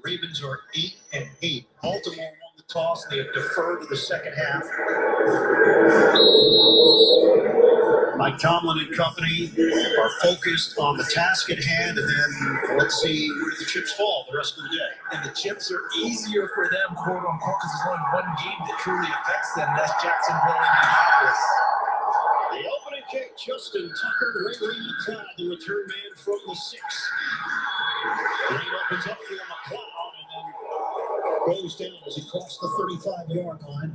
Ravens are 8-8. Baltimore won the toss. They have deferred to the second half. Mike Tomlin and company are focused on the task at hand, and then let's see where the chips fall the rest of the day. And the chips are easier for them, quote unquote, because there's only one game that truly affects them. That's Jacksonville and Indianapolis. The opening kick, Justin Tucker, Ray Reed, the return man from the 6. Green opens up for McLeod and then goes down as he crossed the 35-yard line.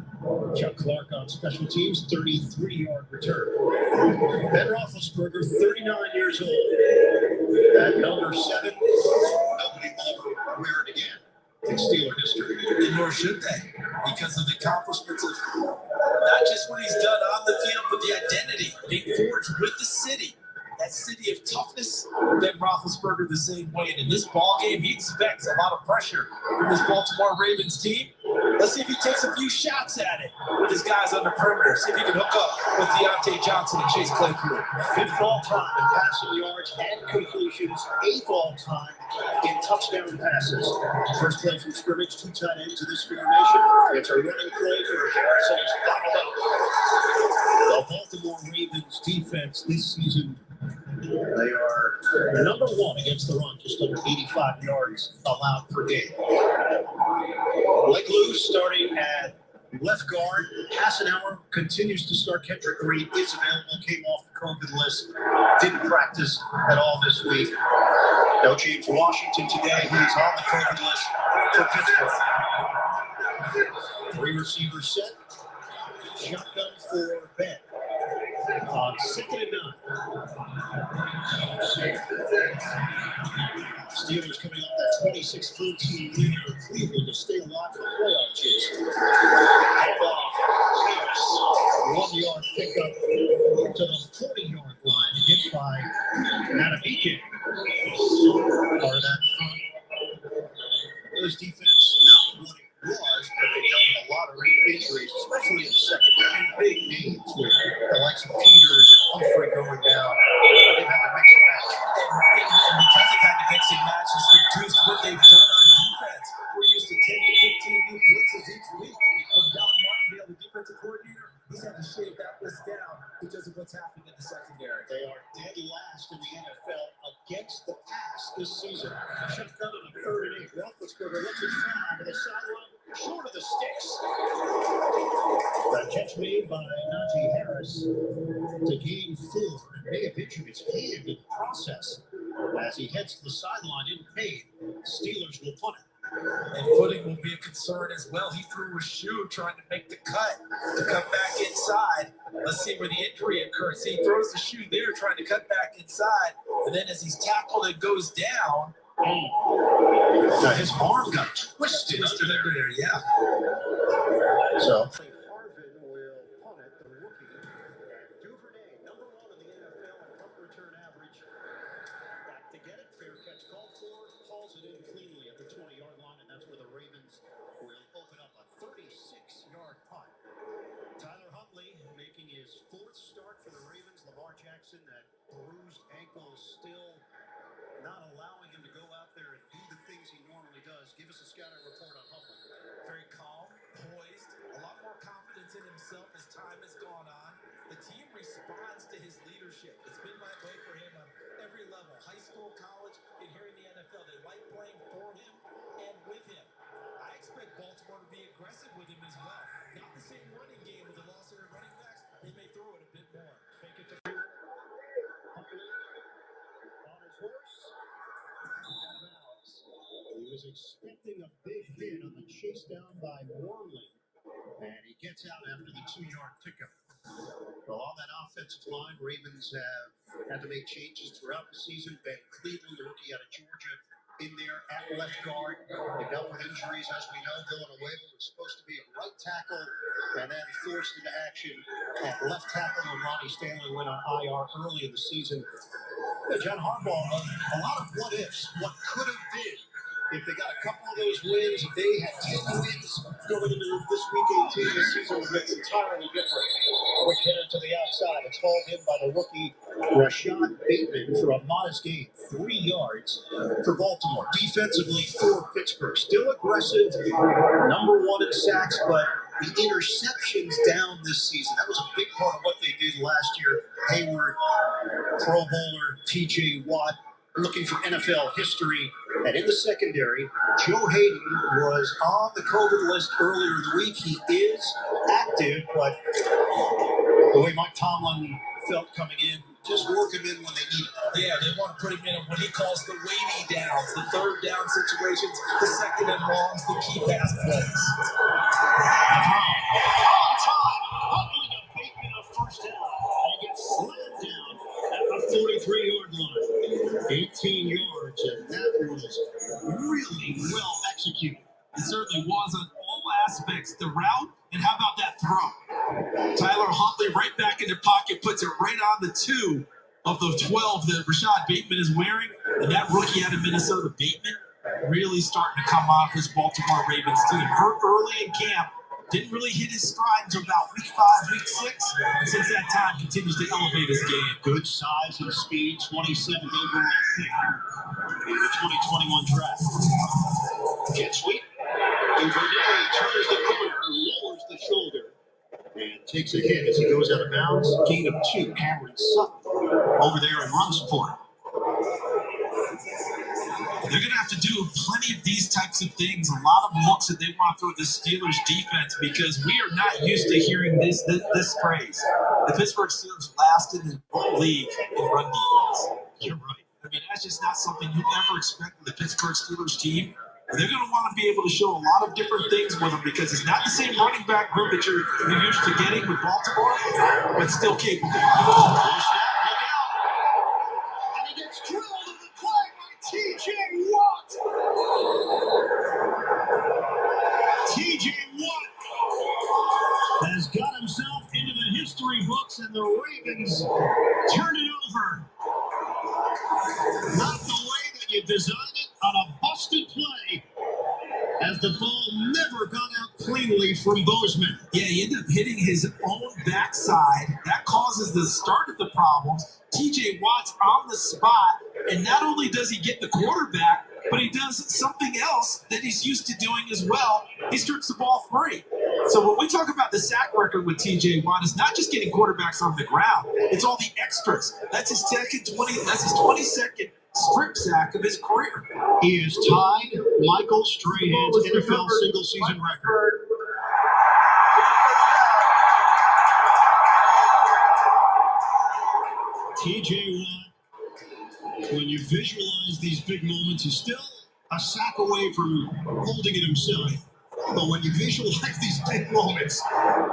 Chuck Clark on special teams, 33-yard return. Ben Roethlisberger, 39 years old. At number 7, nobody will ever wear it again in Steeler history. And nor should they, because of the accomplishments of not just what he's done on the field, but the identity being forged with the city. That city of toughness, Ben Roethlisberger the same way. And in this ball game, he expects a lot of pressure from this Baltimore Ravens team. Let's see if he takes a few shots at it with his guys on the perimeter. See if he can hook up with Deontay Johnson and Chase Claypool. 5th all-time in passing yards and completions, 8th all-time in touchdown passes. First play from scrimmage, 2 tight ends in this formation. It's a running play for Harrison. He's bottled up. The Baltimore Ravens defense this season, they are number 1 against the run, just under 85 yards allowed per game. Leglue starting at left guard. Hassenauer continues to start. Kendrick Green is available, came off the COVID list, didn't practice at all this week. No James Washington today. He's on the COVID list for Pittsburgh. 3 receivers set. Shotgun for Ben. On 2nd and 9. Steelers coming off that 26-14 lead over Cleveland to stay alive for the playoff chase. Handoff. Harris, 1-yard pickup to the 40-yard line, hit by Matabike. Part of that front. Those defense not what it was, but they dealt with a lot of injuries, especially in the second half. Big names with the likes of Peters and Humphrey going down. They've had to mix and match. And because they've had to mix and match, it's reduced what they've done on defense. We're used to 10 to 15 new blitzes each week. From Don Martindale, the defensive coordinator, he's had to shave that list down because of what's happening in the secondary. They are dead last in the NFL against the pass this season. Shotgun on the 3rd and 8. Roethlisberger lets it fly to the sideline, short of the sticks. That catch made by Najee Harris to gain 4. May have injured his hand in the process. As he heads to the sideline in pain, Steelers will punt it. And footing will be a concern as well. He threw a shoe trying to make the cut to come back inside. Let's see where the injury occurs. See, he throws the shoe there trying to cut back inside. And then as he's tackled and goes down, his arm got twisted under there. Yeah. So Harvin will punt it, the rookie. Duvernay, number 1 in the NFL in punt return average. Back to get it. Fair catch called for. Calls it in cleanly at the 20-yard line, and that's where the Ravens will open up a 36-yard punt. Tyler Huntley making his 4th start for the Ravens. Lamar Jackson, that bruised ankle, still not allowing him to go out there and do the things he normally does. Give us a scouting report on Huntley. Very calm, poised, a lot more confidence in himself as time has gone on. The team responds to his leadership. It's been that way for him on every level, high school, college, and here in the NFL. They like playing for him and with him. I expect Baltimore to be aggressive with him as well. Not the same running game with the loss of their running backs. They may throw it a bit more. Fake it to Huntley on his horse. He was expecting a big hit on the chase down by Worley, and he gets out after the 2-yard pickup. Well, on that offensive line, Ravens have had to make changes throughout the season. Ben Cleveland, the rookie out of Georgia, in there at left guard. They dealt with injuries, as we know. Villanueva was supposed to be a right tackle and then forced into action at left tackle when Ronnie Stanley went on IR early in the season. John Harbaugh, a lot of what-ifs, what could have been if they got a couple of those wins, if they had 10 wins going into this week 18, this season would look entirely different. Quick hitter to the outside. It's hauled in by the rookie Rashad Bateman for a modest gain, 3 yards for Baltimore. Defensively for Pittsburgh, still aggressive, number 1 in sacks, but the interceptions down this season. That was a big part of what they did last year. Hayward, Pro Bowler, T.J. Watt, looking for NFL history. And in the secondary, Joe Hayden was on the COVID list earlier in the week. He is active, but the way Mike Tomlin felt coming in, just work him in when they need him. Yeah, they want to put him in when he calls the weighty downs, the third down situations, the second and longs, the key pass plays. On time, Huntley to Bateman a first down. And he gets slammed down at the 43-yard line. 18 yards, and that was really well executed. It certainly was on all aspects. The route, and how about that throw? Tyler Huntley right back in the pocket, puts it right on the 2 of the 12 that Rashad Bateman is wearing. And that rookie out of Minnesota, Bateman, really starting to come off his Baltimore Ravens team. Hurt early in camp, didn't really hit his stride until about week 5, week 6. And since that time, continues to elevate his game. Good size and speed, 27th overall pick in the 2021 draft. Jet sweep. Duvernay turns the corner, lowers the shoulder, and takes a hit as he goes out of bounds. Gain of 2, Cameron Sutton over there in run support. They're going to have to do plenty of these types of things, a lot of looks that they want to throw at the Steelers defense, because we are not used to hearing this praise. The Pittsburgh Steelers last in the league in run defense. You're right. I mean, that's just not something you ever expect from the Pittsburgh Steelers team. They're going to want to be able to show a lot of different things with them, because it's not the same running back group that you're used to getting with Baltimore, but still capable. Look out. And he gets drilled in the play by T.J. Watt. T.J. Watt has got himself into the history books, and the Ravens turn it over. Not the way that you designed it, on a busted play, as the ball never got out cleanly from Bozeman. Yeah, he ended up hitting his own backside. That causes the start of the problems. T.J. Watt's on the spot, and not only does he get the quarterback, but he does something else that he's used to doing as well. He strips the ball free. So when we talk about the sack record with T.J. Watt, it's not just getting quarterbacks on the ground. It's all the extras. That's his 22nd strip sack of his career. He is tied Michael Strahan's NFL single-season record. T.J. Watt, when you visualize these big moments, he's still a sack away from holding it himself. But when you visualize these big moments,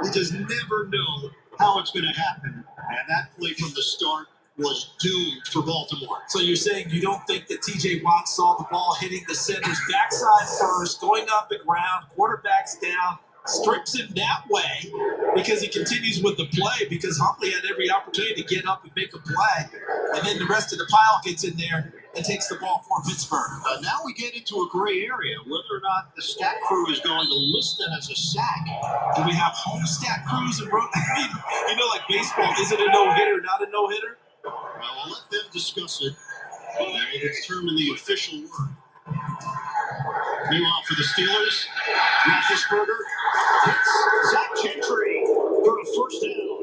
you just never know how it's going to happen. And that play from the start was doomed for Baltimore. So you're saying you don't think that T.J. Watt saw the ball hitting the center's backside first, going up the ground, quarterback's down, strips him that way because he continues with the play, because Huntley had every opportunity to get up and make a play, and then the rest of the pile gets in there and takes the ball for Pittsburgh. Now we get into a gray area, whether or not the stat crew is going to list that as a sack. Do we have home stat crews and like baseball, is it a no-hitter, not a no-hitter? Well, we'll let them discuss it. They'll determine the official word. Meanwhile, for the Steelers, Roethlisberger hits Zach Gentry for a first down.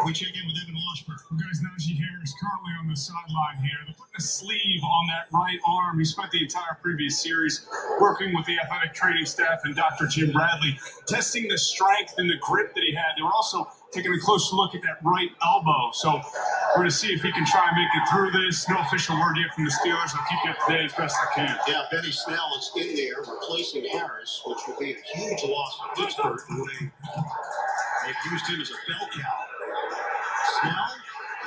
We check in with Evan Washburn. Well, guys, Najee Harris currently on the sideline here. They're putting a sleeve on that right arm. He spent the entire previous series working with the athletic training staff and Dr. Jim Bradley, testing the strength and the grip that he had. They were also taking a close look at that right elbow. So we're going to see if he can try and make it through this. No official word yet from the Steelers. I'll keep you up to date as best I can. Yeah, Benny Snell is in there replacing Harris, which would be a huge loss for Pittsburgh. They've used him as a bell cow. Snell,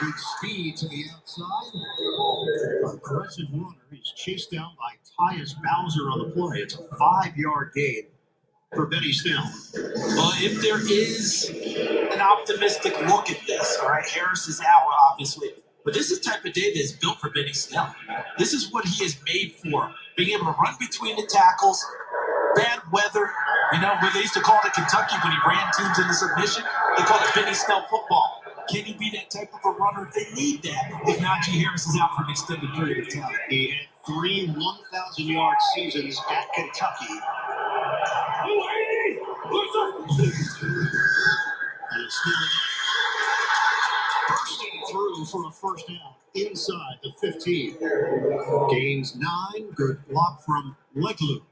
good speed to the outside. Aggressive runner. He's chased down by Tyus Bowser on the play. It's a 5-yard gain for Benny Snell. Well, if there is an optimistic look at this, all right, Harris is out, obviously. But this is the type of day that is built for Benny Snell. This is what he is made for. Being able to run between the tackles, bad weather. You know, where they used to call it Kentucky when he ran teams into submission, they call it Benny Snell football. Can he be that type of a runner? They need that. If Najee Harris is out for an extended period of time. He had 3 1,000-yard seasons at Kentucky. And still bursting through for a first down inside the 15. Gains 9. Good block from Leglu.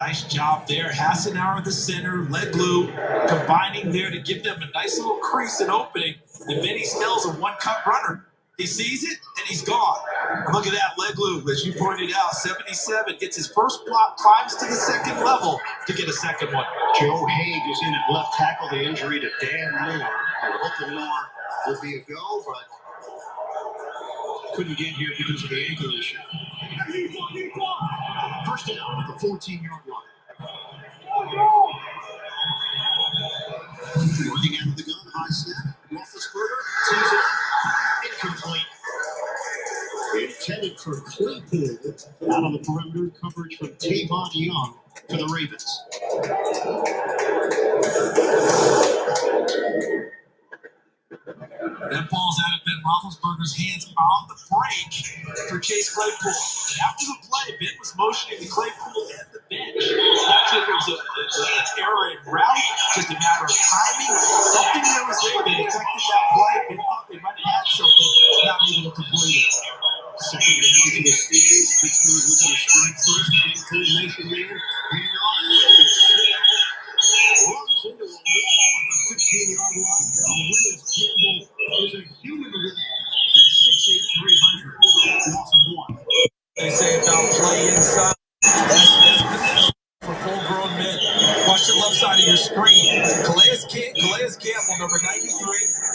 Nice job there. Hassenauer, the center, Leglu combining there to give them a nice little crease and opening. And Benny Snell's a one-cut runner. He sees it, and he's gone. And look at that, Leglu, as you pointed out, 77, gets his first block, climbs to the second level to get a second one. Joe Haig is in at left tackle. The injury to Dan Moore. And hoping Moore will be a go, but couldn't get here because of the ankle issue. First down at the 14-yard line. Working out of the gun, high snap. Roethlisberger sees it. Incomplete. Intended for Claypool. Out on the perimeter, coverage from Tavon Young for the Ravens. That ball's out of Ben Roethlisberger's hands on the break for Chase Claypool. And after the play, Ben was motioning to Claypool at the bench. Not sure if it was an error in route, just a matter of timing. Something that was there that affected that play. Ben thought they might have had something, not able to complete it. Second down to the Steelers. Pittsburgh looking to strike first. Include Nation Man. Hand off. And Snell runs into a wall at the 15-yard line. Elias Campbell is a human wall at 6'8", 300. Loss of 1. They say about play inside. That's for full-grown men. Watch the left side of your screen. Calais Campbell, number 93,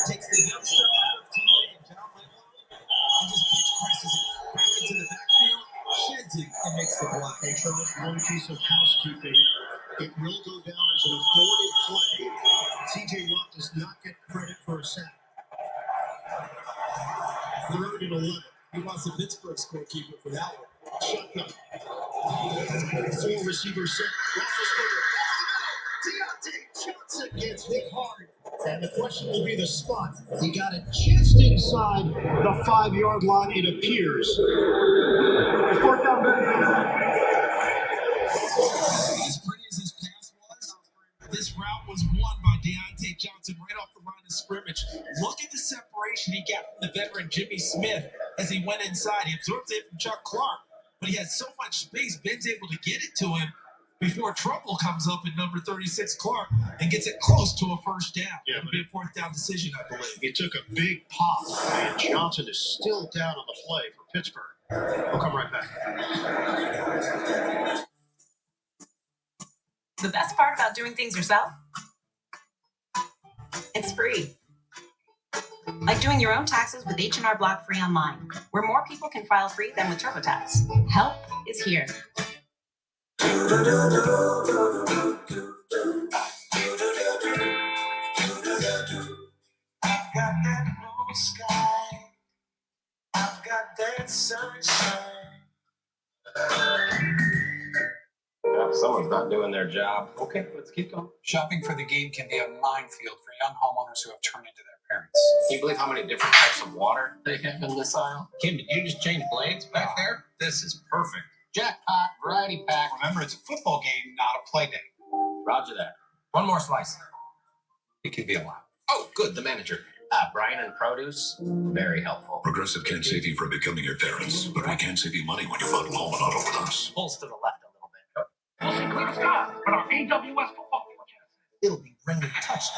takes the youngster out of teammate John Lennon and just bench presses it back into the backfield, sheds it, and makes the block. Hey, Charles, one piece of housekeeping. It will go down as an aborted play. TJ Watt does not get credit for a sack. 3rd and 11. He wants the Pittsburgh scorekeeper for that one. Shotgun. 4 receivers set. Roethlisberger. Deontay Johnson gets hit hard. And the question will be the spot. He got it just inside the 5-yard line, it appears. Fourth down, As pretty as his pass was, this route was won by Deontay Johnson right off the line of scrimmage. Look at the separation he got from the veteran Jimmy Smith as he went inside. He absorbed it from Chuck Clark, but he had so much space, Ben's able to get it to him before trouble comes up in number 36, Clark, and gets it close to a first down. Yeah, It'll be a 4th down decision, I believe. It took a big pop, and Johnson is still down on the play for Pittsburgh. We'll come right back. The best part about doing things yourself? It's free. Like doing your own taxes with H&R Block Free Online, where more people can file free than with TurboTax. Help is here. I've got that blue sky. I've got that sunshine. Someone's not doing their job. Okay, let's keep going. Shopping for the game can be a minefield for young homeowners who have turned into their parents. Can you believe how many different types of water they have in this aisle? Kim, did you just change blades back there? This is perfect. Jackpot, variety pack. Remember, it's a football game, not a play day. Roger that. One more slice. It can be a lot. Oh, good, the manager. Brian and produce, very helpful. Progressive can't save you from becoming your parents, but we can save you money when you bundle home and auto with us. Pulls to the left a little bit. We'll see clear skies with our AWS football forecast. It'll be raining touchdowns.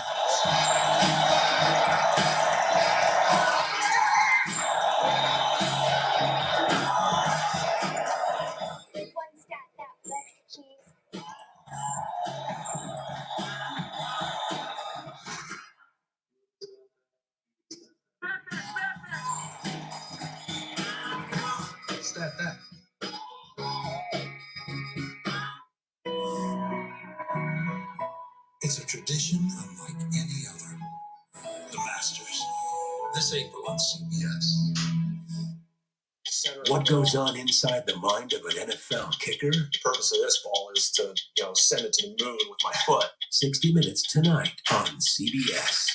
Stat that. It's a tradition unlike any other. The Masters. This April on CBS. What goes on inside the mind of an NFL kicker? The purpose of this ball is to, send it to the moon with my foot. 60 Minutes tonight on CBS.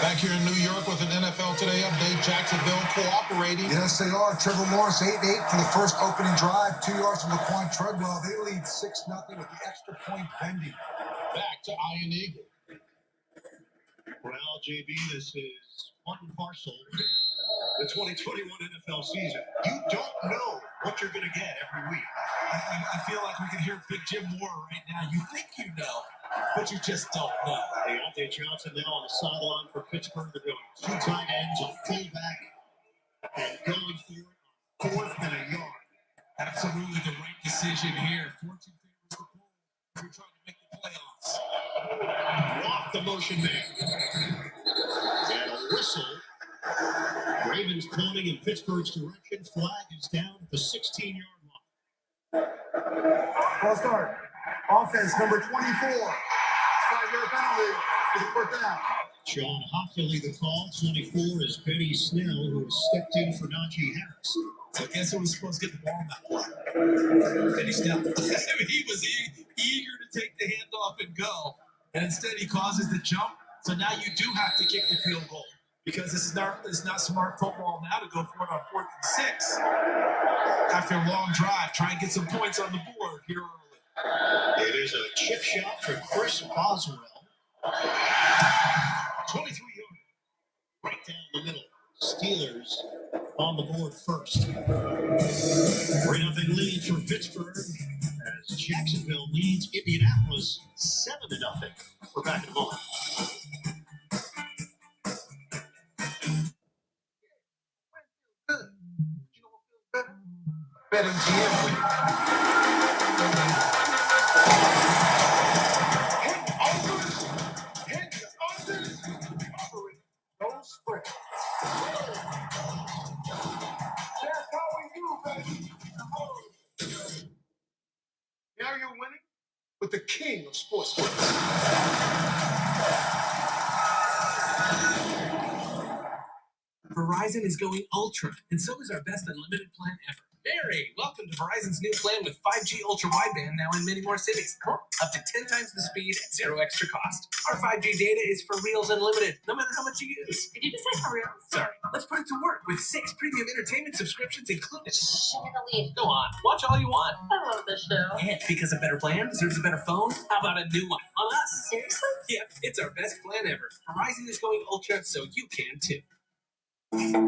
Back here in New York with an NFL Today update. Jacksonville cooperating. Yes, they are. Trevor Lawrence 8-8 for the first opening drive. 2 yards from Laquan Treadwell. They lead 6-0 with the extra point pending. Back to Ian Eagle. Well, JB, this is one parcel. The 2021 NFL season. You don't know what you're going to get every week. I feel like we can hear Big Jim Moore right now. You think you know, but you just don't know. Deontay Johnson now on the sideline for Pittsburgh. They're going 2 tight ends, a fullback, and going for it on 4th and a yard. Absolutely the right decision here. Fortune favors the bull. We're trying to make the playoffs. Off the motion man. And a whistle. Ravens pointing in Pittsburgh's direction. Flag is down at the 16-yard line. False start. Offense number 24. 5-yard penalty. It's a 4th down. John Hockley the call. 24 is Benny Snell, who has stepped in for Najee Harris. So guess who was supposed to get the ball in that play? Benny Snell. I mean, he was eager to take the handoff and go, and instead he causes the jump. So now you do have to kick the field goal because it's not smart football now to go for it on 4th and 6 after a long drive. Try and get some points on the board here early. It is a chip shot for Chris Boswell. 23 yards, right down the middle. Steelers on the board first. 3-0 lead for Pittsburgh as Jacksonville leads Indianapolis 7-0. We're back in a moment. Betting GM week. Hit the unders. Cover it. Don't spread. That's how we do, baby. Now you're winning with the king of sports. Verizon is going ultra, and so is our best unlimited plan ever. Barry, welcome to Verizon's new plan with 5G ultra wideband now in many more cities. Up to 10 times the speed at 0 extra cost. Our 5G data is for reals unlimited, no matter how much you use. Did you just say for real? Sorry, let's put it to work with 6 premium entertainment subscriptions included. Shame in the lead. Go on, watch all you want. I love this show. And because a better plan deserves a better phone, how about a new one on us? Seriously? Yeah, it's our best plan ever. Verizon is going ultra, so you can too.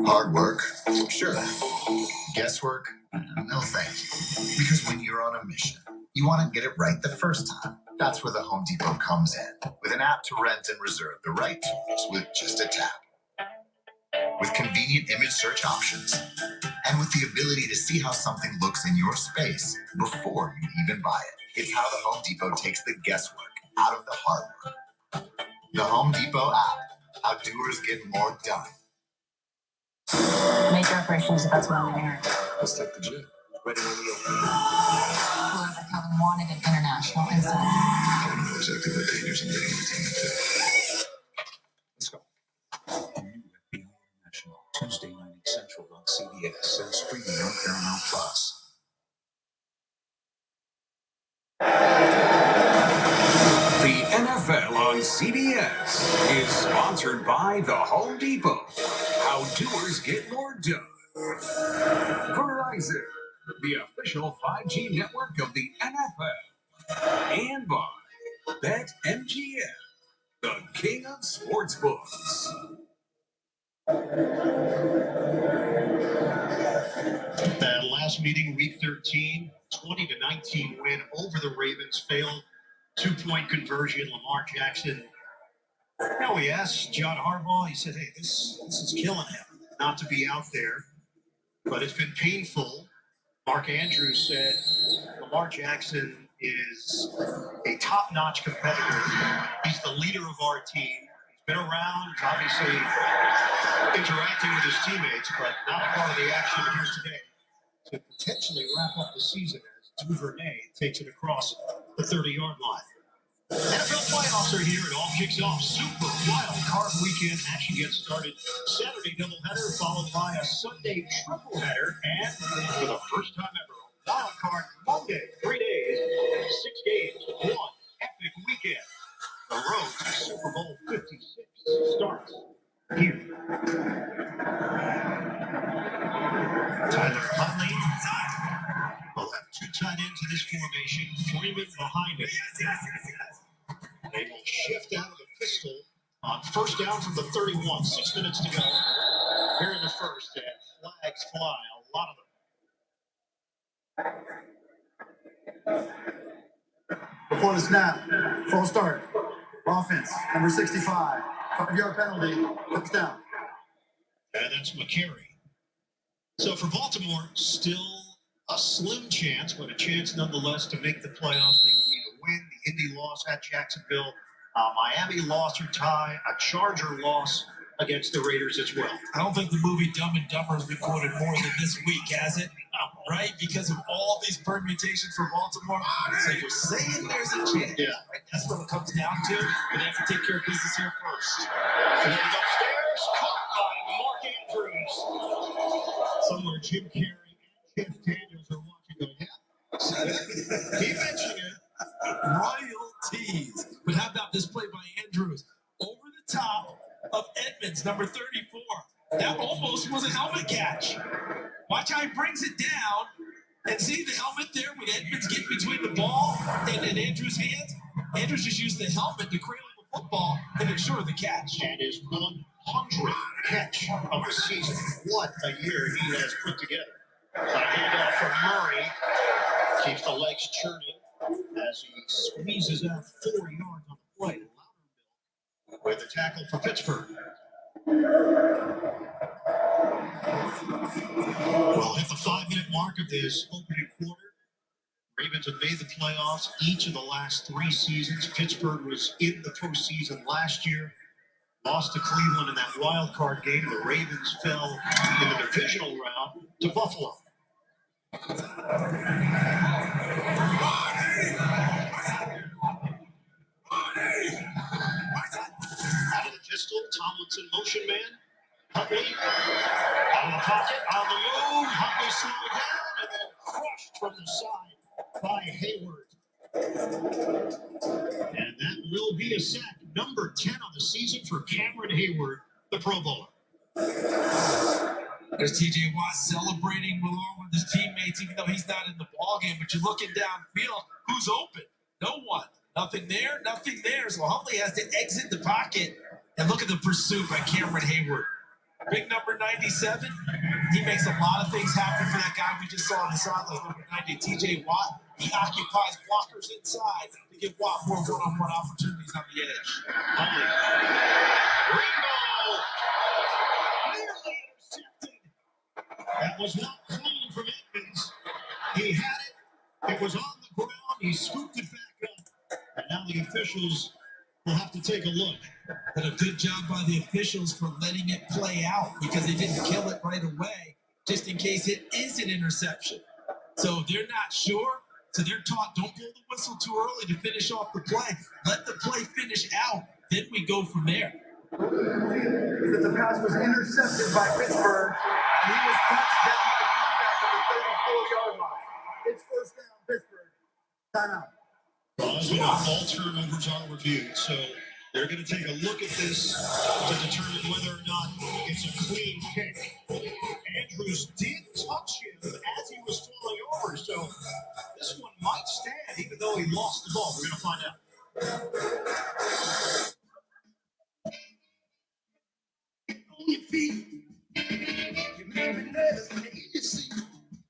Hard work? Sure. Guesswork? No thank you. Because when you're on a mission, you want to get it right the first time. That's where the Home Depot comes in. With an app to rent and reserve the right tools with just a tap. With convenient image search options. And with the ability to see how something looks in your space before you even buy it. It's how the Home Depot takes the guesswork out of the hard work. The Home Depot app. How doers get more done. Major operations, that's what I'm hearing. Let's take the jet. Ready when we open. Whoever Kevin wanted an international incident. I don't know exactly what dangers I'm getting my team into. Let's go. New FBI International, Tuesday night Central on CBS and streaming on Paramount Plus. The NFL on CBS is sponsored by The Home Depot. How doers get more done. Verizon, the official 5G network of the NFL. And by BetMGM, the king of sportsbooks. That last meeting, week 13, 20-19 win over the Ravens, failed 2-point conversion. Lamar Jackson. Now we asked John Harbaugh, he said, hey, this is killing him not to be out there, but it's been painful. Mark Andrews said Lamar Jackson is a top-notch competitor. He's the leader of our team. He's been around, he's obviously interacting with his teammates, but not part of the action here today to potentially wrap up the season as Duvernay takes it across the 30-yard line. NFL playoffs are here. It all kicks off. Super wild card weekend action gets started. Saturday doubleheader followed by a Sunday tripleheader. And for the first time ever, wild card Monday. 3 days, 6 games, one epic weekend. The road to Super Bowl 56 starts here. Tyler Huntley will have two tight ends in this formation. Freeman behind it. They will shift out of the pistol on first down from the 31. 6 minutes to go here in the first, and flags fly, a lot of them. Before the snap, full start. Offense, number 65. 5-yard penalty, first down. And that's McCary. So for Baltimore, still a slim chance, but a chance nonetheless to make the playoffs. They would need a win. The Indy loss at Jacksonville. Miami loss or tie. A Charger loss against the Raiders as well. I don't think the movie Dumb and Dumber has been quoted more than this week, has it? Right? Because of all these permutations for Baltimore. So you're saying there's a chance. Yeah. Right? That's what it comes down to. But they have to take care of business here first. Flipped upstairs, caught by Mark Andrews. Somewhere Jim Carrey and Jeff Daniels are watching going, yeah. He mentioned it. Royalties. But how about this play by Andrews? Over the top of Edmonds, number 34. That almost was a helmet catch. Watch how he brings it down. And see the helmet there when Edmonds get between the ball and Andrews' hands? Andrews just used the helmet to cradle the football and ensure the catch. And his 100th catch of the season. What a year he has put together. A handoff from Murray. Keeps the legs churning as he squeezes out 4 yards on the play. Loudermilk with a tackle for Pittsburgh. We'll hit the 5-minute mark of this opening quarter. Ravens have made the playoffs each of the last 3 seasons. Pittsburgh was in the postseason last year. Lost to Cleveland in that wild card game. The Ravens fell in the divisional round to Buffalo. Out of the pistol, Tomlinson motion man. Huntley out of the pocket, on the move. Huntley slowed down and then crushed from the side by Hayward. And that will be a sack. Number 10 on the season for Cameron Hayward, the Pro Bowler. There's TJ Watt celebrating along with his teammates, even though he's not in the ballgame. But you're looking downfield, who's open? No one. Nothing there, nothing there. So Huntley has to exit the pocket. And look at the pursuit by Cameron Hayward. Big number 97. He makes a lot of things happen for that guy we just saw on the sideline, number 90, TJ Watt. He occupies blockers inside to give Watt more one-on-one opportunities on the edge. Huntley. Nearly intercepted. That was not clean from Edmonds. He had it. It was on the ground. He scooped it back up. And now the officials will have to take a look. But a good job by the officials for letting it play out because they didn't kill it right away, just in case it is an interception. So they're not sure. So they're taught, don't blow the whistle too early to finish off the play. Let the play finish out. Then we go from there. That the pass was intercepted by Pittsburgh, and he was touched down by contact at the 34-yard line. It's first down, Pittsburgh. Timeout. All turnovers are reviewed, so they're going to take a look at this to determine whether or not it's a clean kick. Andrews did touch him as he was falling over, so this one might stand even though he lost the ball. We're going to find out. On your feet, you make me nervous when you see.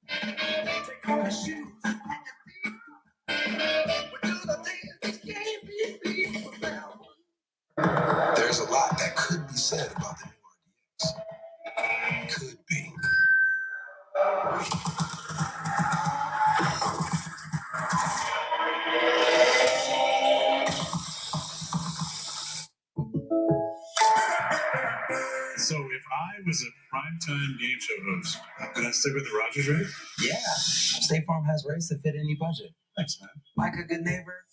Take off your shoes. There's a lot that could be said about the new RDX. Could be. So if I was a primetime game show host, could I stick with the Rogers race? Yeah. State Farm has rates that fit any budget. Thanks, man. Like a good neighbor,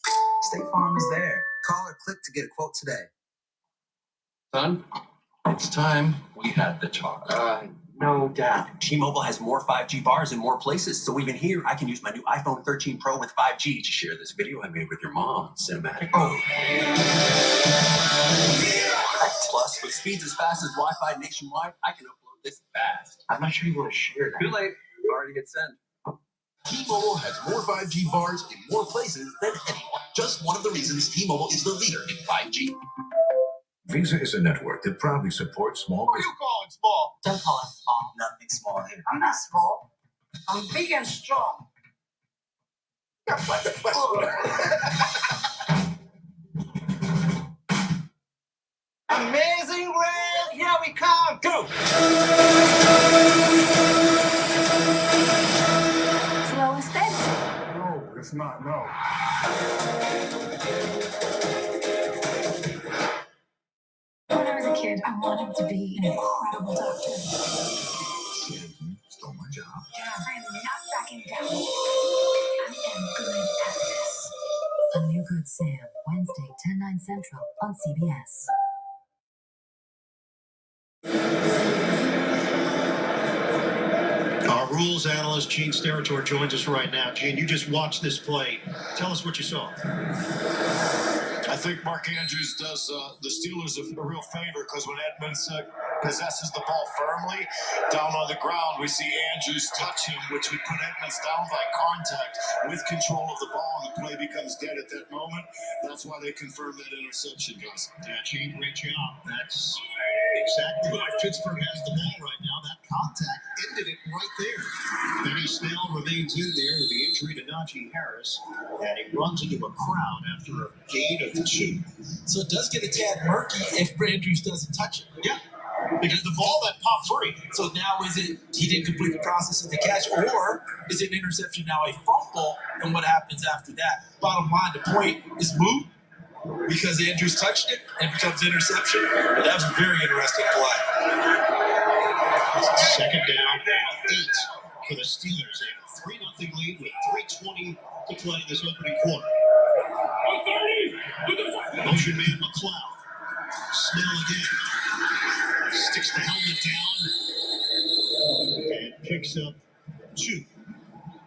State Farm is there. Call or click to get a quote today. Son, it's time we had the talk. No doubt. T-Mobile has more 5G bars in more places, so even here, I can use my new iPhone 13 Pro with 5G to share this video I made with your mom. Cinematic mode. Plus, with speeds as fast as Wi-Fi nationwide, I can upload this fast. I'm not sure you want to share that. Too late. Already hit send. T-Mobile has more 5G bars in more places than anyone. Just one of the reasons T-Mobile is the leader in 5G. Visa is a network that proudly supports small Who you calling small? Don't call us small. Nothing small here. I'm not small. I'm big and strong. Amazing Grace, here we come. Go. Slow and steady. No, it's not. No. When I was a kid, I wanted to be an incredible doctor. Stole my job. I am not backing down. I am good at this. A New Good Sam, Wednesday, 10/9 Central on CBS. Our rules analyst, Gene Steratore, joins us right now. Gene, you just watched this play. Tell us what you saw. I think Mark Andrews does the Steelers a real favor because when Edmonds possesses the ball firmly down on the ground, we see Andrews touch him, which would put Edmonds down by contact with control of the ball, and the play becomes dead at that moment. That's why they confirmed that interception, guys. Yeah, Gene, great job. That's exactly why Pittsburgh has the ball right now. That contact ended it right there. Benny Snell remains in there with the injury to Najee Harris, and he runs into a crowd after a gain of 2. So it does get a tad murky if Andrews doesn't touch it. Yeah, because the ball that popped free. So now is it he didn't complete the process of the catch, or is it an interception now a fumble, and what happens after that? Bottom line, the point is moot because Andrews touched it and it becomes interception. But that was a very interesting play. Second down and 8 for the Steelers. A 3-0 lead with 3:20 to play this opening quarter. Motion man McLeod. Snell again. Sticks the helmet down and picks up 2.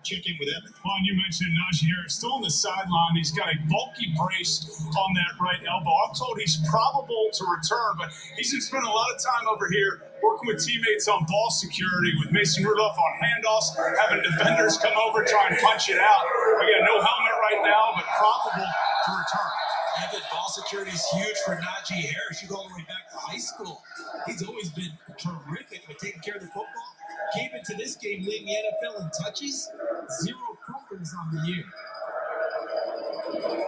Check in with Evan. Juan, you mentioned Najee Harris still on the sideline. He's got a bulky brace on that right elbow. I'm told he's probable to return, but he's been spending a lot of time over here working with teammates on ball security, with Mason Rudolph on handoffs, having defenders come over, try and punch it out. Again, no helmet right now, but probable to return. Evan, ball security is huge for Najee Harris. You go all the way back to high school. He's always been terrific with taking care of the football. Came into this game leading the NFL in touches, 0 fumbles on the year.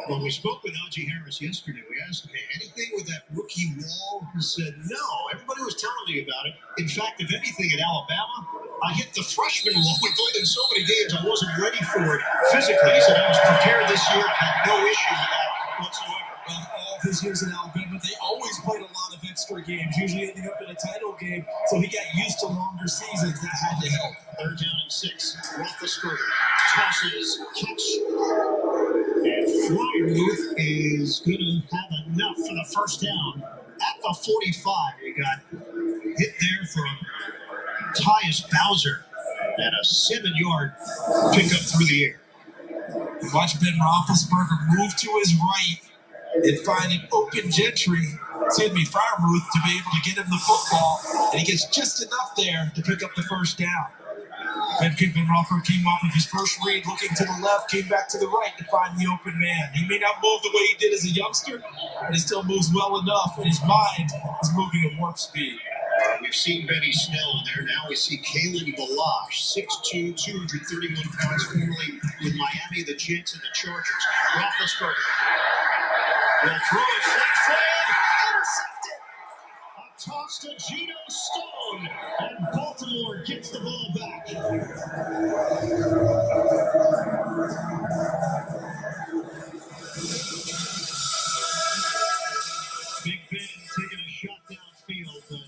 When we spoke with Najee Harris yesterday, we asked him, hey, anything with that rookie wall? He said, no. Everybody was telling me about it. In fact, if anything, at Alabama, I hit the freshman wall. We played in so many games, I wasn't ready for it physically. He said, I was prepared this year. I had no issue with that whatsoever. Well, all of his years in Alabama, they always played a lot of extra games, usually ending up in a title game, so he got used to longer seasons. That had to help. 3rd down and 6. Roethlisberger tosses, catch. And Fryermuth is going to have enough for the first down at the 45. He got hit there from Tyus Bowser and a 7-yard pickup through the air. Watch Ben Roethlisberger move to his right and find an open Fryermuth, to be able to get him the football, and he gets just enough there to pick up the first down. Ben Roethlisberger came off of his first read, looking to the left, came back to the right to find the open man. He may not move the way he did as a youngster, but he still moves well enough, and his mind is moving at warp speed. We've seen Benny Snell in there. Now we see Kalen Balash, 6'2", 231 pounds, formerly with Miami, the Jets, and the Chargers. Roethlisberger will throw it flat, intercepted. A toss to Geno Stone, and Baltimore gets the ball back. Big Ben taking a shot downfield, but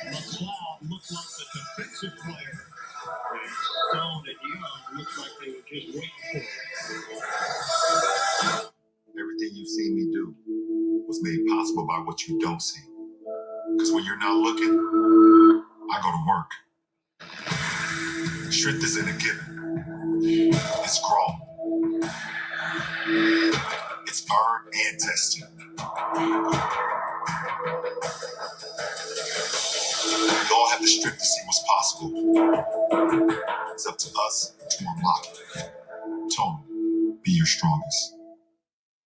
McLeod looked like the defensive player. And Stone and Young possible by what you don't see. Because when you're not looking, I go to work. Strength isn't a given. It's grown. It's earned and tested. We all have the strength to see what's possible. It's up to us to unlock it. Tony, be your strongest.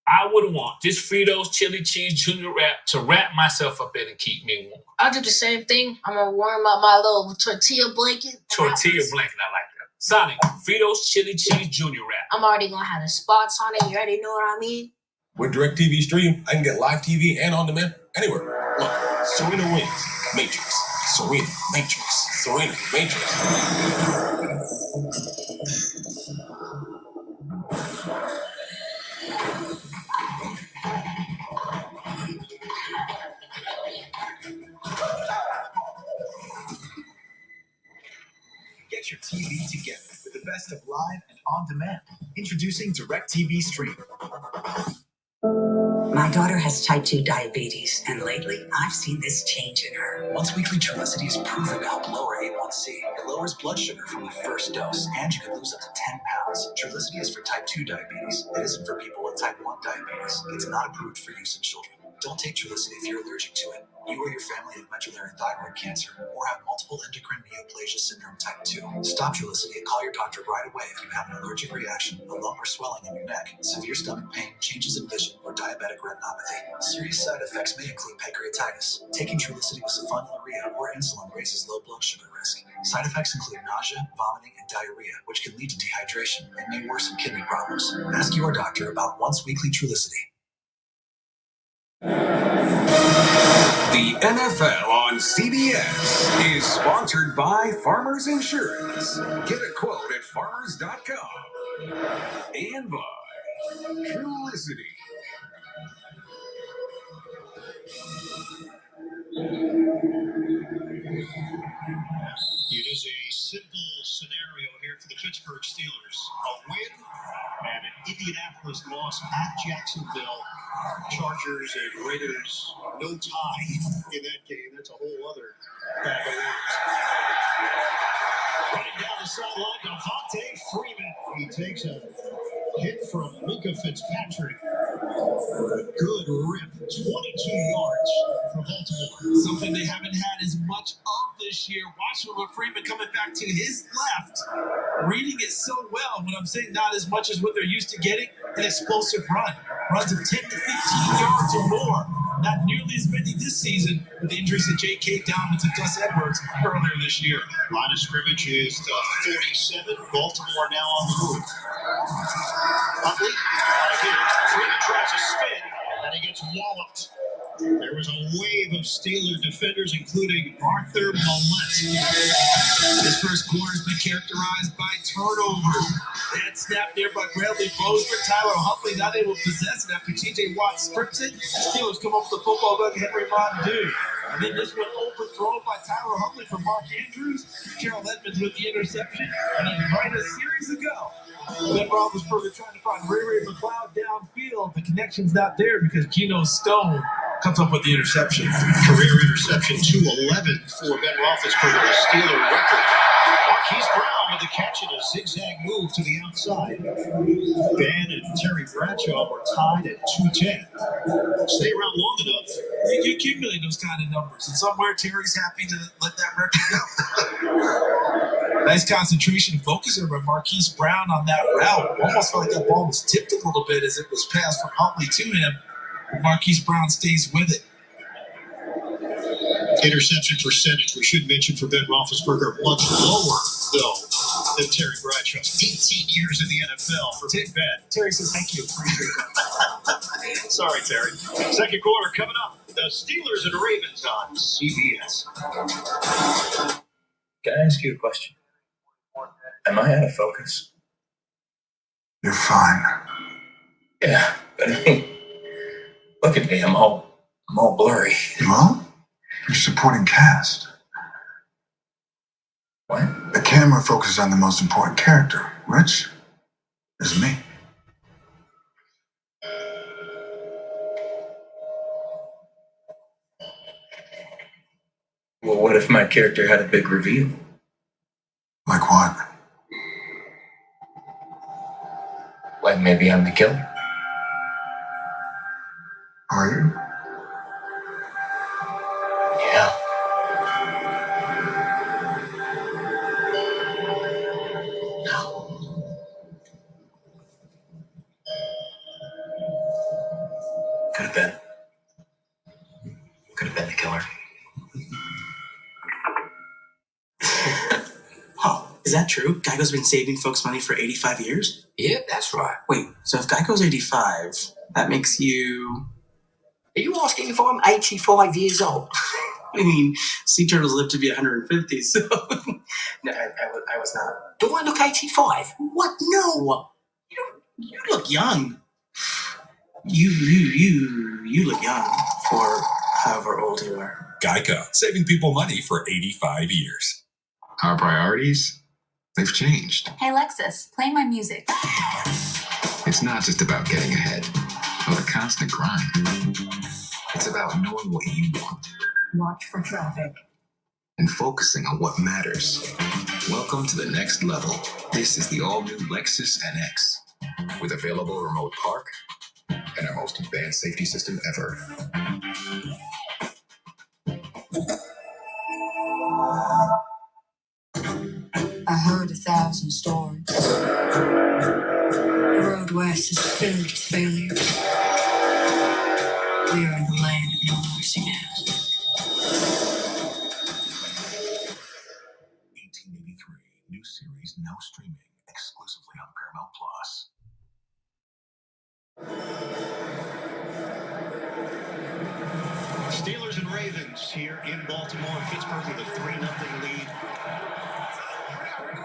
I would want this Fritos chili cheese junior wrap to wrap myself up in and keep me warm. I'll do the same thing. I'm gonna warm up my little tortilla blanket. Tortilla blanket, I like that. Sonic, Fritos chili cheese junior wrap. I'm already gonna have the spots on it. You already know what I mean? With DirecTV Stream, I can get live TV and on demand anywhere. Look, Serena wins. Matrix. Serena. Matrix. Serena. Matrix. Get your TV together with the best of live and on demand. Introducing DirecTV Stream. My daughter has type 2 diabetes, and lately I've seen this change in her. Once weekly Trulicity is proven to help lower A1C. It lowers blood sugar from the first dose, and you can lose up to 10 pounds. Trulicity is for type 2 diabetes. It isn't for people with type 1 diabetes. It's not approved for use in children. Don't take Trulicity if you're allergic to it. You or your family have medullary thyroid cancer or have multiple endocrine neoplasia syndrome type 2. Stop Trulicity and call your doctor right away if you have an allergic reaction, a lump or swelling in your neck, severe stomach pain, changes in vision, or diabetic retinopathy. Serious side effects may include pancreatitis. Taking Trulicity with sulfonylurea or insulin raises low blood sugar risk. Side effects include nausea, vomiting, and diarrhea, which can lead to dehydration and may worsen kidney problems. Ask your doctor about once weekly Trulicity. The NFL on CBS is sponsored by Farmers Insurance. Get a quote at farmers.com. And by Trulicity. It is a simple scenario here for the Pittsburgh Steelers. A win and an Indianapolis loss at Jacksonville. Chargers and Raiders, no tie in that game. That's a whole other bag of worms. Running down the sideline, Devontae Freeman. He takes a hit from Luka Fitzpatrick. Good rip, 22 yards for Baltimore. Something they haven't had as much of this year. Watching with Freeman coming back to his left, reading it so well. When I'm saying not as much as what they're used to getting, an explosive run. Runs of 10 to 15 yards or more. Not nearly as many this season with the injuries to J.K. Down and to Gus Edwards earlier this year. Line of scrimmage is 47. Baltimore now on the move. Huntley out of here. Freeman tries a spin, and he gets walloped. There was a wave of Steeler defenders, including Arthur Millette. This first quarter has been characterized by turnovers. That snap there by Bradley Bozeman. Tyler Huntley not able to possess it after T.J. Watt strips it. Steelers come up with the football back Henry Mondu. And then this one overthrown by Tyler Huntley for Mark Andrews. Terrell Edmonds with the interception. And then right a series ago, Ben Roethlisberger trying to find Ray McLeod downfield. The connection's not there because Geno Stone comes up with the interception. Career interception 211 for Ben Roethlisberger, the Steeler record. Marquise Brown with the catch in a zigzag move to the outside. Ben and Terry Bradshaw were tied at 210. Stay around long enough. You accumulate those kind of numbers, and somewhere Terry's happy to let that record go. Nice concentration and focus by Marquise Brown on that route. Almost felt like that ball was tipped a little bit as it was passed from Huntley to him. Marquise Brown stays with it. Interception percentage, we should mention for Ben Roethlisberger, much lower, though, than Terry Bradshaw. 18 years in the NFL for Big Ben. Terry says, thank you. Appreciate that. Sorry, Terry. Second quarter coming up. The Steelers and Ravens on CBS. Can I ask you a question? Am I out of focus? You're fine. Yeah, but I mean, look at me. I'm all blurry. Well, you're supporting cast. What? The camera focuses on the most important character, which is me. Well, what if my character had a big reveal? Like what? Like maybe I'm the killer. Are you? Yeah. Could have been. Could have been the killer. Oh, is that true? Geico's been saving folks money for 85 years? Yep, that's right. Wait, so if Geico's 85, that makes you... Are you asking if I'm 85 years old? I mean, sea turtles live to be 150, so... No, I was not. Do I look 85? What? No! You look young. You look young for however old you are. Geico, saving people money for 85 years. Our priorities, they've changed. Hey, Lexus, play my music. It's not just about getting ahead or the constant grind. It's about knowing what you want. Watch for traffic. And focusing on what matters. Welcome to the next level. This is the all-new Lexus NX with available remote park and our most advanced safety system ever. I heard 1,000 stories. The road west is filled with failure. We are in the land of no mercy now. 1883, new series now streaming exclusively on Paramount Plus. Steelers and Ravens here in Baltimore. Pittsburgh with a 3-0 lead.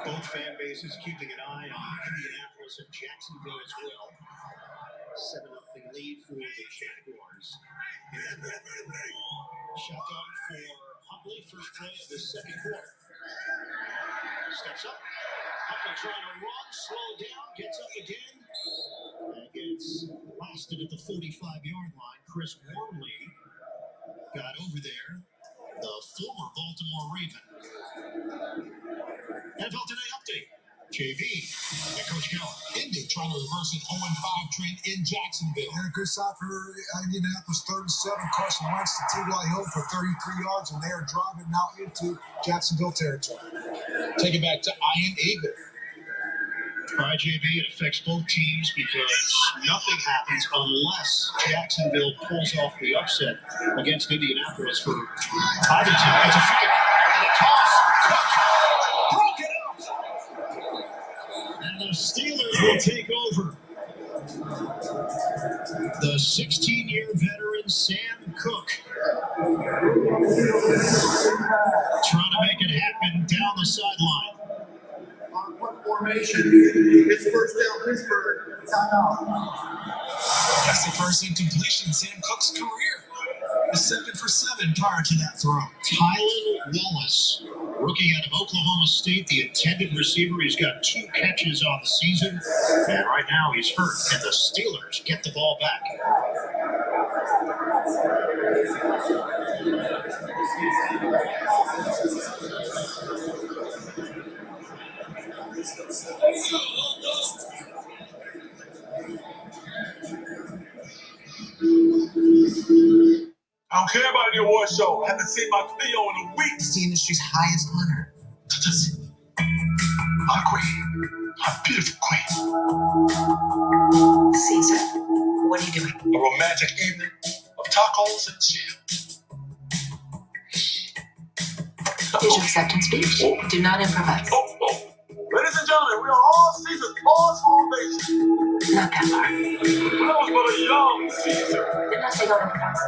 Both fan bases keeping an eye on Indianapolis and Jacksonville as well. 7-0 lead for the Jaguars. Shotgun for Huntley, first play of the second quarter. Steps up. Huntley trying to run, slow down, gets up again. And gets blasted at the 45-yard line. Chris Wormley got over there. The former Baltimore Raven. NFL Today update. JB and Coach Keller. Indy trying to reverse an 0-5 trend in Jacksonville. And a good shot for Indianapolis, 37. Carson Wentz to T.Y. Hill for 33 yards, and they are driving now into Jacksonville territory. Take it back to Ian Eagle. All right, JB, it affects both teams because nothing happens unless Jacksonville pulls off the upset against Indianapolis for either team. It's a fake and a toss. Cook broke it up. And the Steelers will take over. The 16-year veteran Sam Cook trying to make it happen down the sideline. On punt formation, it's first down Pittsburgh. Timeout. That's the first incompletion in Sam Cook's career. A 7 for 7 prior to that throw. Tylen Wallace, rookie out of Oklahoma State, the intended receiver. He's got 2 catches on the season, and right now he's hurt, and the Steelers get the ball back. I don't care about any award show. I haven't seen my Cleo in a week. It's the industry's highest honor. My queen, my beautiful queen. Caesar, what are you doing? A romantic evening of tacos and chill. Here's your acceptance speech. Do not improvise. Ladies and gentlemen, we are all Caesar's pause for ovation. Not that far. When I was but a young Caesar. Did not say don't improvise.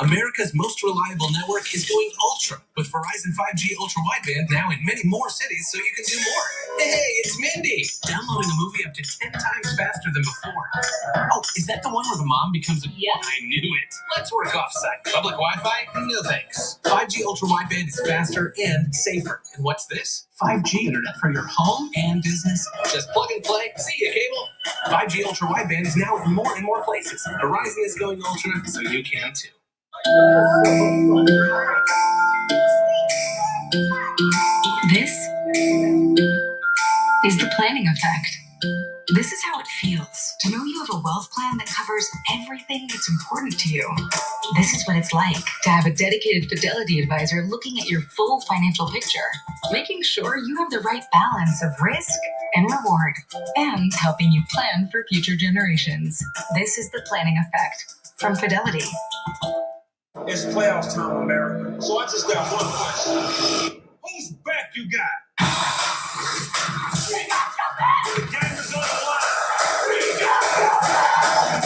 America's most reliable network is going ultra with Verizon 5G Ultra Wideband now in many more cities so you can do more. Hey, it's Mindy! Downloading a movie up to 10 times faster than before. Oh, is that the one where the mom becomes a... Yeah. I knew it. Let's work off-site. Public Wi-Fi? No thanks. 5G Ultra Wideband is faster and safer. And what's this? 5G internet for your home and business. Just plug and play. See ya, cable. 5G Ultra Wideband is now in more and more places. Verizon is going ultra, so you can too. This is the planning effect. This is how it feels to know you have a wealth plan that covers everything that's important to you. This is what it's like to have a dedicated Fidelity advisor looking at your full financial picture, making sure you have the right balance of risk and reward, and helping you plan for future generations. This is the planning effect from Fidelity. It's playoffs time, America. So I just got one question. Whose back you got? We got your back! The game is on the line. We got your back!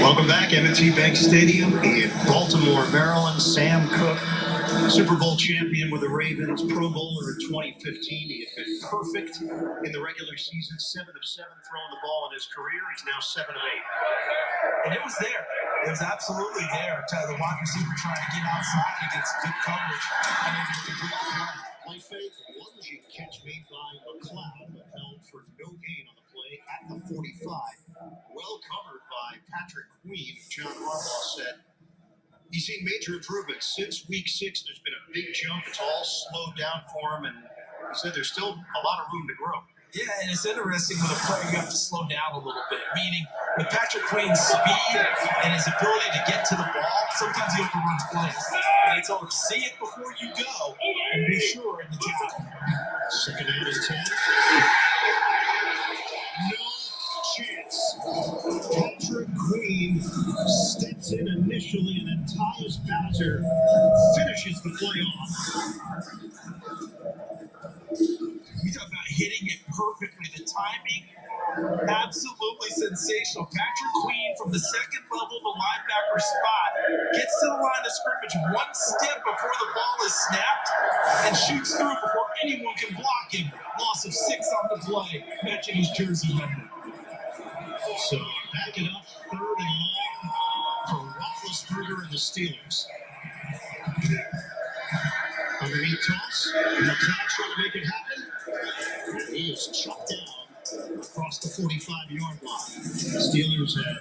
Welcome back, M&T Bank Stadium in Baltimore, Maryland. Sam Cook, Super Bowl champion with the Ravens, Pro Bowler in 2015. He had been perfect in the regular season, 7 of 7 throwing the ball in his career. He's now 7 of 8. And it was there. It was absolutely there. The wide receiver trying to get outside against good coverage. And it was completely fine. Play fake, lunging catch made by McLeod, but held for no gain on the play at the 45. Well covered by Patrick Queen. John Harbaugh said he's seen major improvements since week 6. There's been a big jump. It's all slowed down for him, and he said there's still a lot of room to grow. Yeah, and it's interesting with a player, you have to slow down a little bit. Meaning, with Patrick Queen's speed and his ability to get to the ball, sometimes he overruns plays. And they told him, see it before you go, and be sure in the time. Second out is 10. No chance. Patrick Queen steps in initially, and then Tyus Bowser finishes the play off. We talk about hitting it perfectly. The timing, absolutely sensational. Patrick Queen from the second level, the linebacker spot, gets to the line of scrimmage one step before the ball is snapped and shoots through before anyone can block him. Loss of 6 on the play, matching his jersey number. So back it up, 3rd and long for Roethlisberger and the Steelers. Underneath toss, McLeod trying to make it happen. And he is chopped down across the 45-yard line. The Steelers had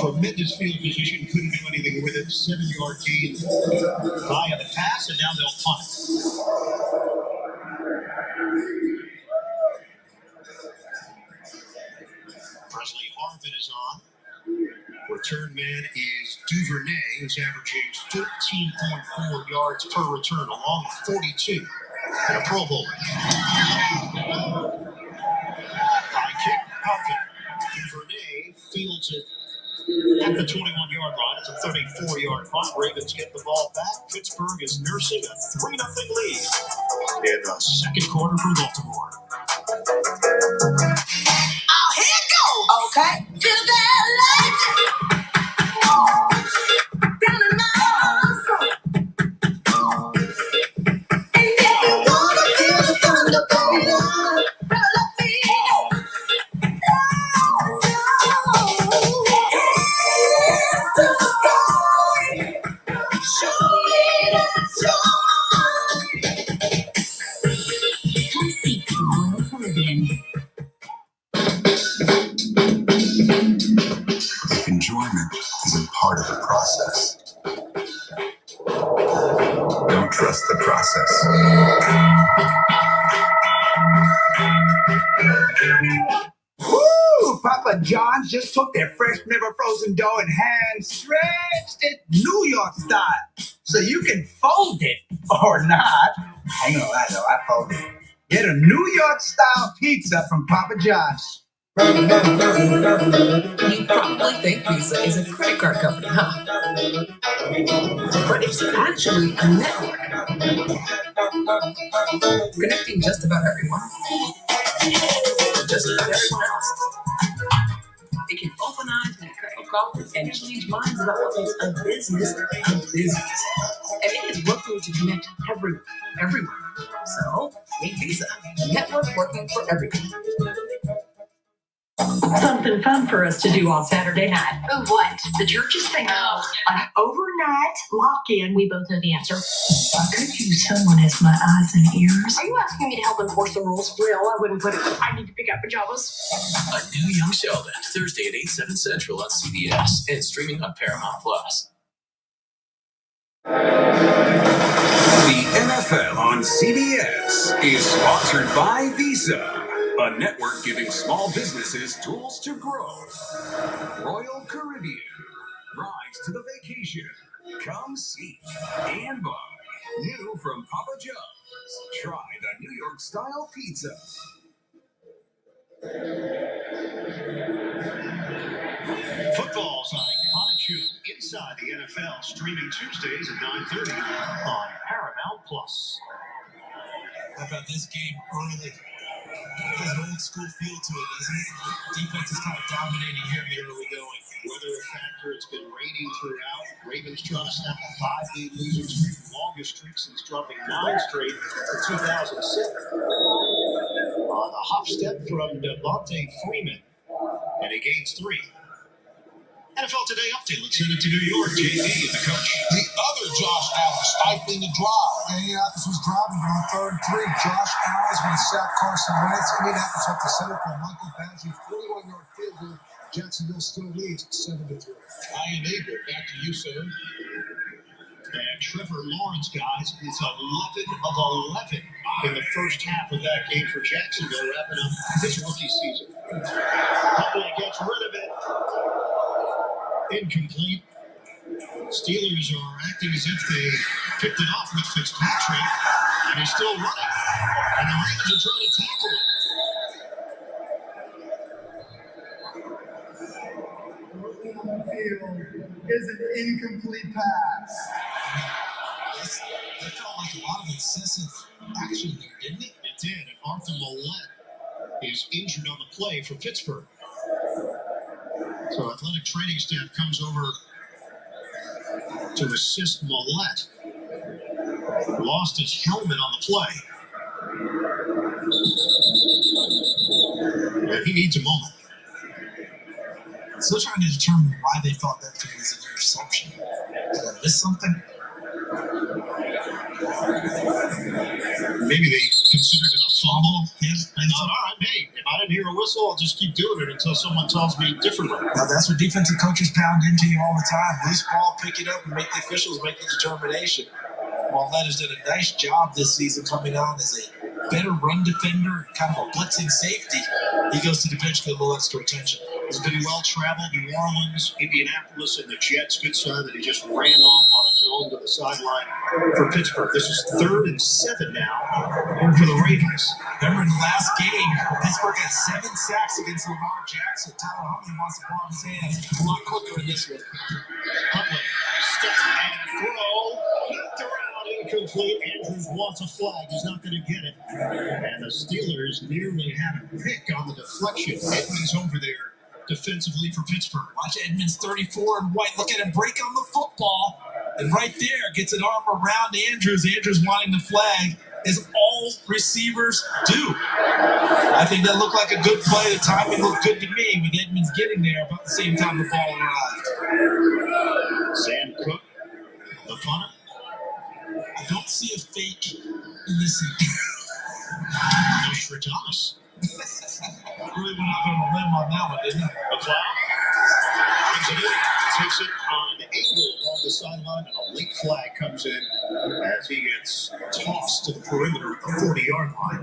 tremendous field position, couldn't do anything with it. 7-yard gain via the pass, and now they'll punt it. Presley Harvin is on. Return man is Duvernay, who's averaging 13.4 yards per return, along with 42 and a Pro Bowler. High kick, Harvin. Duvernay fields it at the 21-yard line. It's a 34-yard punt. Ravens get the ball back. Pittsburgh is nursing a 3-0 lead in the second quarter from Baltimore. Oh, here it goes. Okay. Feel that light. Down in my arms. And if you wanna feel the thunder, baby, better let me know. Hands to the sky. Show me that you're mine. Come see Royal Caribbean. Enjoyment isn't part of the process. Don't trust the process. Woo! Papa John's just took their fresh never frozen dough and hand stretched it New York style. So you can fold it or not. I ain't gonna lie though, I fold it. Get a New York style pizza from Papa John's. You probably think Visa is a credit card company, huh? But it's actually a network. Connecting just about everyone. Just about everyone else. It can open eyes, make credit calls, and change minds about what makes a business a business. And it is working to connect everyone. So, meet Visa, a network working for everyone. Something fun for us to do on Saturday night. Oh, what? The church's thing? Oh, An overnight lock-in. we both know the answer. I could use someone as my eyes and ears. Are you asking me to help enforce the rules? Real, I wouldn't put it. I need to pick out pajamas. A new Young Sheldon, Thursday at 8, 7 Central on CBS and streaming on Paramount Plus. The NFL on CBS is sponsored by Visa, a network giving small businesses tools to grow. Royal Caribbean, rise to the vacation. Come see and buy. New from Papa John's. Try the New York style pizza. Football's iconic show inside the NFL, streaming Tuesdays at 9:30 on Paramount Plus. How about this game early? It has an old school feel to it, doesn't it? Defense is kind of dominating here in the early going. Weather a factor, it's been raining throughout. Ravens trying to snap a 5-game losing streak, the longest streak since dropping 9 straight in 2007. On the hop step from Devontae Freeman, and he gains 3. NFL Today update. Let's send it to New York. JD, the coach. The other Josh Allen stifling the drive. Indianapolis was driving, but on 3rd and 3, Josh Allen's going to sack Carson Wentz. Indianapolis have to settle for Michael Badgley 41-yard field goal. Jacksonville still leads 7-3. I am able. Back to you, sir. And Trevor Lawrence, guys, is 11 of 11 in the first half of that game for Jacksonville, wrapping up this rookie season. Huntley gets rid of it. Incomplete. Steelers are acting as if they picked it off with Fitzpatrick, and he's still running. And the Ravens are trying to tackle him. On the field is an incomplete pass. That felt like a lot of excessive action there, didn't it? It did, and Arthur Millette is injured on the play for Pittsburgh. So athletic training staff comes over to assist Millette. Lost his helmet on the play. And he needs a moment. Still trying to determine why they thought that was an interception. Did I miss something? Maybe they considered it a fumble. Yes. And thought, all right, hey, if I didn't hear a whistle, I'll just keep doing it until someone tells me differently. Now, that's what defensive coaches pound into you all the time. Loose ball, pick it up, and make the officials make the determination. Millette has done a nice job this season coming on as a better run defender, kind of a blitzing safety. He goes to the bench for a little extra attention. He's been well-traveled. New Orleans, Indianapolis, and the Jets. Good sign that he just ran off on his own to the sideline for Pittsburgh. This is 3rd and 7 now for the Ravens. Remember in the last game, Pittsburgh had 7 sacks against Lamar Jackson. Tyler Huntley wants the ball in his hands a lot quicker in this one. Huntley, step and throw. Knocked around, incomplete. Andrews wants a flag. He's not going to get it. And the Steelers nearly had a pick on the deflection. Edmonds over there defensively for Pittsburgh. Watch Edmonds 34 and White. Look at him break on the football. And right there, gets an arm around Andrews. Andrews wanting the flag, as all receivers do. I think that looked like a good play. The timing looked good to me with Edmonds getting there about the same time the ball arrived. Sam Cook, the punter. I don't see a fake in this. No Thomas. Really went out on a limb on that one, didn't he? McLeod brings it in, takes it on an angle along the sideline, and a late flag comes in as he gets tossed to the perimeter at the 40-yard line.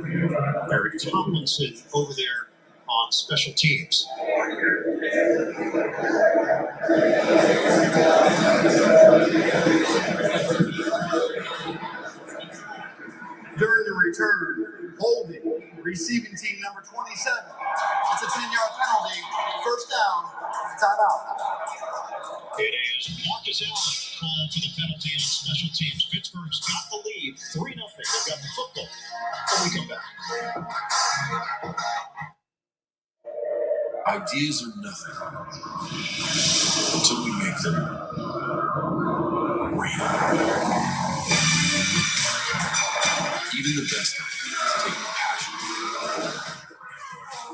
Eric Tomlinson over there on special teams. During the return, holding, receiving team number 27. It's a 10-yard penalty. First down, timeout. It is Marcus Allen called for the penalty on special teams. Pittsburgh's got the lead, 3-0. They've got the football. When we come back. Ideas are nothing until we make them real. Even the best ideas take passion,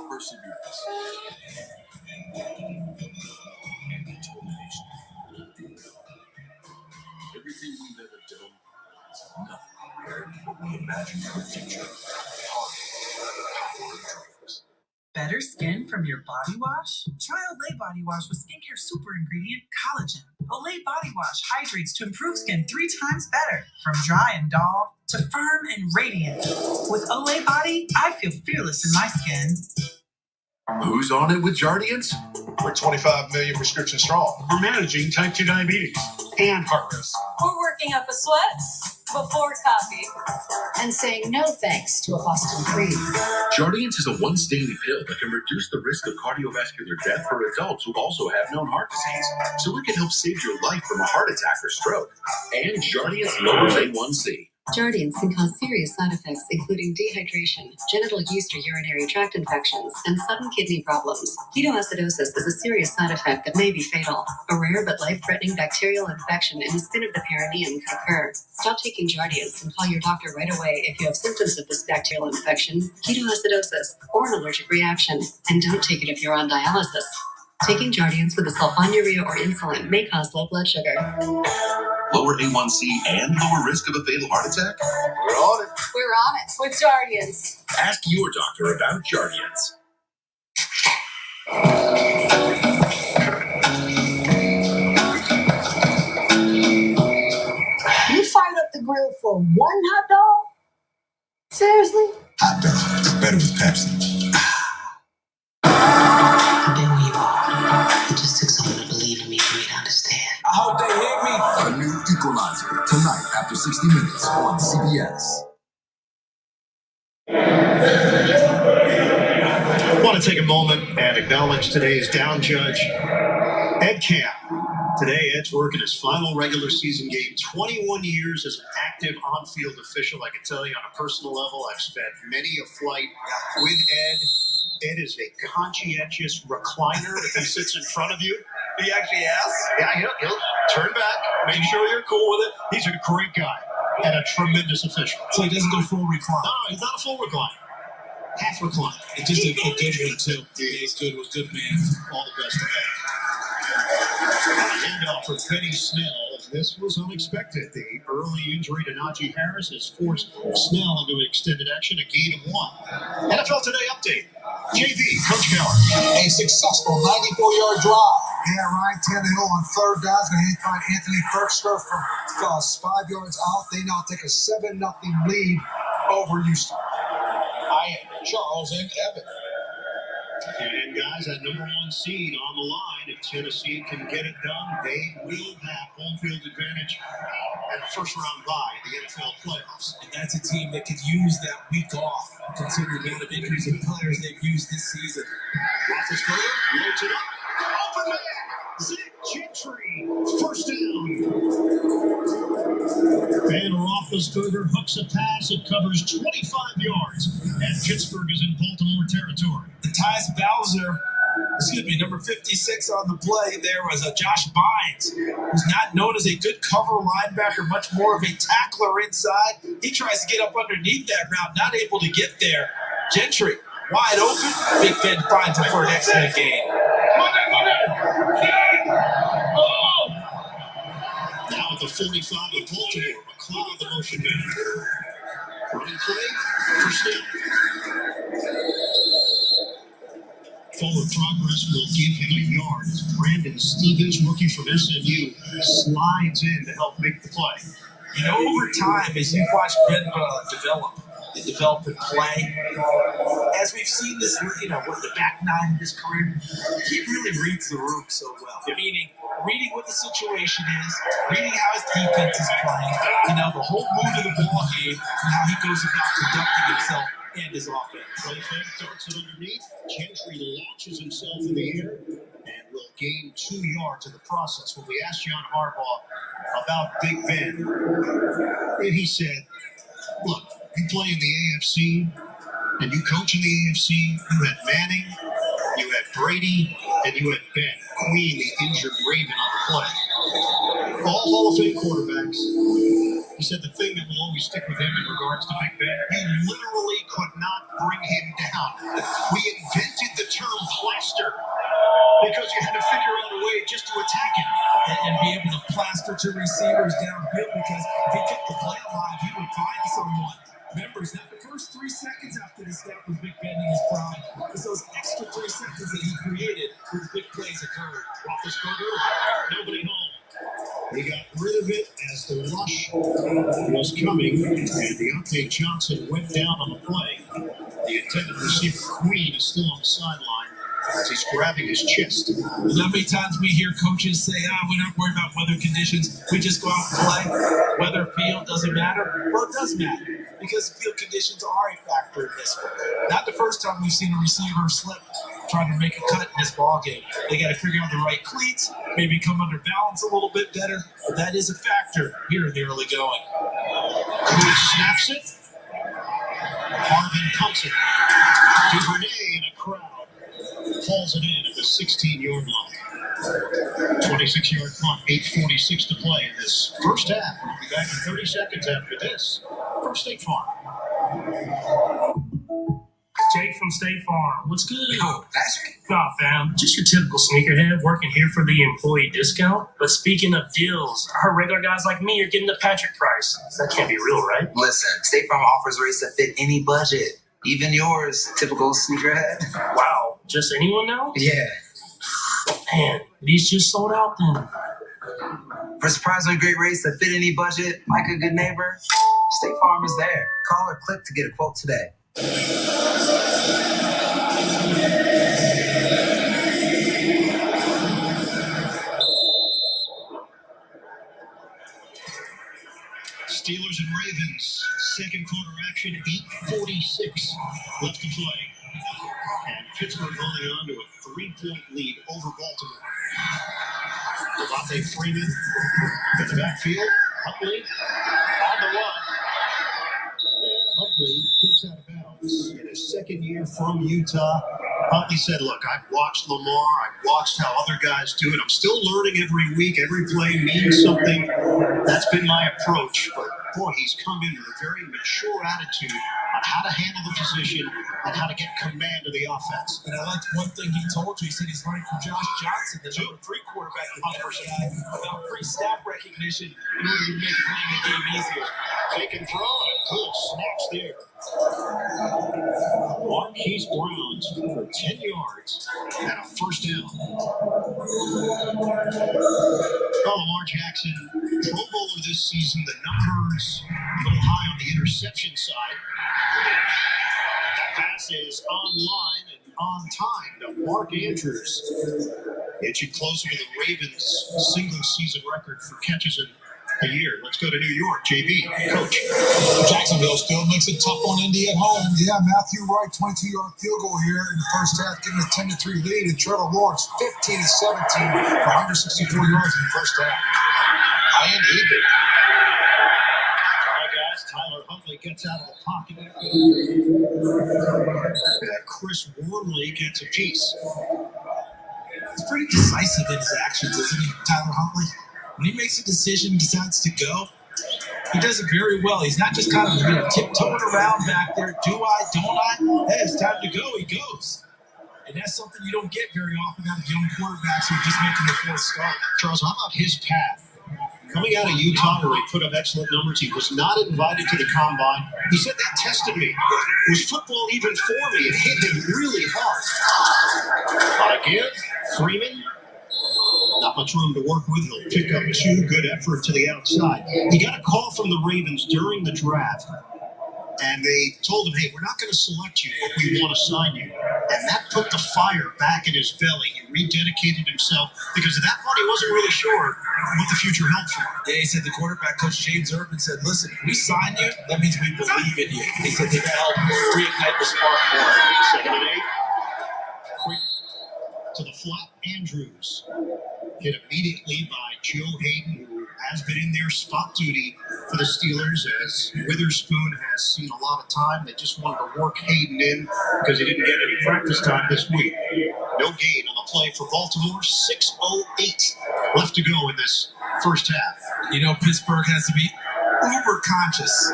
perseverance, Imagine your future. Better skin from your body wash? Try Olay Body Wash with skincare super ingredient collagen. Olay Body Wash hydrates to improve skin 3 times better. From dry and dull to firm and radiant. With Olay Body, I feel fearless in my skin. Who's on it with Jardiance? We're 25 million prescriptions strong. We're managing type 2 diabetes and heart risk. We're working up a sweat before coffee. And saying no thanks to a Boston cream. Jardiance is a once daily pill that can reduce the risk of cardiovascular death for adults who also have known heart disease. So it can help save your life from a heart attack or stroke. And Jardiance lowers A1C. Jardiance can cause serious side effects, including dehydration, genital yeast or urinary tract infections, and sudden kidney problems. Ketoacidosis is a serious side effect that may be fatal. A rare but life-threatening bacterial infection in the skin of the perineum can occur. Stop taking Jardiance and call your doctor right away if you have symptoms of this bacterial infection, ketoacidosis, or an allergic reaction. And don't take it if you're on dialysis. Taking Jardiance with a sulfonylurea or insulin may cause low blood sugar. Lower A1C and lower risk of a fatal heart attack? We're on it. We're on it with Jardiance. Ask your doctor about Jardiance. You fired up the grill for one hot dog? Seriously? Hot dog. Better with Pepsi. I've been where you are. It just took someone to believe in me for me to understand. I hope they hear me. A new Equalizer. Tonight after 60 Minutes on CBS. I want to take a moment and acknowledge today's down judge, Ed Camp. Today, Ed's working his final regular season game, 21 years as an active on-field official. I can tell you on a personal level, I've spent many a flight with Ed. Ed is a conscientious recliner if he sits in front of you. He actually asks? Yeah, he'll turn back, make sure you're cool with it. He's a great guy and a tremendous official. So he doesn't go full recline. No, he's not a full recliner. Half recline. It's just a good one, too. Yeah, he's good with good man. All the best to Ed. Handoff for Penny Snell. This was unexpected. The early injury to Najee Harris has forced Snell into extended action, a gain of 1. NFL Today update. JB, Coach Gower. A successful 94-yard drive. Yeah, Ryan Tannehill on third down is going to find Anthony Berkshire from 5 yards out. They now take a 7-0 lead over Houston. I am Charles and Evan. And guys, that number 1 seed on the line. If Tennessee can get it done, they will have home field advantage at first round bye in the NFL playoffs. And that's a team that could use that week off, considering the amount of injuries and players they've used this season. Roethlisberger loads it up. Open man! Zach Gentry, first down. Ben Roethlisberger hooks a pass. It covers 25 yards. And Pittsburgh is in Baltimore territory. The Tyus Bowser, number 56 on the play, there was a Josh Bynes, who's not known as a good cover linebacker, much more of a tackler inside. He tries to get up underneath that route, not able to get there. Gentry, wide open. Big Ben finds him for an excellent gain. Now at the 45 of Baltimore, McCloud, the motion man. Running play, first down. Forward progress will give him a yard as Brandon Stevens, rookie from SMU, slides in to help make the play. You know, over time, as you've watched Ben develop and play, as we've seen this, with the back nine of his career, he really reads the room so well. Meaning, reading what the situation is, reading how his defense is playing, the whole mood of the ball game, and how he goes about conducting himself and his offense. Play fake darts it underneath. Gentry launches himself in the air and will gain 2 yards in the process. When we asked John Harbaugh about Big Ben, he said, look, you play in the AFC and you coach in the AFC. You had Manning, you had Brady, and you had Ben Queen, the injured Raven, on the play. All Hall of Fame quarterbacks. He said the thing that will always stick with him in regards to Big Ben, you literally could not bring him down. We invented the term plaster because you had to figure out a way just to attack him and be able to plaster to receivers downfield, because if he kept the play alive, he would find someone. Remember, it's not the first 3 seconds after the snap was Big Ben in his prime. It's those extra 3 seconds that he created where the big plays occurred. Roethlisberger, nobody home. He got rid of it as the rush was coming, and Deontay Johnson went down on the play. The intended receiver, Queen, is still on the sideline as he's grabbing his chest. You know how many times we hear coaches say, we're not worried about weather conditions. We just go out and play. Weather, field, doesn't matter. Well, it does matter, because field conditions are a factor in this one. Not the first time we've seen a receiver slip trying to make a cut in this ball game. They got to figure out the right cleats, maybe come under balance a little bit better. But that is a factor here in the early going. Queen snaps it. Harvin pumps it. Duvernay in a crowd hauls it in at the 16-yard line. 26-yard punt, 8:46 to play in this first half. We'll be back in 30 seconds after this from State Farm. Jake from State Farm. What's good? Yo, Patrick? Nah, fam. Just your typical sneakerhead working here for the employee discount. But speaking of deals, I heard regular guys like me are getting the Patrick price. That can't be real, right? Listen, State Farm offers rates that fit any budget. Even yours, typical sneakerhead. Wow. Just anyone now? Yeah. Man, these just sold out then. For surprisingly great rates that fit any budget, like a good neighbor, State Farm is there. Call or click to get a quote today. Steelers and Ravens, second quarter action, 8:46 left to play. And Pittsburgh holding on to a 3-point lead over Baltimore. Devontae Freeman in the backfield. Huntley on the run. And Huntley gets out of bounds in his second year from Utah. Huntley said, look, I've watched Lamar. I've watched how other guys do it. I'm still learning every week. Every play means something. That's been my approach. But, boy, he's come in with a very mature attitude on how to handle the position and how to get command of the offense. And I liked one thing he told you. He said he's learning from Josh Johnson, the number 3 quarterback in the first guy, about pre-snap recognition in order to make playing the game easier. Fake and throw, and a good snatch there. Marquise Brown for 10 yards and a first down. Lamar Jackson, Pro Bowler this season. The numbers a little high on the interception side. That pass is online and on time to Mark Andrews. Inching closer to the Ravens' single season record for catches in a year. Let's go to New York. JB, coach. Jacksonville still makes it tough on Indy at home. Yeah, Matthew Wright, 22-yard field goal here in the first half, getting a 10-3 lead, and Trevor Lawrence, 15-17 for 164 yards in the first half. And even. All right, guys. Tyler Huntley gets out of the pocket. Chris Wormley gets a piece. He's pretty decisive in his actions, isn't he, Tyler Huntley? When he makes a decision, decides to go, he does it very well. He's not just kind of tiptoeing around back there. Do I? Don't I? Hey, it's time to go. He goes. And that's something you don't get very often out of young quarterbacks who are just making their fourth start. Charles, how about his path? Coming out of Utah, where he put up excellent numbers, he was not invited to the combine. He said that tested me. Was football even for me? It hit him really hard. Again, Freeman. Not much room to work with. He'll pick up 2. Good effort to the outside. He got a call from the Ravens during the draft, and they told him, hey, we're not going to select you, but we want to sign you. And that put the fire back in his belly. He rededicated himself, because at that point he wasn't really sure what the future held for him. Yeah, he said the quarterback coach James Urban said, listen, if we sign you, that means we believe in you. He said they're going to help reignite the spark for him. 2nd and 8. Quick to the flat. Andrews hit immediately by Joe Hayden, who has been in there spot duty for the Steelers, as Witherspoon has seen a lot of time. They just wanted to work Hayden in because he didn't get any practice time this week. No gain on the play for Baltimore. 6:08 left to go in this first half. You know, Pittsburgh has to be uber conscious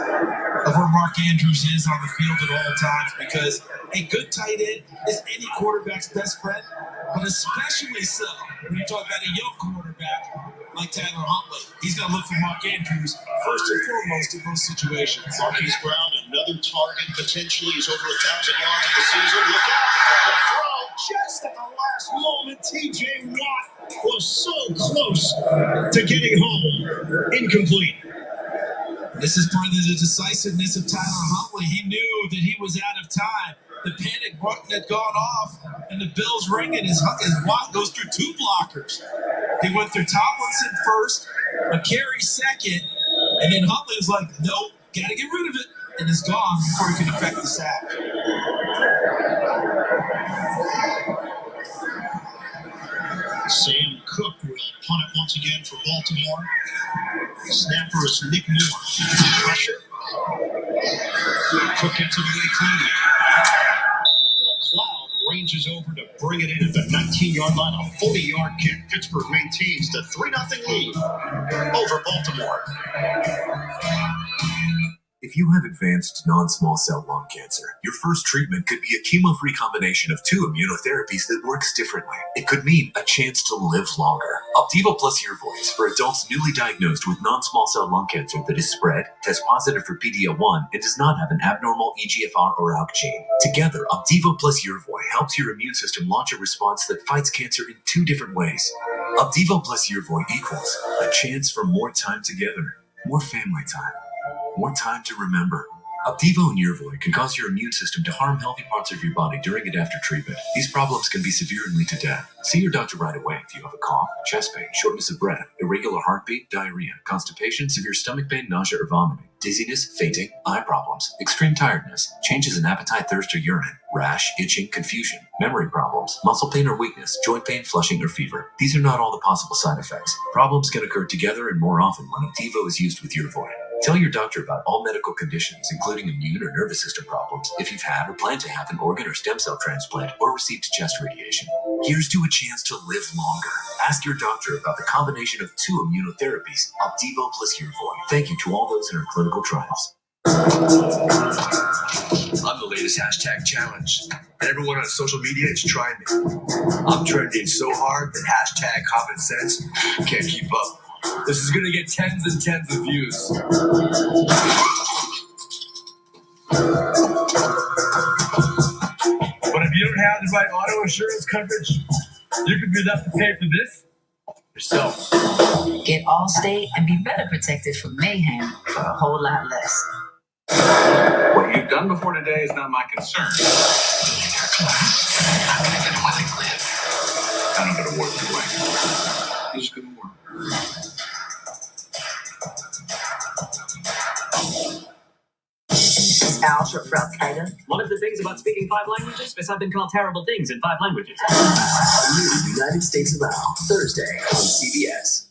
of where Mark Andrews is on the field at all times, because a good tight end is any quarterback's best friend, but especially so when you talk about a young quarterback like Tyler Huntley. He's going to look for Mark Andrews first and foremost in those situations. Marquise Brown, another target potentially. He's over 1,000 yards in the season. Look out! The throw just at the last moment. T.J. Watt was so close to getting home. Incomplete. This is part of the decisiveness of Tyler Huntley. He knew that he was out of time. The panic button had gone off, and the bell's ringing as Watt goes through two blockers. He went through Tomlinson first, McCary second, and then Huntley was like, nope, got to get rid of it, and is gone before he can effect the sack. Sam Cook will punt it once again for Baltimore. Snapper is Nick Moore. Pressure. Cook gets it away cleanly. McLeod ranges over to bring it in at the 19-yard line. A 40-yard kick. Pittsburgh maintains the 3-0 lead over Baltimore. If you have advanced non-small cell lung cancer, your first treatment could be a chemo-free combination of 2 immunotherapies that works differently. It could mean a chance to live longer. Opdivo plus Yervoy is for adults newly diagnosed with non-small cell lung cancer that is spread, tests positive for PD-L1, and does not have an abnormal EGFR or ALK gene. Together, Opdivo plus Yervoy helps your immune system launch a response that fights cancer in 2 different ways. Opdivo plus Yervoy equals a chance for more time together, more family time, more time to remember. Opdivo and Yervoy can cause your immune system to harm healthy parts of your body during and after treatment. These problems can be severe and lead to death. See your doctor right away if you have a cough, chest pain, shortness of breath, irregular heartbeat, diarrhea, constipation, severe stomach pain, nausea or vomiting, dizziness, fainting, eye problems, extreme tiredness, changes in appetite, thirst or urine, rash, itching, confusion, memory problems, muscle pain or weakness, joint pain, flushing or fever. These are not all the possible side effects. Problems can occur together and more often when Opdivo is used with Yervoy. Tell your doctor about all medical conditions, including immune or nervous system problems, if you've had or plan to have an organ or stem cell transplant or received chest radiation. Here's to a chance to live longer. Ask your doctor about the combination of 2 immunotherapies, Opdivo plus Yervoy. Thank you to all those in our clinical trials. I'm the latest hashtag challenge, and everyone on social media is trying me. I'm trending so hard that hashtag common sense can't keep up. This is gonna get tens and tens of views. But if you don't have the right auto insurance coverage, you could be left to pay for this yourself. Get Allstate and be better protected from mayhem for a whole lot less. What you've done before today is not my concern. I'm not gonna work your way. It's good work. Al, short for Al Qaeda. One of the things about speaking 5 languages is I've been called terrible things in 5 languages. A new United States of Al, Thursday on CBS.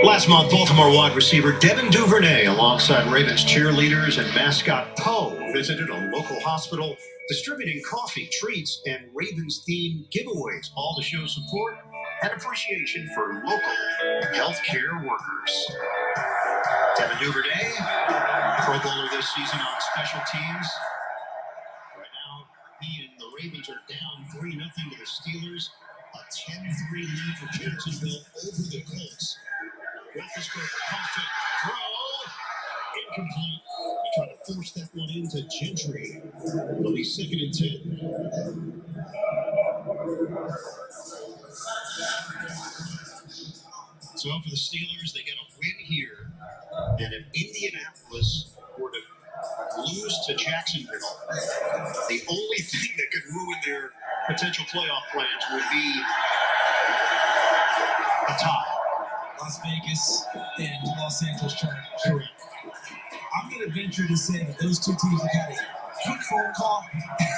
Last month, Baltimore wide receiver Devin Duvernay, alongside Ravens cheerleaders and mascot Poe, visited a local hospital, distributing coffee, treats, and Ravens-themed giveaways, all to show support and appreciation for local healthcare workers. Devin Duvernay, Pro Bowler this season on special teams. Right now, he and the Ravens are down 3-0 to the Steelers. A 10-3 lead for Jacksonville over the Colts. Roethlisberger pumps it, throw, incomplete. He tried to force that one into Gentry. It'll be 2nd and 10. So for the Steelers, they get a win here. And if Indianapolis were to lose to Jacksonville, the only thing that could ruin their potential playoff plans would be a tie. Las Vegas and Los Angeles Chargers. Correct. I'm going to venture to say that those 2 teams have had a quick phone call.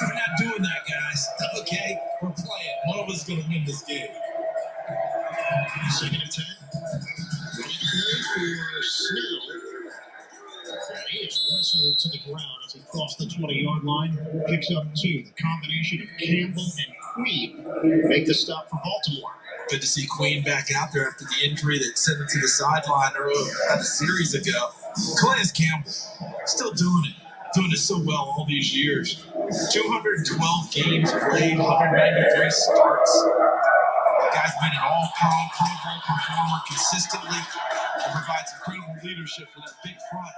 We're not doing that, guys. Okay, we're playing. One of us is going to win this game. 2nd and 10. Running play for Snell. And he is wrestled to the ground as he crossed the 20-yard line. Picks up 2. The combination of Campbell and Queen make the stop for Baltimore. Good to see Queen back out there after the injury that sent him to the sideline earlier a series ago. Calais Campbell, still doing it so well all these years. 212 games played, 193 starts. The guy's been an all-pro, Pro Bowl performer consistently and provides incredible leadership for that big front.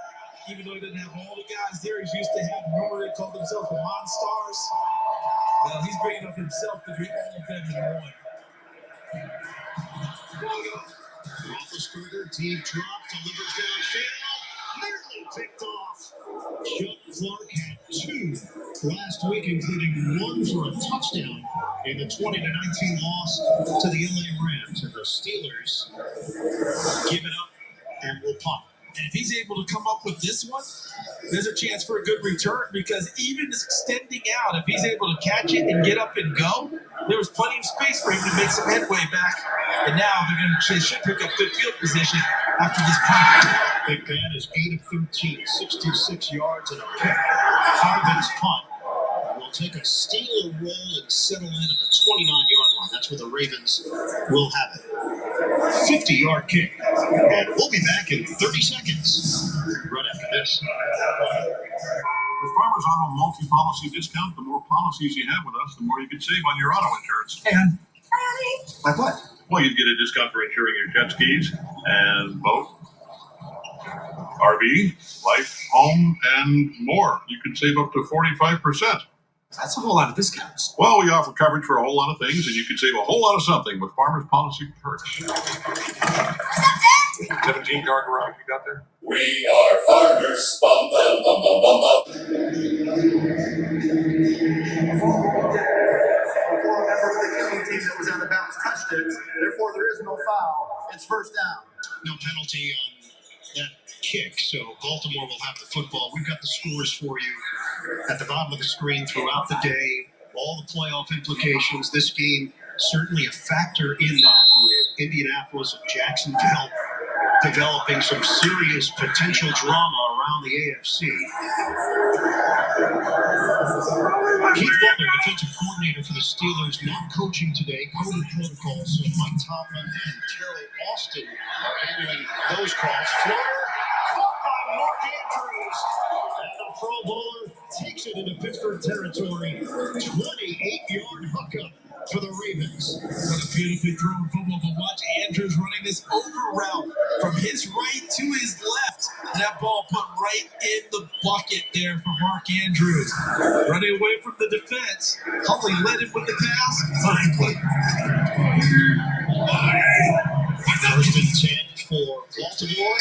Even though he didn't have all the guys there he's used to having, remember they called themselves the Monstars? Well, he's big enough himself to be all of them in one. Roethlisberger, deep drop, delivers downfield, nearly picked off. Chuck Clark had 2 last week, including 1 for a touchdown in the 20-19 loss to the LA Rams. And the Steelers give it up and will punt. And if he's able to come up with this one, there's a chance for a good return because even extending out, if he's able to catch it and get up and go, there was plenty of space for him to make some headway back. And now they should pick up good field position after this punt. Big Ben is 8 of 13, 66 yards and a pick. Harvin's punt will take a Steeler roll and settle in at the 29-yard line. That's where the Ravens will have it. 50-yard kick. And we'll be back in 30 seconds right after this. With Farmers Auto multi-policy discount, the more policies you have with us, the more you can save on your auto insurance. And like what? Well, you get a discount for insuring your jet skis and boat, RV, life, home, and more. You can save up to 45%. That's a whole lot of discounts. Well, we offer coverage for a whole lot of things, and you can save a whole lot of something with Farmers Policy Perks. 17-car garage you got there? We are farmers. Bum, bum, bum, bum, bum, bum. Before a member of the kicking team that was out of bounds touched it, therefore there is no foul. It's first down. No penalty on that kick, so Baltimore will have the football. We've got the scores for you at the bottom of the screen throughout the day. All the playoff implications. This game certainly a factor in that, with Indianapolis and Jacksonville developing some serious potential drama around the AFC. Keith Butler, defensive coordinator for the Steelers, not coaching today, COVID protocol, so Mike Tomlin and Terrell Austin are handling those calls. Florida caught by Mark Andrews, and the Pro Bowler takes it into Pittsburgh territory. 28-yard hookup for the Ravens. What a beautifully thrown football, but watch Andrews running this over route from his right to his left. And that ball put right in the bucket there for Mark Andrews. Running away from the defense. Huntley led him with the pass. First and 10 for Baltimore.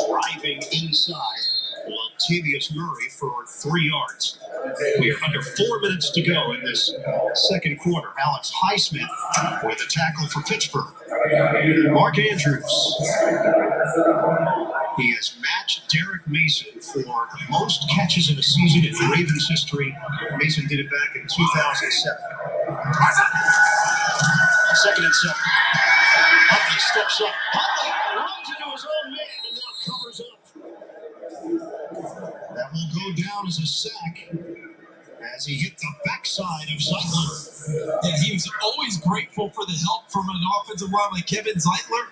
Driving inside. Latavius Murray for 3 yards. We are under 4 minutes to go in this second quarter. Alex Highsmith with a tackle for Pittsburgh. Mark Andrews. He has matched Derek Mason for most catches in a season in Ravens history. Mason did it back in 2007. Second and 7. Huntley steps up. Huntley runs into his own man and now covers up. That will go down as a sack as he hit the backside of Zeitler. Yeah, he was always grateful for the help from an offensive line like Kevin Zeitler.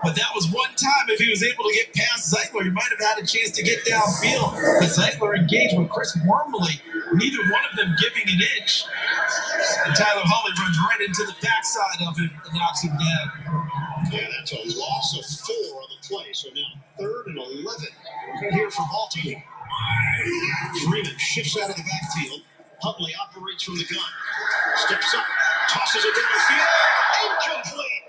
But that was one time, if he was able to get past Zeitler, he might have had a chance to get downfield. But Zeitler engaged with Chris Wormley, neither one of them giving an inch. And Tyler Huntley runs right into the backside of him and knocks him down. Yeah, that's a loss of 4 on the play. So now 3rd and 11 here for Baltimore. Freeman shifts out of the backfield. Huntley operates from the gun. Steps up, tosses it downfield. Incomplete.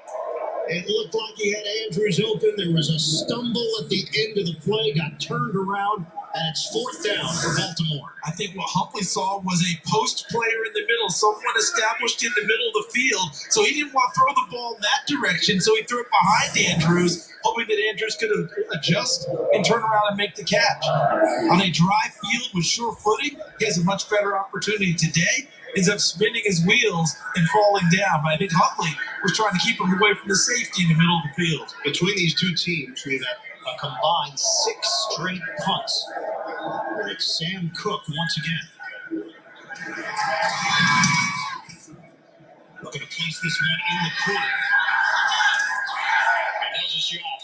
It looked like he had Andrews open. There was a stumble at the end of the play, got turned around, and it's 4th down for Baltimore. I think what Huntley saw was a post player in the middle, someone established in the middle of the field, so he didn't want to throw the ball in that direction, so he threw it behind Andrews, hoping that Andrews could adjust and turn around and make the catch. On a dry field with sure footing, he has a much better opportunity today. Ends up spinning his wheels and falling down. But I think Huntley was trying to keep him away from the safety in the middle of the field. Between these two teams, we've had a combined 6 straight punts. And it's Sam Cook once again. Going to place this one in the corner. And there's a shot.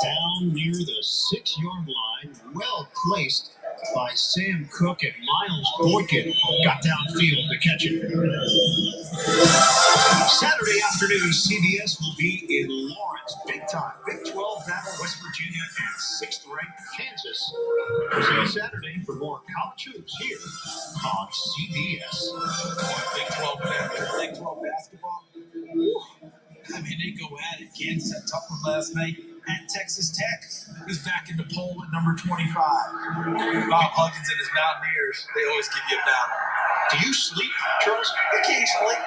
Down near the 6-yard line. Well placed by Sam Cook, and Miles Boykin got downfield to catch it. Saturday afternoon, CBS will be in Lawrence. Big time. Big 12 battle, West Virginia and 6th-ranked Kansas. We'll see you Saturday for more college hoops here on CBS. Big 12 Big 12 basketball. Whew. I mean, they go at it. Kansas had a tough one last night at Texas Tech. He's back in the poll at number 25. Bob Huggins and his Mountaineers, they always give you a battle. Do you sleep, Charles? Occasionally.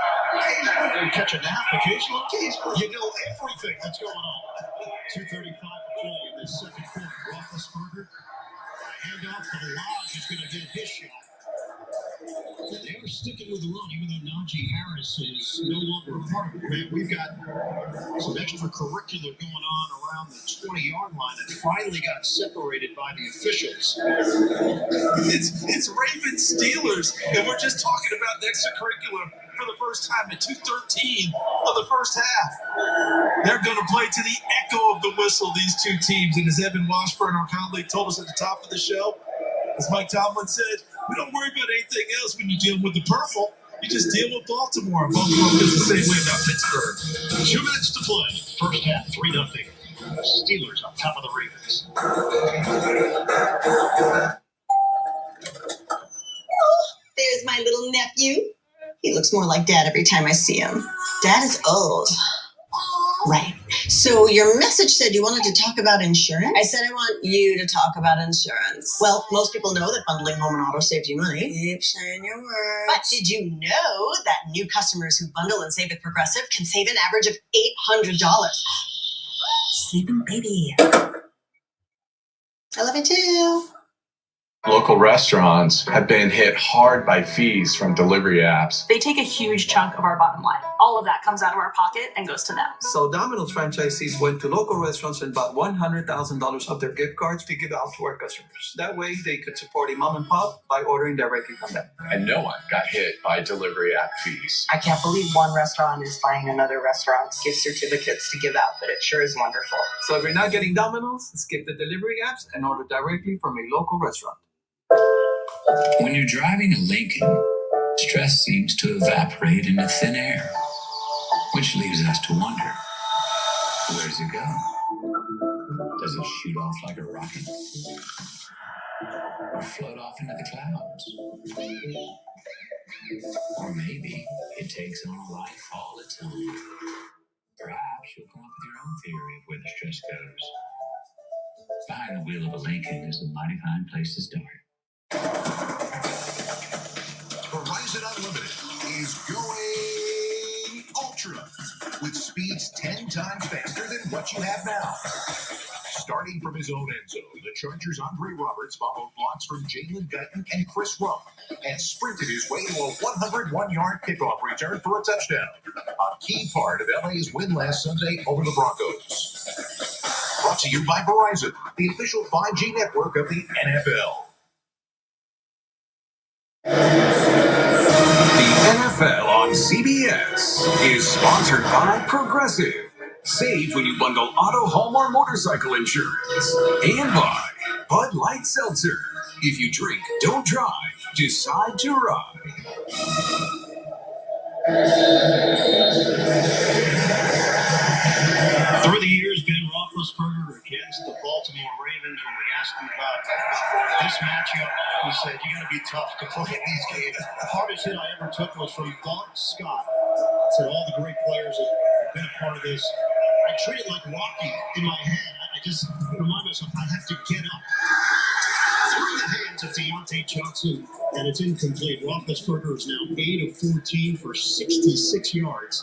You catch a nap occasionally? You know everything that's going on. 2:35 to play in this second quarter. Roethlisberger, handoff to Lodge is going to get his shot. They are sticking with the run, even though Najee Harris is no longer a part of it. We've got some extracurricular going on around the 20-yard line that finally got separated by the officials. It's Ravens Steelers, and we're just talking about the extracurricular for the first time in 2:13 of the first half. They're going to play to the echo of the whistle, these two teams. And as Evan Washburn, our colleague, told us at the top of the show, as Mike Tomlin said, we don't worry about anything else when you deal with the purple. You just deal with Baltimore. Baltimore feels the same way about Pittsburgh. 2 minutes to play. First half, 3-0. Steelers on top of the Ravens. There's my little nephew. He looks more like Dad every time I see him. Dad is old. Right. So your message said you wanted to talk about insurance? I said I want you to talk about insurance. Well, most people know that bundling home and auto saves you money. Keep saying your words. But did you know that new customers who bundle and save with Progressive can save an average of $800? Sleeping baby. I love you too. Local restaurants have been hit hard by fees from delivery apps. They take a huge chunk of our bottom line. All of that comes out of our pocket and goes to them. So Domino's franchisees went to local restaurants and bought $100,000 of their gift cards to give out to our customers. That way they could support a mom and pop by ordering directly from them. And no one got hit by delivery app fees. I can't believe one restaurant is buying another restaurant's gift certificates to give out, but it sure is wonderful. So if you're not getting Domino's, skip the delivery apps and order directly from a local restaurant. When you're driving a Lincoln, stress seems to evaporate into thin air, which leaves us to wonder, where does it go? Does it shoot off like a rocket? Or float off into the clouds? Or maybe it takes on a life all its own. Perhaps you'll come up with your own theory of where the stress goes. Behind the wheel of a Lincoln is a mighty fine place to start. Verizon Unlimited is going ultra with speeds 10 times faster than what you have now. Starting from his own end zone, the Chargers' Andre Roberts followed blocks from Jalen Guyton and Chris Rumph and sprinted his way to a 101-yard kickoff return for a touchdown. A key part of LA's win last Sunday over the Broncos. Brought to you by Verizon, the official 5G network of the NFL. The NFL on CBS is sponsored by Progressive. Save when you bundle auto, home, or motorcycle insurance. And by Bud Light Seltzer. If you drink, don't drive. Decide to ride. Through the years, Ben Roethlisberger against the Baltimore Ravens, when we asked him about this matchup, he said, you got to be tough to play in these games. The hardest hit I ever took was from Bart Scott. Said all the great players that have been a part of this, I treat it like Rocky in my head. I just remind myself I have to get up. Through the hands of Deontay Johnson, and it's incomplete. Roethlisberger is now 8 of 14 for 66 yards.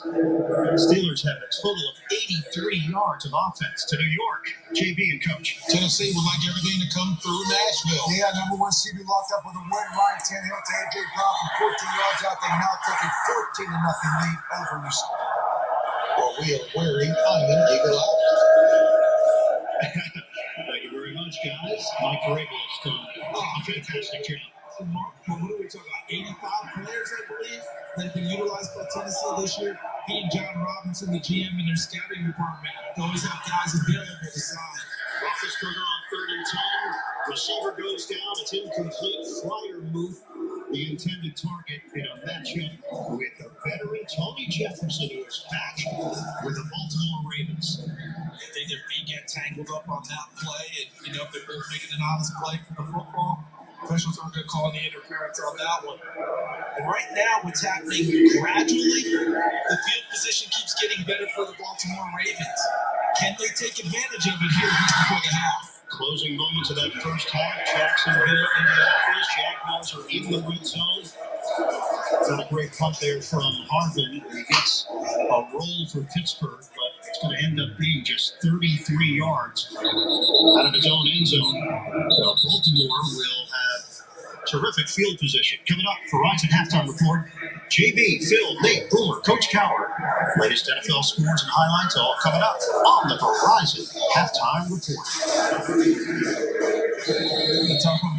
Steelers have a total of 83 yards of offense to New York. JB and Coach. Tennessee would like everything to come through Nashville. Yeah, number one seed locked up with a win. Ryan Tannehill to A.J. Brown from 14 yards out. They now take a 14-0 lead over Houston. Well, we are wearing Iron Eagle out. Thank you very much, guys. Mike Vrabel has done a fantastic job. Mark, what are we talking about? 85 players, I believe, this year, he and John Robinson, the GM, and their scouting department always have guys available to sign. Roethlisberger on 3rd and 10. Receiver goes down. It's incomplete. Flyer move. The intended target in a matchup with the veteran Tony Jefferson, who is back with the Baltimore Ravens. I think their feet get tangled up on that play, and if they're both making an honest play for the football, officials aren't going to call any interference on that one. And right now, what's happening gradually, the field position keeps getting better for the Baltimore Ravens. Can they take advantage of it here before the half? Closing moments of that first half. Jacksonville, Indianapolis. Jaguars are in the red zone. Got a great punt there from Harvin. He gets a roll for Pittsburgh, but it's going to end up being just 33 yards out of his own end zone. So Baltimore will have terrific field position. Coming up, Verizon halftime report. JB, Phil, Nate, Boomer, Coach Cowher. Latest NFL scores and highlights all coming up on the Verizon halftime report. The top of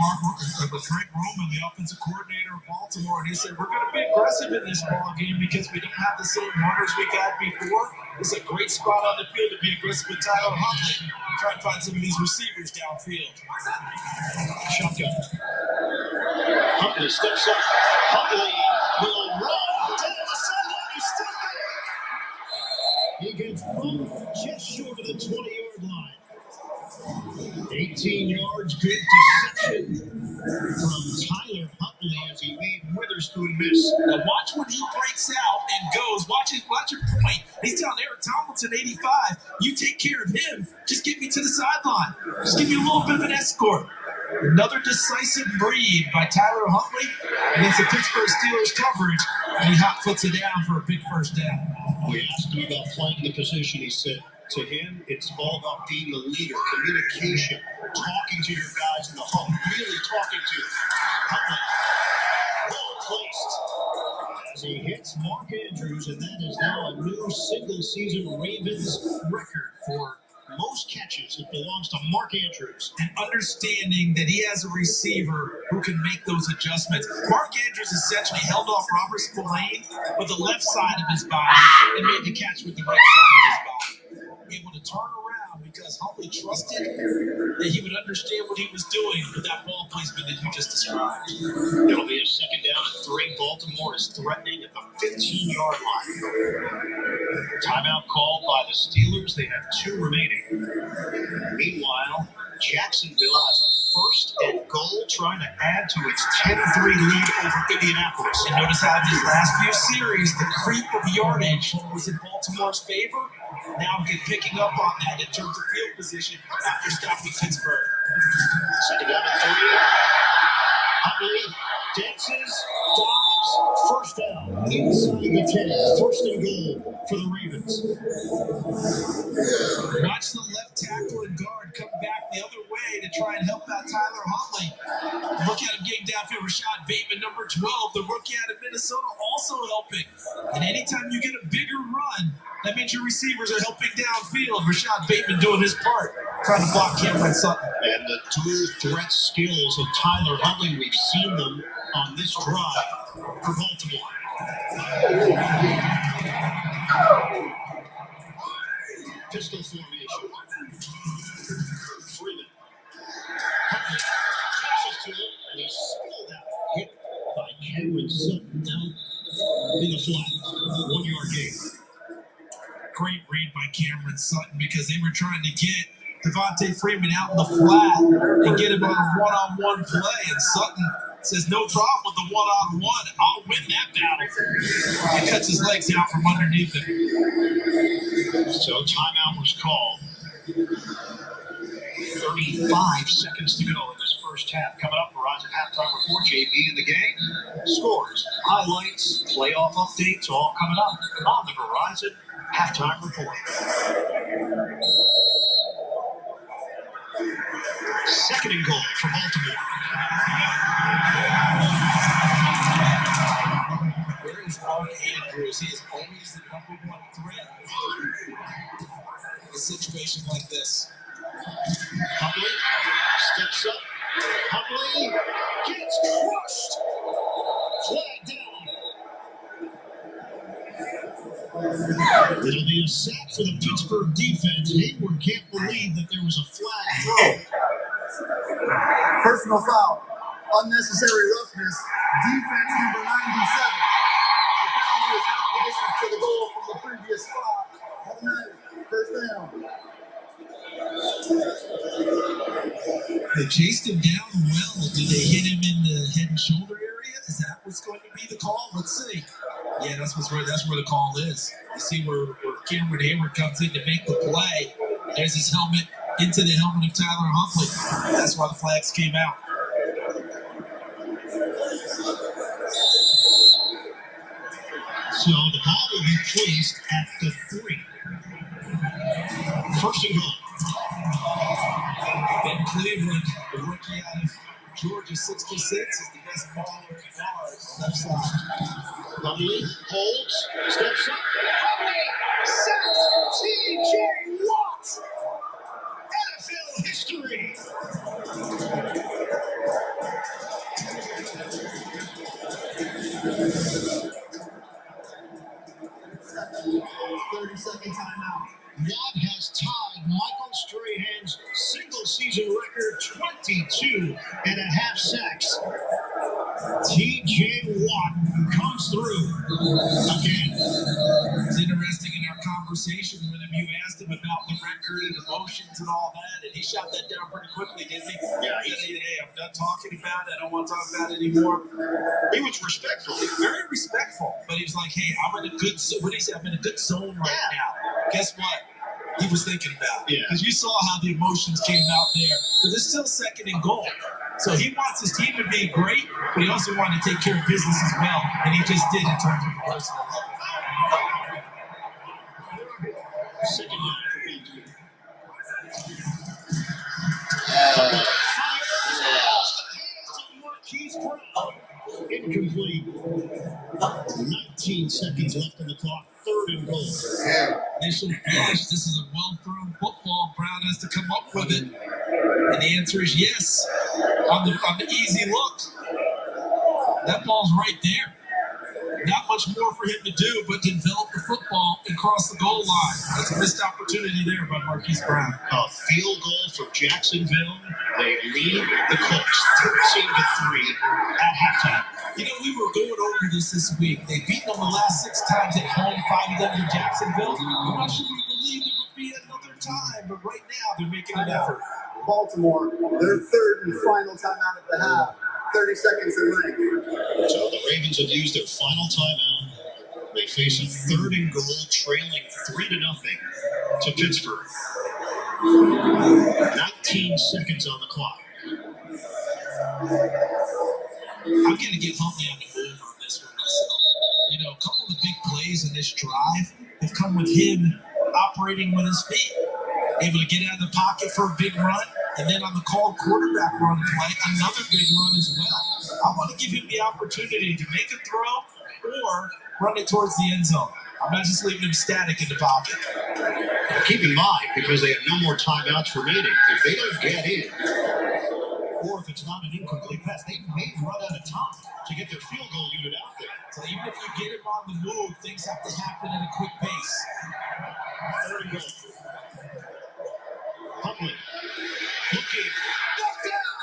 Greg Roman, the offensive coordinator of Baltimore, and he said, we're going to be aggressive in this ball game because we don't have the same runners we've had before. It's a great spot on the field to be aggressive with Tyler Huntley. Try and find some of these receivers downfield. Shotgun. Huntley steps up. Huntley will run down the sideline. He's still there. He gets bumped just short of the 20-yard line. 18 yards, good deception from Tyler Huntley as he made Witherspoon miss. Now watch when he breaks out and goes. Watch your point. He's telling Eric Tomlinson, 85, you take care of him. Just get me to the sideline. Just give me a little bit of an escort. Another decisive breed by Tyler Huntley against the Pittsburgh Steelers coverage, and he hot foots it down for a big first down. We asked him about playing the position. He said, to him, it's all about being a leader, communication, talking to your guys in the huddle, really talking to them. Huntley, well placed as he hits Mark Andrews, and that is now a new single-season Ravens record for most catches. It belongs to Mark Andrews. And understanding that he has a receiver who can make those adjustments. Mark Andrews essentially held off Robert Spillane with the left side of his body and made the catch with the right side of his body. Able to turn around because Huntley trusted that he would understand what he was doing with that ball placement that you just described. It'll be a second down and 3. Baltimore is threatening at the 15-yard line. Timeout called by the Steelers. They have 2 remaining. Meanwhile, Jacksonville has a 1st and goal, trying to add to its 10-3 lead over Indianapolis. And notice how these last few series, the creep of yardage was in Baltimore's favor. Now picking up on that in terms of field position after stopping Pittsburgh. Second down and 3. Huntley dances, dives, first down inside the 10. 1st and goal for the Ravens. Watch the left tackle and guard come back the other way to try and help out Tyler Huntley. Look at him getting downfield. Rashad Bateman, number 12, the rookie out of Minnesota, also helping. And anytime you get a bigger run, that means your receivers are helping downfield. Rashad Bateman doing his part, trying to block Cameron Sutton. And the dual threat skills of Tyler Huntley, we've seen them on this drive for Baltimore. Pistol formation. Freeman. Huntley passes to him, and he's spilled out. Hit by Cameron Sutton down in the flat. 1-yard gain. Great read by Cameron Sutton because they were trying to get Devontae Freeman out in the flat and get him on a one-on-one play. And Sutton says, no problem with the one-on-one. I'll win that battle. He cuts his legs out from underneath him. So timeout was called. 35 seconds to go in this first half. Coming up, Verizon halftime report. JB in the game. Scores, highlights, playoff updates, all coming up on the Verizon halftime report. Second and goal for Baltimore. Where is Mark Andrews? He is always the number 1 threat in a situation like this. Huntley steps up. Huntley gets crushed. Flag down. It'll be a sack for the Pittsburgh defense. Hayward can't believe that there was a flag thrown. Personal foul. Unnecessary roughness. Defense number 97. The penalty is half the distance to the goal from the previous spot. Automatic. First down. They chased him down well. Did they hit him in the head and shoulder area? Is that what's going to be the call? Let's see. Yeah, that's where the call is. You see where Cameron Hayward comes in to make the play. There's his helmet into the helmet of Tyler Huntley. That's why the flags came out. So the ball will be placed at the 3. First and goal. Ben Cleveland, the rookie out of Georgia, 66, is the best baller in bars. Left side. Lovely holds, steps up. Lovely sacks T.J. Watt. NFL history. 30-second timeout. Watt has tied Michael Strahan's single-season record, 22.5 sacks. T.J. Watt comes through again. It's interesting in our conversation with him, you asked him about the record and emotions and all that, and he shot that down pretty quickly, didn't he? Yeah, he said, hey, I'm done talking about it. I don't want to talk about it anymore. He was respectful. Very respectful. But he was like, hey, I'm in a good zone. What did he say? I'm in a good zone right now. Guess what? He was thinking about it. Because you saw how the emotions came out there. Because it's still second and goal. So he wants his team to be great, but he also wanted to take care of business as well. And he just did in terms of the personal level. Second line for Baltimore. Incomplete. 19 seconds left on the clock. Third and goal. Initial flash. This is a well-thrown football. Brown has to come up with it. And the answer is yes. On the easy look. That ball's right there. Not much more for him to do but to develop the football and cross the goal line. That's a missed opportunity there by Marquise Brown. A field goal for Jacksonville. They lead the Colts 13-3 at halftime. You know, we were going over this week. They've beaten them the last 6 times at home, 5 of them to Jacksonville. I'm not sure we believe it would be another time, but right now they're making an effort. Baltimore, their third and final timeout at the half. 30 seconds remaining. So the Ravens have used their final timeout. They face a third and goal, trailing 3-0 to Pittsburgh. 19 seconds on the clock. I'm going to get Huntley on the move on this one myself. You know, a couple of the big plays in this drive have come with him operating with his feet. Able to get out of the pocket for a big run, and then on the called quarterback run play, another big run as well. I want to give him the opportunity to make a throw or run it towards the end zone. I'm not just leaving him static in the pocket. Keep in mind, because they have no more timeouts remaining, if they don't get in, or if it's not an incomplete pass, they may run out of time to get their field goal unit out there. So even if you get him on the move, things have to happen at a quick pace. Third and goal. Huntley looking, knocked down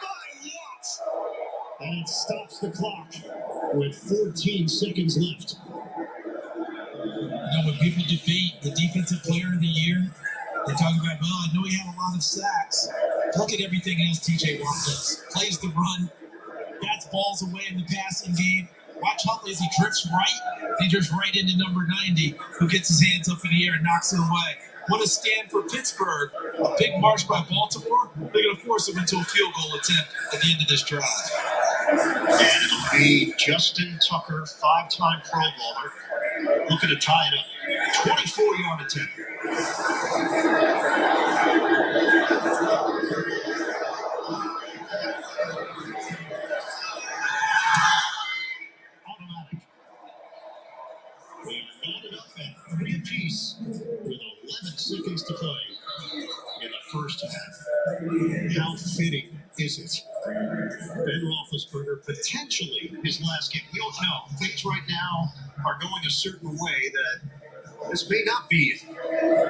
by Watt, and it stops the clock with 14 seconds left. You know, when people debate the defensive player of the year, they talk about, well, I know he had a lot of sacks. Look at everything else TJ Watt does. Plays the run, bats balls away in the passing game. Watch Huntley as he drifts right. He drifts right into number 90, who gets his hands up in the air and knocks it away. What a stand for Pittsburgh. A big march by Baltimore. They're going to force them into a field goal attempt at the end of this drive. And it'll be Justin Tucker, 5-time Pro Bowler, looking to tie it up. 24-yard attempt. Automatic. We knotted up at 3 apiece with 11 seconds to play in the first half. How fitting is it? Ben Roethlisberger, potentially his last game. We don't know. Things right now are going a certain way that This may not be it,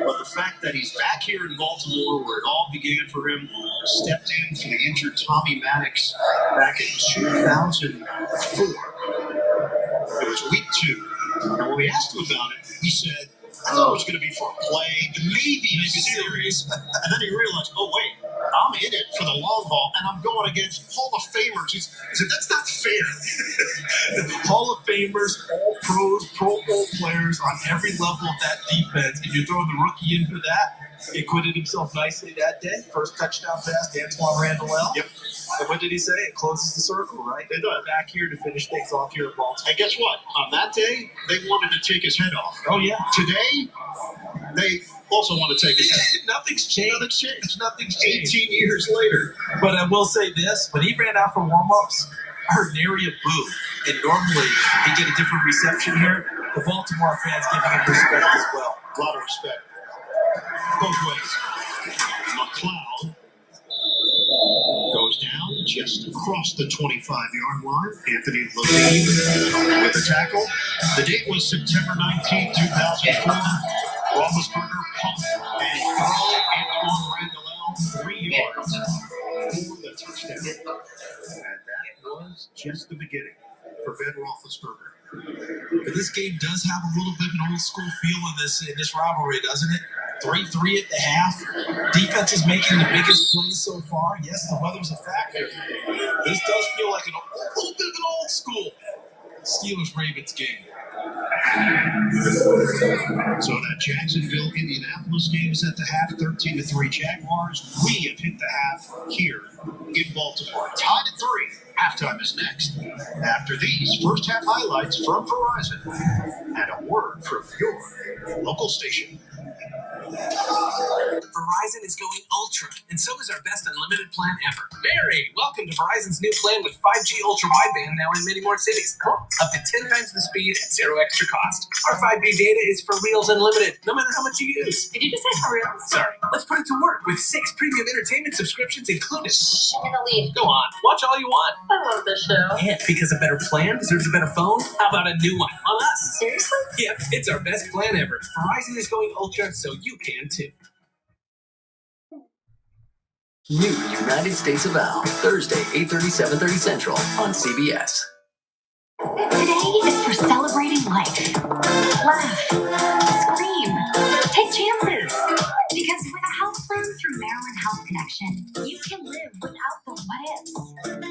but the fact that he's back here in Baltimore, where it all began for him, stepped in for the injured Tommy Maddox back in 2004. It was week 2. And when we asked him about it, he said, I thought it was going to be for a play, maybe a series. And then he realized, oh, wait, I'm in it for the long haul, and I'm going against Hall of Famers. He said, that's not fair. Hall of Famers, all pros, Pro Bowl players on every level of that defense, and you're throwing the rookie in for that. He acquitted himself nicely that day. First touchdown pass to Antoine Randall. Yep. And what did he say? It closes the circle, right? They do. Back here to finish things off here at Baltimore. And guess what? On that day, they wanted to take his head off. Oh, yeah. Today, they also want to take his head off. Nothing's changed. Nothing's changed. 18 years later. But I will say this. When he ran out for warm-ups, I heard nary a boo. And normally, he get a different reception here. The Baltimore fans giving him respect as well. A lot of respect. Both ways. McLeod goes down just across the 25-yard line. Anthony Levine with a tackle. The date was September 19, 2004. Roethlisberger pumped and throw Antoine Randall 3 yards for the touchdown. And that was just the beginning for Ben Roethlisberger. But this game does have a little bit of an old school feel in this rivalry, doesn't it? 3-3 at the half. Defense is making the biggest plays so far. Yes, the weather's a factor. This does feel like a little bit of an old school Steelers-Ravens game. So that Jacksonville-Indianapolis game is at the half, 13-3 Jaguars. We have hit the half here in Baltimore. Tied at 3. Halftime is next. After these first half highlights from Verizon and a word from your local station. Verizon is going ultra, and so is our best unlimited plan ever. Mary, welcome to Verizon's new plan with 5G ultra wideband now in many more cities. Up to 10 times the speed at zero extra cost. Our 5G data is for reals unlimited, no matter how much you use. Did you just say for real? Sorry, let's put it to work with 6 premium entertainment subscriptions included. I'm gonna leave. Go on, watch all you want. I love this show. And because a better plan deserves a better phone, how about a new one on us? Seriously? Yep, it's our best plan ever. Verizon is going ultra, so you can too. New United States of Al, Thursday, 8:30, 7:30 Central on CBS. Today is for celebrating life. Laugh. Scream. Take chances. Because with a health plan through Maryland Health Connection, you can live without the what ifs.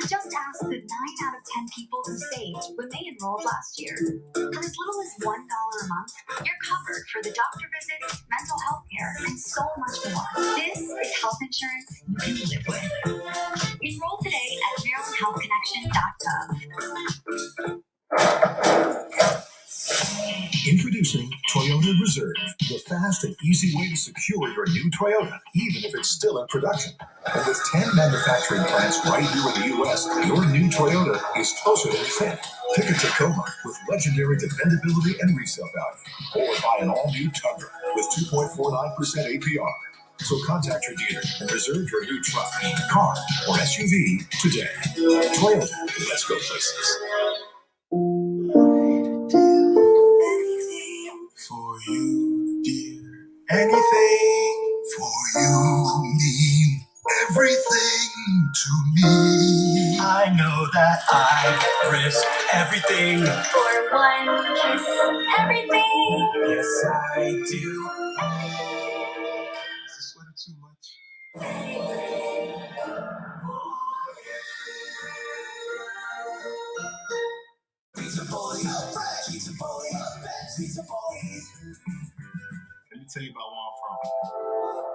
Just ask the 9 out of 10 people who saved when they enrolled last year. For as little as $1 a month, you're covered for the doctor visits, mental health care, and so much more. This is health insurance you can live with. Enroll today at MarylandHealthConnection.gov. Introducing Toyota Reserve, the fast and easy way to secure your new Toyota, even if it's still in production. And with 10 manufacturing plants right here in the U.S., your new Toyota is closer than you think. Pick a Tacoma with legendary dependability and resale value, or buy an all-new Tundra with 2.49% APR. So contact your dealer and reserve your new truck, car, or SUV today. Toyota, let's go places. For you, dear, anything for you mean everything to me. I know that I risk everything. For one kiss, everything. Yes, I do. Is this sweater too much? Pizza boy, pizza boy, pizza boy. Let me tell you about where I'm from.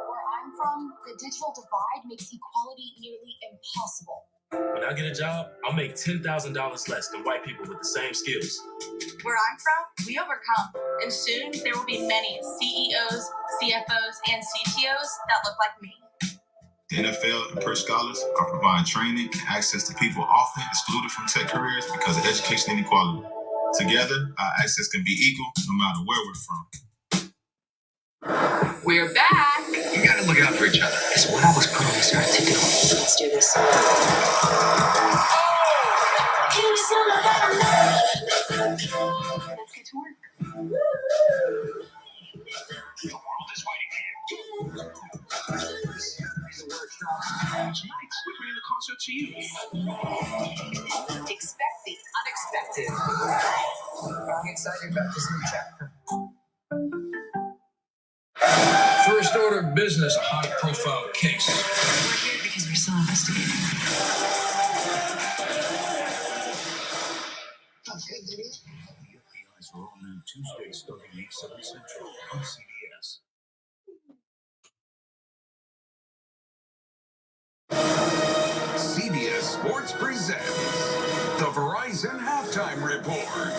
Where I'm from, the digital divide makes equality nearly impossible. When I get a job, I'll make $10,000 less than white people with the same skills. Where I'm from, we overcome. And soon there will be many CEOs, CFOs, and CTOs that look like me. The NFL and PERS scholars are providing training and access to people often excluded from tech careers because of education inequality. Together, our access can be equal no matter where we're from. We're back. You gotta look out for each other. It's what I was put on this earth to do. Let's do this. Let's get to work. Tonight's we bring the concert to you. Expect the unexpected. I'm excited about this new chapter. First order of business, a high-profile case. We're here because we're still investigating. The FBI's are all new Tuesday starting 8/7 Central on CBS. CBS Sports presents the Verizon Halftime Report.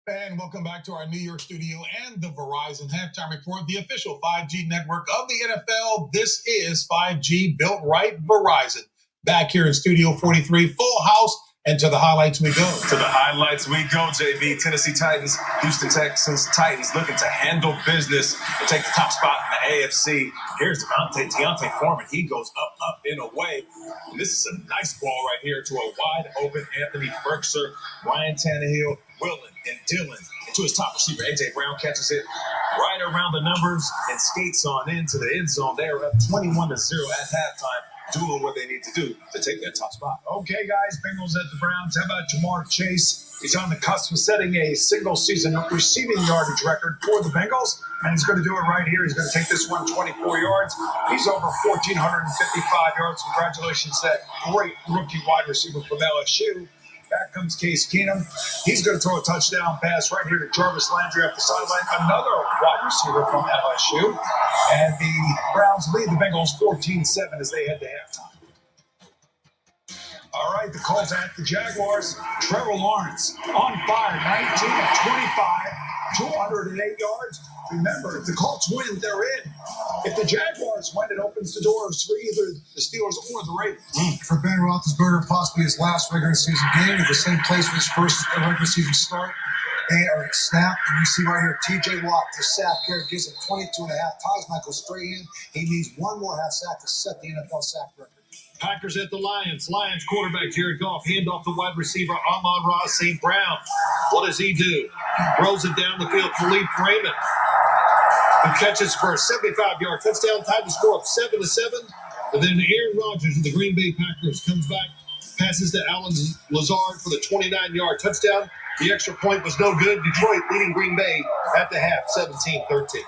And welcome back to our New York studio and the Verizon Halftime Report, the official 5G network of the NFL. This is 5G built right Verizon. Back here in Studio 43, full house, and to the highlights we go. To the highlights we go, JB. Tennessee Titans, Houston Texans, Titans looking to handle business and take the top spot in the AFC. Here's Deontay Foreman. He goes up, and away. And this is a nice ball right here to a wide open Anthony Ferguson, Ryan Tannehill, Willen, and Dillon. And to his top receiver, A.J. Brown catches it right around the numbers and skates on into the end zone. They're up 21-0 at halftime, doing what they need to do to take that top spot. Okay, guys, Bengals at the Browns. How about Jamar Chase? He's on the cusp of setting a single-season receiving yardage record for the Bengals, and he's going to do it right here. He's going to take this one 24 yards. He's over 1,455 yards. Congratulations to that great rookie wide receiver from LSU. Back comes Case Keenum. He's going to throw a touchdown pass right here to Jarvis Landry up the sideline. Another wide receiver from LSU. And the Browns lead the Bengals 14-7 as they head to halftime. All right, the Colts at the Jaguars. Trevor Lawrence on fire, 19 of 25, 208 yards. Remember, if the Colts win, they're in. If the Jaguars win, it opens the doors for either the Steelers or the Ravens. For Ben Roethlisberger, possibly his last regular season game at the same place for his first regular season start. They are snap, and you see right here, T.J. Watt, the sack here, gives him 22 and a half. Ties Michael Strahan. He needs one more half sack to set the NFL sack record. Packers at the Lions. Lions quarterback Jared Goff hand off the wide receiver Amon-Ra St. Brown. What does he do? Throws it down the field to Khalif Raymond, who catches for a 75-yard touchdown. Time to score up 7-7. And then Aaron Rodgers of the Green Bay Packers comes back, passes to Alan Lazard for the 29-yard touchdown. The extra point was no good. Detroit leading Green Bay at the half, 17-13.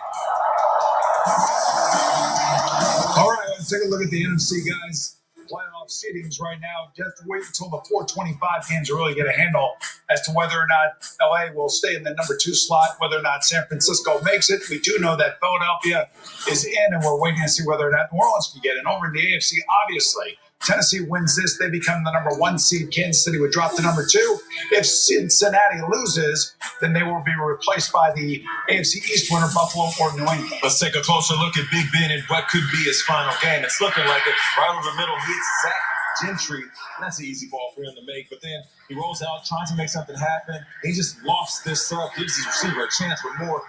All right, let's take a look at the NFC, guys. Playoff seedings right now. Just wait until the 425 games to really get a handle as to whether or not LA will stay in the number 2 slot, whether or not San Francisco makes it. We do know that Philadelphia is in, and we're waiting to see whether or not New Orleans can get in. Over in the AFC, obviously, Tennessee wins this, they become the number 1 seed. Kansas City would drop to number 2. If Cincinnati loses, then they will be replaced by the AFC East winner, Buffalo or New England. Let's take a closer look at Big Ben and what could be his final game. It's looking like it. Right over the middle, he hits Zach Gentry. That's an easy ball for him to make, but then he rolls out trying to make something happen. He just lofts this up, gives his receiver a chance with more.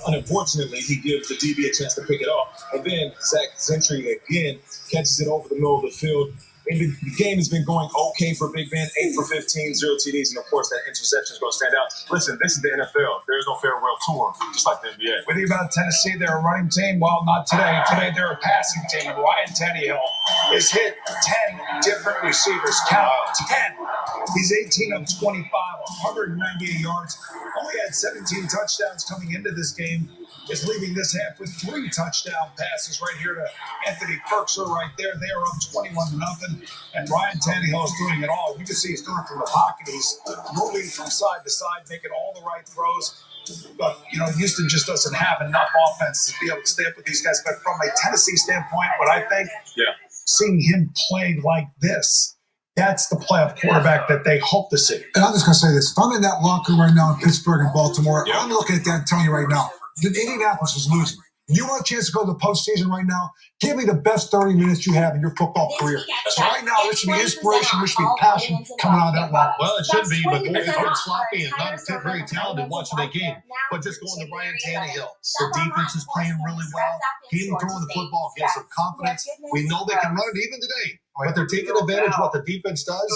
Unfortunately, he gives the DB a chance to pick it off. And then Zach Gentry again catches it over the middle of the field. And the game has been going okay for Big Ben, 8 for 15, 0 TDs, and of course that interception is going to stand out. Listen, this is the NFL. There's no farewell tour, just like the NBA. What do you about Tennessee? They're a running team. Well, not today. Today they're a passing team. And Ryan Tannehill has hit 10 different receivers. Count 10. He's 18 of 25, 198 yards. Only had 17 touchdowns coming into this game. Is leaving this half with 3 touchdown passes right here to Anthony Ferguson right there. They are up 21-0, and Ryan Tannehill is doing it all. You can see he's doing it from the pocket. He's moving from side to side, making all the right throws. But, Houston just doesn't have enough offense to be able to stay up with these guys. But from a Tennessee standpoint, what I think, seeing him play like this, that's the playoff quarterback that they hope to see. And I'm just going to say this. If I'm in that locker room right now in Pittsburgh and Baltimore, I'm looking at that and telling you right now, Indianapolis is losing. You want a chance to go to the postseason right now? Give me the best 30 minutes you have in your football career. So right now, there should be inspiration, there should be passion coming out of that locker. Well, it should be, but they're sloppy and not very talented watching that game. But just going to Ryan Tannehill. The defense is playing really well. Getting throwing the football gives them confidence. We know they can run it even today, but they're taking advantage of what the defense does,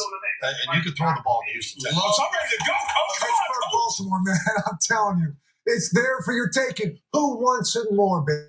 and you can throw the ball to Houston. I'm ready to go, Coach. Baltimore, man, I'm telling you. It's there for your taking. Who wants it more, baby?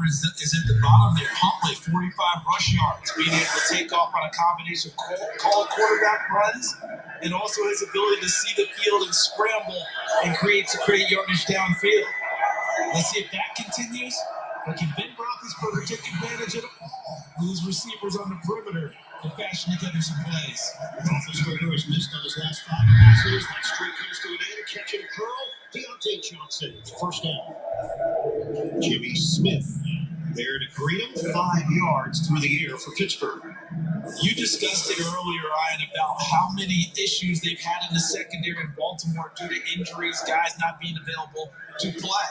Is at the bottom there. Huntley, 45 rush yards, being able to take off on a combination of call quarterback runs and also his ability to see the field and scramble and create yardage downfield. Let's see if that continues. Or can Ben Roethlisberger take advantage of it all with his receivers on the perimeter and fashion together some plays? Roethlisberger has missed on his last 5 passes. That streak comes to an end. Catch and curl. Deontay Johnson, first down. Jimmy Smith there to greet him. 5 yards through the air for Pittsburgh. You discussed it earlier, Ryan, about how many issues they've had in the secondary in Baltimore due to injuries, guys not being available to play.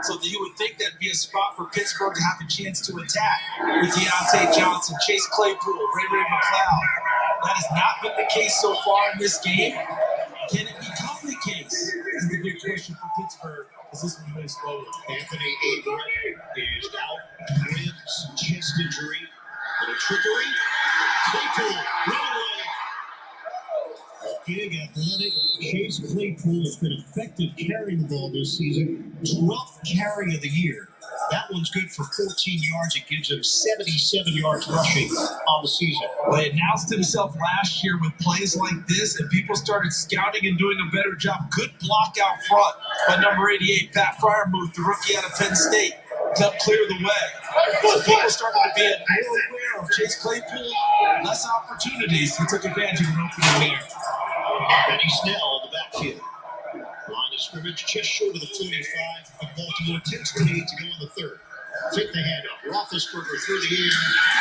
So you would think that'd be a spot for Pittsburgh to have a chance to attack with Deontay Johnson, Chase Claypool, Ray McCloud. That has not been the case so far in this game. Can it become the case? Is the big question for Pittsburgh as this one moves forward. Anthony Abram is out. Ribs, chest injury, little trickery. Claypool, run away. Big, athletic Chase Claypool has been effective carrying the ball this season. 12th carry of the year. That one's good for 14 yards. It gives him 77 yards rushing on the season. Well, he announced himself last year with plays like this, and people started scouting and doing a better job. Good block out front by number 88, Pat Fryermuth, the rookie out of Penn State, to help clear the way. So people started to be more aware of Chase Claypool, less opportunities. He took advantage of an opening there. Benny Snell in the backfield. Line of scrimmage just short of the 45 of Baltimore. 10:28 to go in the third. Fake the handoff. Roethlisberger through the air.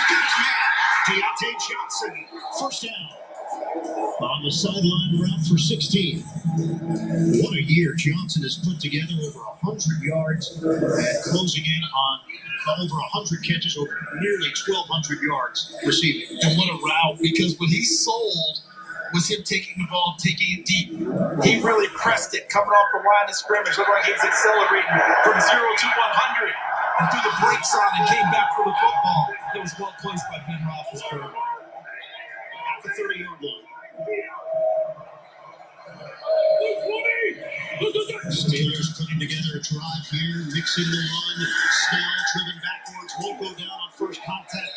Got his man. Deontay Johnson. First down. On the sideline route for 16. What a year Johnson has put together. Over 100 yards and closing in on over 100 catches, over nearly 1,200 yards receiving. And what a route, because when he sold was him taking the ball, taking it deep. He really pressed it, coming off the line of scrimmage. Looked like he was accelerating from 0 to 100 and threw the brakes on and came back for the football. It was well placed by Ben Roethlisberger. At the 30-yard line. Steelers putting together a drive here, mixing the run. Snell driven backwards, won't go down on first contact.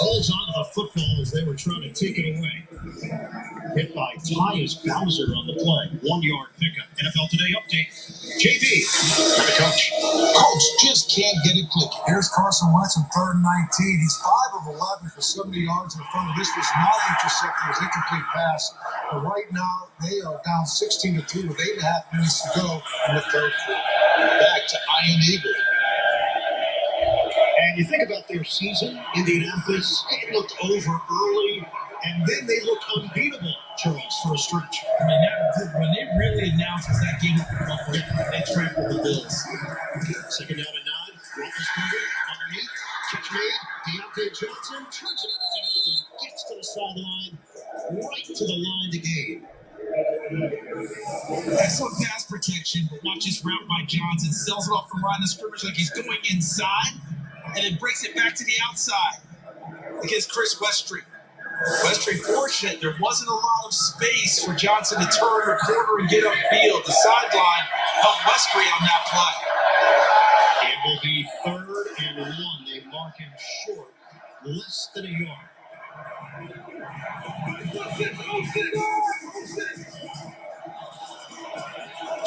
Holds on to the football as they were trying to take it away. Hit by Tyus Bowser on the play. 1-yard pickup. NFL Today update. JB, the coach. Coach just can't get it clicking. Here's Carson Wentz on 3rd and 19. He's 5 of 11 for 70 yards in front of this. Was not intercepted. It was incomplete pass. But right now, they are down 16-3 with 8.5 minutes to go in the third quarter. Back to Ian Eagle. And you think about their season, Indianapolis, it looked over early, and then they looked unbeatable, Charles, for a stretch. I mean, when they really announced that game, they trampled the Bills. Second down and 9, Roethlisberger underneath, catch made, Deontay Johnson turns it upfield and gets to the sideline, right to the line to gain. Excellent pass protection, but watch this route by Johnson. Sells it off the line of scrimmage like he's going inside, and then breaks it back to the outside against Chris Westry. Westry fortunate there wasn't a lot of space for Johnson to turn the corner and get upfield. The sideline helped Westry on that play. It will be 3rd and 1. They mark him short, less than a yard.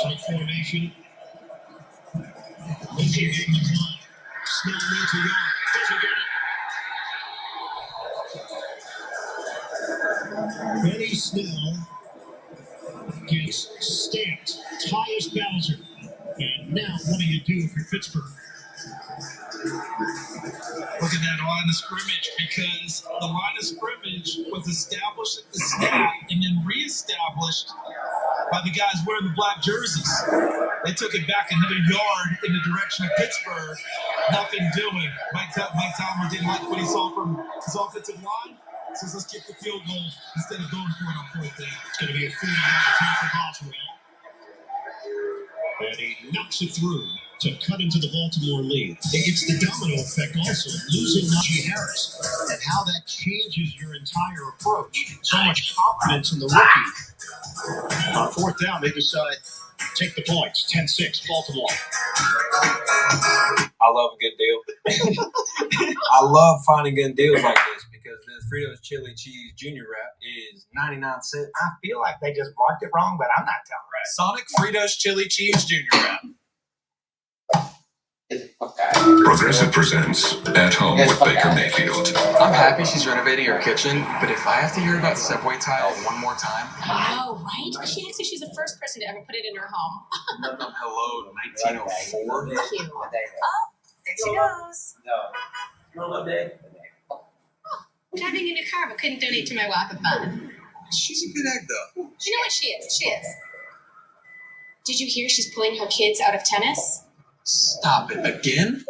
Tight formation. Looking in the clock. Snell needs a yard. Doesn't get it. Benny Snell gets stamped. Tyus Bowser. And now what do you do if you're Pittsburgh? Look at that line of scrimmage, because the line of scrimmage was established at the snap and then reestablished by the guys wearing the black jerseys. They took it back another yard in the direction of Pittsburgh. Nothing doing. Mike Tomlin didn't like what he saw from his offensive line. Says let's kick the field goal instead of going for it on 4th down. It's going to be a 40-yard attempt for Boswell. And he knocks it through to cut into the Baltimore lead. It's the domino effect also, losing Najee Harris, and how that changes your entire approach. So much confidence in the rookie. On 4th down, they decide Take the points. 10-6, Baltimore. I love a good deal. I love finding good deals like this because this Fritos Chili Cheese Junior Wrap is 99 cents. I feel like they just marked it wrong, but I'm not telling right. Sonic Fritos Chili Cheese Junior Wrap. Progressive presents At Home with Baker Mayfield. I'm happy she's renovating her kitchen, but if I have to hear about subway tile one more time... Oh, right? She acts like she's the first person to ever put it in her home. Hello, 1904? Thank you. Oh, there she goes. Driving in a car, but couldn't donate to my walk of fun. She's a good egg, though. You know what she is? She is. Did you hear she's pulling her kids out of tennis? Stop it. Again?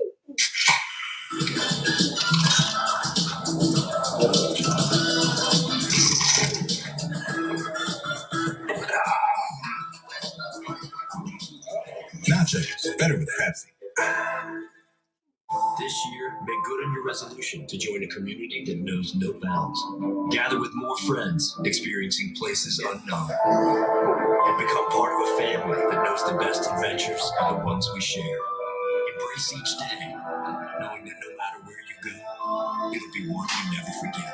Nachos, better with Pepsi. This year, make good on your resolution to join a community that knows no bounds. Gather with more friends, experiencing places unknown. And become part of a family that knows the best adventures are the ones we share. Embrace each day, knowing that no matter where you go, it'll be one you never forget.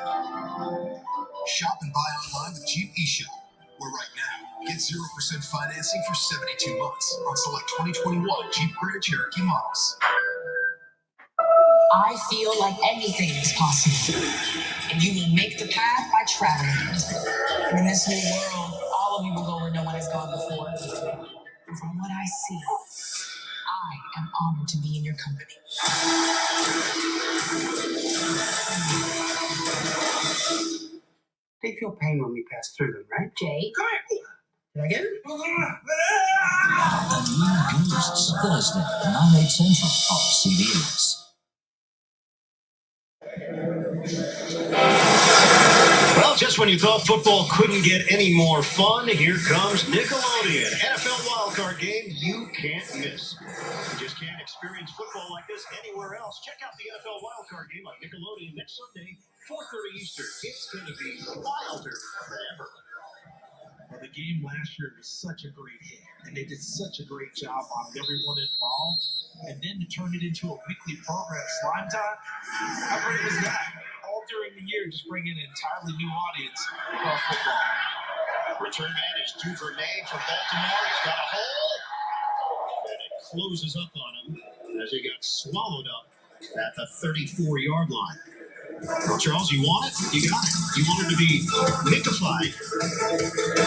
Shop and buy online with Jeep eShop, where right now, get 0% financing for 72 months on select 2021 Jeep Grand Cherokee models. I feel like anything is possible, and you will make the path by traveling it. In this new world, all of you will go where no one has gone before. And from what I see, I am honored to be in your company. They feel pain when we pass through them, right? Jay? Come here. Did I get it? New Ghosts, Thursday, 9/8 Central on CBS. Well, just when you thought football couldn't get any more fun, here comes Nickelodeon. NFL wildcard game you can't miss. You just can't experience football like this anywhere else. Check out the NFL wildcard game on Nickelodeon next Sunday, 4:30 Eastern. It's going to be wilder than ever. Well, the game last year was such a great hit, and they did such a great job on everyone involved. And then to turn it into a weekly program, Slime Time, how great was that? All during the year, just bring in an entirely new audience for football. Return man is Duvernay from Baltimore. He's got a hole, and it closes up on him as he got swallowed up at the 34-yard line. Well, Charles, you want it? You got it. You want it to be nickified.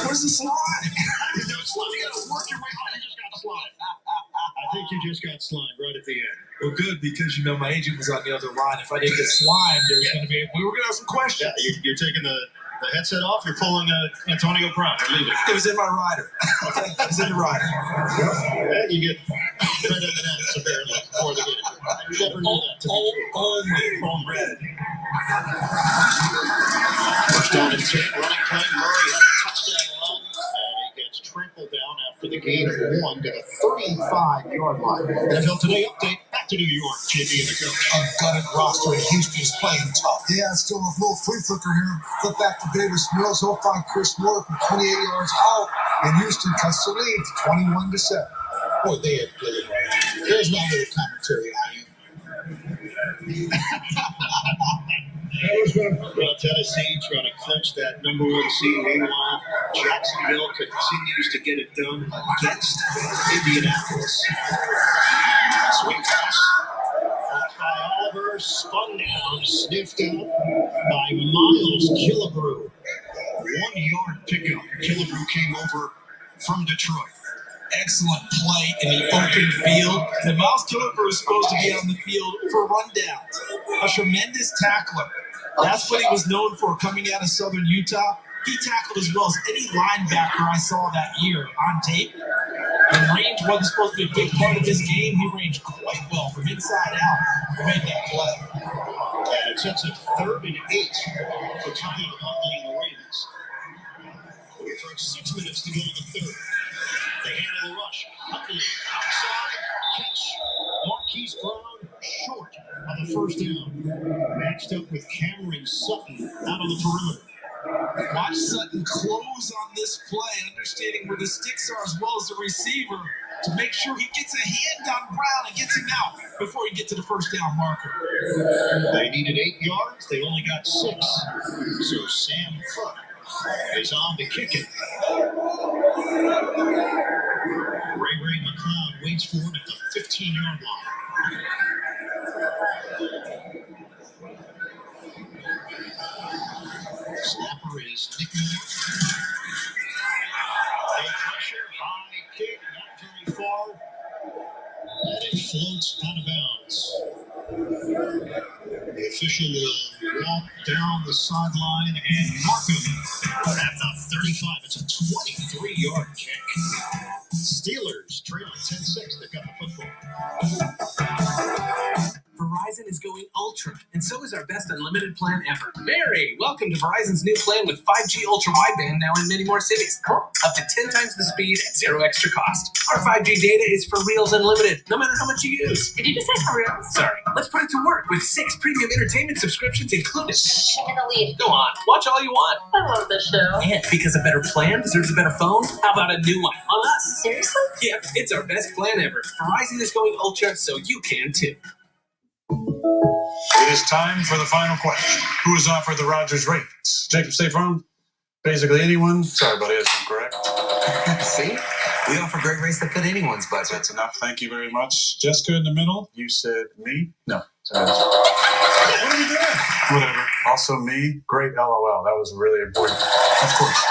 Where's the slide? No slide. You got to work your way on it. You just got slide. I think you just got slimed right at the end. Well, good, because, you know, my agent was on the other line. If I didn't get slimed, we were going to have some questions. Yeah, you're taking the headset off. You're pulling Antonio Brown. You're leaving. It was in my rider. Okay? It was in the rider. And you get red M&Ms apparently before the game. You never knew that to be true. Only red. First down and 10, running play. Murray has a touchdown run, and he gets trampled down after the gain of 1 to the 35-yard line. NFL Today update. Back to New York. JB and the coach. A gutted roster, and Houston's playing tough. Yeah, still a little flea flicker here. Flip back to Davis Mills. He'll find Chris Moore from 28 yards out, and Houston cuts the lead to 21-7. Boy, they had played right. There's no little commentary on you. Well, Tennessee trying to clinch that number 1 seed. Meanwhile, Jacksonville continues to get it done against Indianapolis. Swing pass by Oliver, spun down, sniffed out by Miles Killebrew. 1-yard pickup. Killebrew came over from Detroit. Excellent play in the open field. And Miles Killebrew is supposed to be on the field for rundowns. A tremendous tackler. That's what he was known for coming out of Southern Utah. He tackled as well as any linebacker I saw that year on tape. And range wasn't supposed to be a big part of his game. He ranged quite well from inside out to make that play. And it sets up 3rd and 8 for Tommy Huntley and the Ravens. We're for 6 minutes to go to the 3rd. They handle the rush. Huntley outside, catch. Marquise Brown short on the first down. Matched up with Cameron Sutton out on the perimeter. Watch Sutton close on this play, understanding where the sticks are as well as the receiver to make sure he gets a hand on Brown and gets him out before he gets to the first down marker. They needed 8 yards. They only got 6. So Sam Cook is on to kick it. Ray McLeod waits for him at the 15-yard line. Snapper is Nick Moore. High pressure, high kick, not very far. And it floats out of bounds. The official will walk down the sideline and mark him at the 35. It's a 23-yard kick. Steelers trailing 10-6. They've got the football. Verizon is going ultra, and so is our best unlimited plan ever. Mary, welcome to Verizon's new plan with 5G ultra wideband now in many more cities. Up to 10 times the speed at 0 extra cost. Our 5G data is for reals unlimited, no matter how much you use. Did you just say for real? Sorry, let's put it to work with 6 premium entertainment subscriptions included. I'm in the lead. Go on, watch all you want. I love this show. And because a better plan deserves a better phone, how about a new one on us? Seriously? Yep, it's our best plan ever. Verizon is going ultra, so you can too. It is time for the final question. Who is offered the Rodgers ratings? Jacob State Farm? Basically anyone? Sorry, buddy, that's incorrect. See? We offer great rates that fit anyone's budget. That's enough. Thank you very much. Jessica in the middle. You said me? No. What are you doing? Whatever. Also me. Great LOL. That was really important. Of course.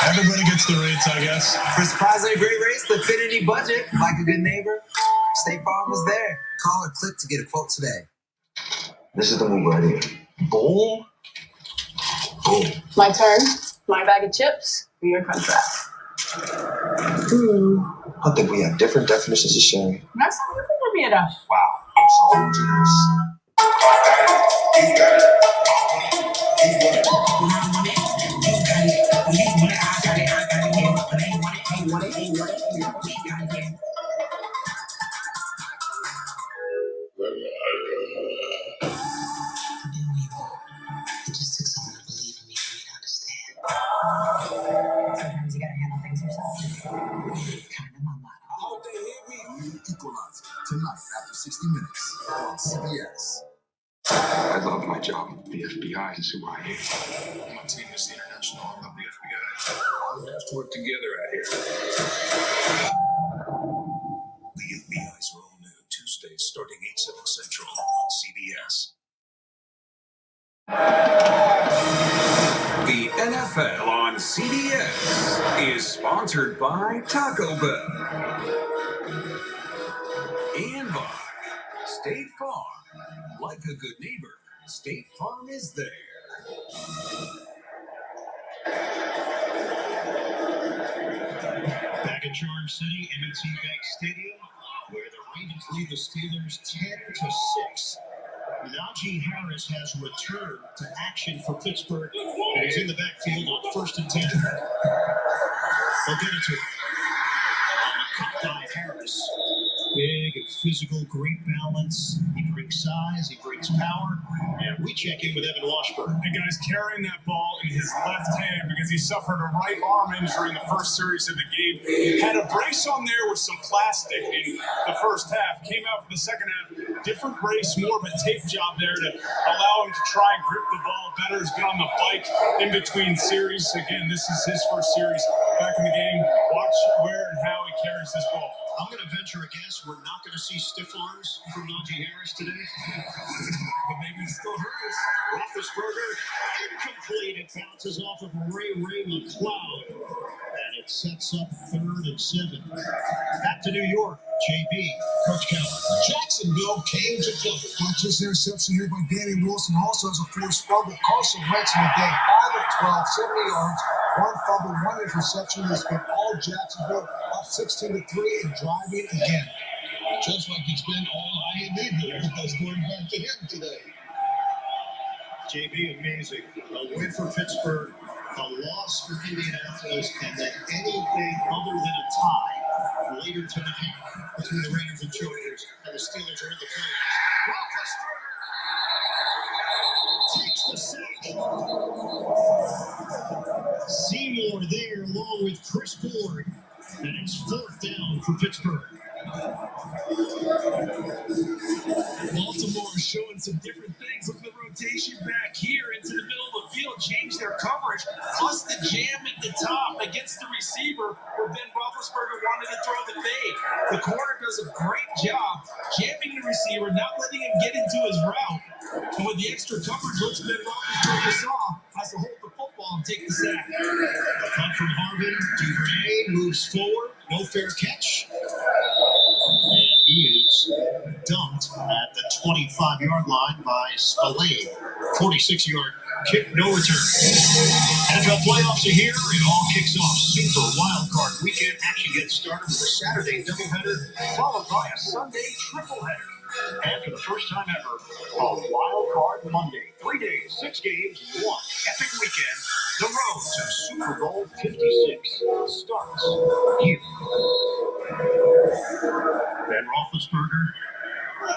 Everybody gets the rates, I guess. For surprisingly great rates that fit any budget, like a good neighbor, State Farm is there. Call or click to get a quote today. This is the move right here. Boom. Boom. My turn. My bag of chips. Your contract. I think we have different definitions of sharing. That's not good for me enough. Wow. I'm so generous. Sometimes you gotta handle things yourself. Kind of my motto. I hope they hear me. Equalizer tonight after 60 minutes on CBS. I love my job. The FBI is who I am. My team is international. I love the FBI. We have to work together out here. The FBI's are all new Tuesdays starting 8/7 Central on CBS. The NFL on CBS is sponsored by Taco Bell and by State Farm. Like a good neighbor, State Farm is there. Back in Charm City, M&T Bank Stadium, where the Ravens lead the Steelers 10-6. Najee Harris has returned to action for Pittsburgh, and he's in the backfield on 1st and 10. They'll get it to him. Cut by Harris. Big and physical, great balance. He brings size, he brings power. And we check in with Evan Washburn. The guy's carrying that ball in his left hand because he suffered a right arm injury in the first series of the game. Had a brace on there with some plastic in the first half. Came out for the second half. Different brace, more of a tape job there to allow him to try and grip the ball better. He's been on the bike in between series. Again, this is his first series back in the game. Watch where and how he carries this ball. I'm going to venture a guess we're not going to see stiff arms from Najee Harris today. But maybe he still hurt us. Roethlisberger, incomplete. It bounces off of Ray McLeod. And it sets up 3rd and 7. Back to New York. JB, Coach Keller. Jacksonville came to play. Not just interception here by Danny Wilson, also has a forced fumble. Carson Wentz in the game, 5 of 12, 70 yards, 1 fumble, 1 interception. It's been all Jacksonville up 16-3 and driving again. Just like it's been all IMD that's going back to him today. JB, amazing. A win for Pittsburgh, a loss for Indianapolis, and then anything other than a tie later tonight between the Raiders and Chargers, and the Steelers are in the playoffs. Roethlisberger takes the sack. with Chris Ford, and it's 4th down for Pittsburgh. Baltimore showing some different things. Look at the rotation back here into the middle of the field. Change their coverage. Plus the jam at the top against the receiver where Ben Roethlisberger wanted to throw the fade. The corner does a great job jamming the receiver, not letting him get into his route. And with the extra coverage, what Ben Roethlisberger saw, has to hold the football and take the sack. A punt from Harvin. Duvernay moves forward. No fair catch. And he is dumped at the 25-yard line by Spillane. 46-yard kick, no return. NFL playoffs are here. It all kicks off. Super wild card weekend action gets started with a Saturday doubleheader, followed by a Sunday tripleheader. And for the first time ever, a wild card Monday. 3 days, 6 games, 1 epic weekend. The road to Super Bowl 56 starts here. Ben Roethlisberger,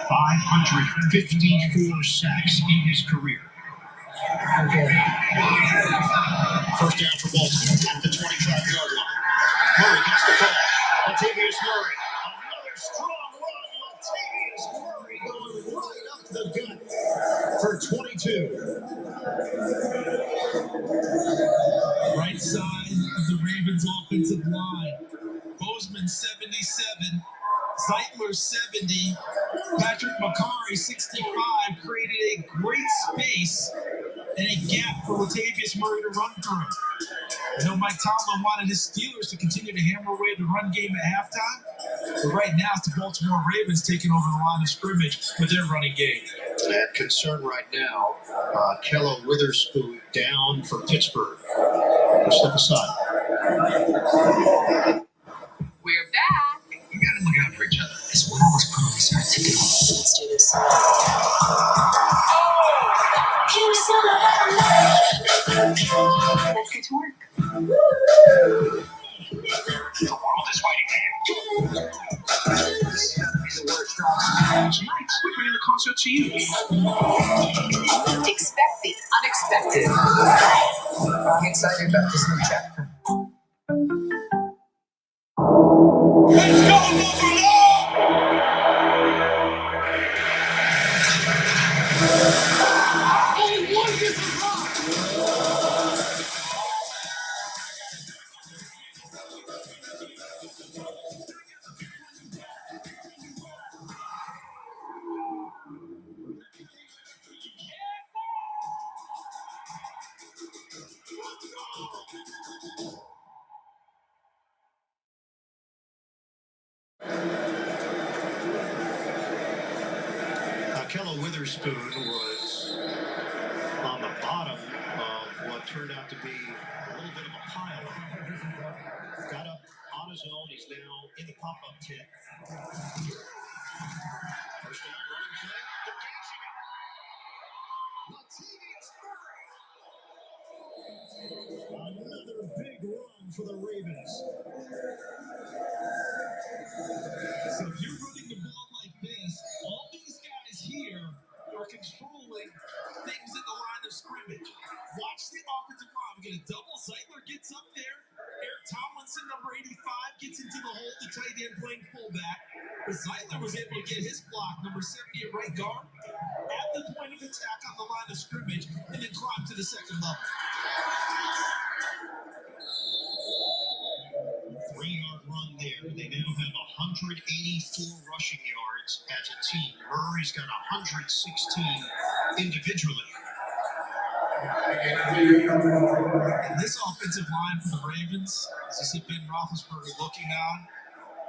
554 sacks in his career. First down for Baltimore at the 25-yard line. Murray gets the call. Latavius Murray. Another strong run. Latavius Murray going right up the gut for 22. Right side of the Ravens offensive line. Bozeman 77, Zeitler 70, Patrick McCarry 65 created a great space and a gap for Latavius Murray to run through. I know Mike Tomlin wanted his Steelers to continue to hammer away the run game at halftime, but right now it's the Baltimore Ravens taking over the line of scrimmage with their running game. That concern right now, Kello Witherspoon down for Pittsburgh. Step aside. We're back. You gotta look out for each other. As one of us probably starts to do. Let's do this. Let's get to work. The world is waiting for you. Tonight, we're bringing the concert to you. Expect the unexpected. I'm excited about this new chapter. Let's go, Buffalo! Oh, what is this? Kello Witherspoon was on the bottom of what turned out to be a little bit of a pile. Got up on his own. He's now in the pop-up tent. First down, running play. They're catching him. Latavius Murray. Another big run for the Ravens. So if you're running the ball like this, all these guys here are controlling things at the line of scrimmage. Watch the offensive line. We get a double. Zeitler gets up there. Eric Tomlinson, number 85, gets into the hole. The tight end playing fullback. But Zeitler was able to get his block, number 70 at right guard, at the point of attack on the line of scrimmage, and then climb to the second level. 3-yard run there. They now have 184 rushing yards as a team. Murray's got 116 individually. And this offensive line for the Ravens, as you see Ben Roethlisberger looking on,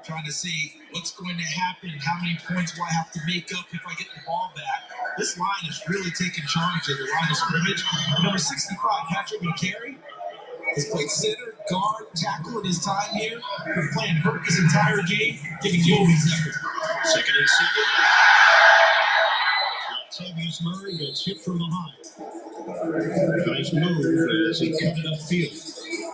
trying to see what's going to happen, how many points will I have to make up if I get the ball back. This line is really taking charge of the line of scrimmage. Number 65, Patrick McCarry, has played center, guard, tackle in his time here. Been playing hurt his entire game, giving you his effort. Second and 7. Latavius Murray gets hit from behind. Nice move as he cut it upfield.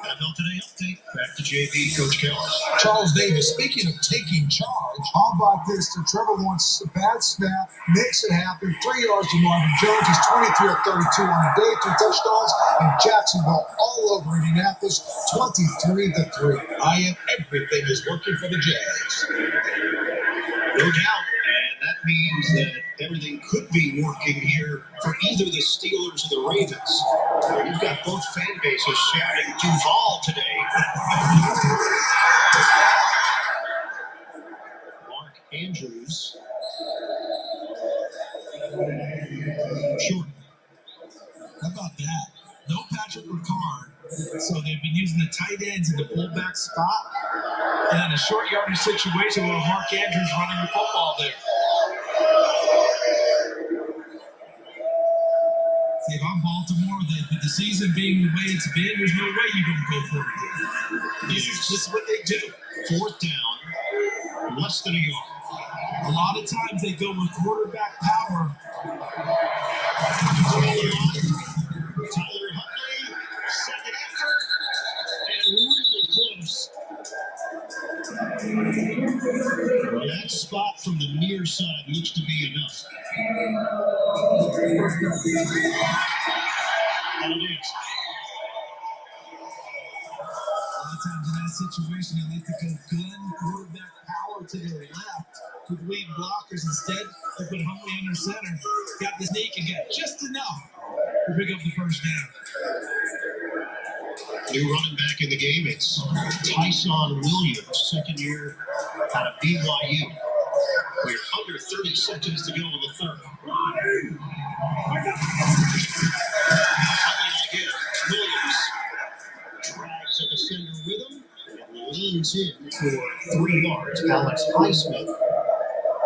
NFL Today update. Back to JV, Coach Keller. Charles Davis, speaking of taking charge, how about this? The Trevor wants a bad snap, makes it happen, 3 yards to Marvin Jones. He's 23 of 32 on the day, 2 touchdowns, and Jacksonville all over Indianapolis, 23-3. I am everything is working for the Jags. No doubt. And that means that everything could be working here for either the Steelers or the Ravens. You've got both fan bases shouting Duval today. Mark Andrews. Sure. How about that? No Patrick Ricard. So they've been using the tight ends in the fullback spot. And in a short yardage situation where Mark Andrews running the football there. See, if I'm Baltimore, with the season being the way it's been, there's no way you don't go for it. This is what they do. 4th down, less than a yard. A lot of times they go with quarterback power. Tyler Huntley, second effort, and really close. That spot from the near side looks to be enough. And it is. A lot of times in that situation, they like to go gun quarterback power to their left with lead blockers. Instead, they put Huntley under center, got the sneak and got just enough to pick up the first down. New running back in the game, it's Tyson Williams, second year out of BYU. We're under 30 seconds to go in the third. Williams drags a defender with him and leans in for 3 yards. Alex Highsmith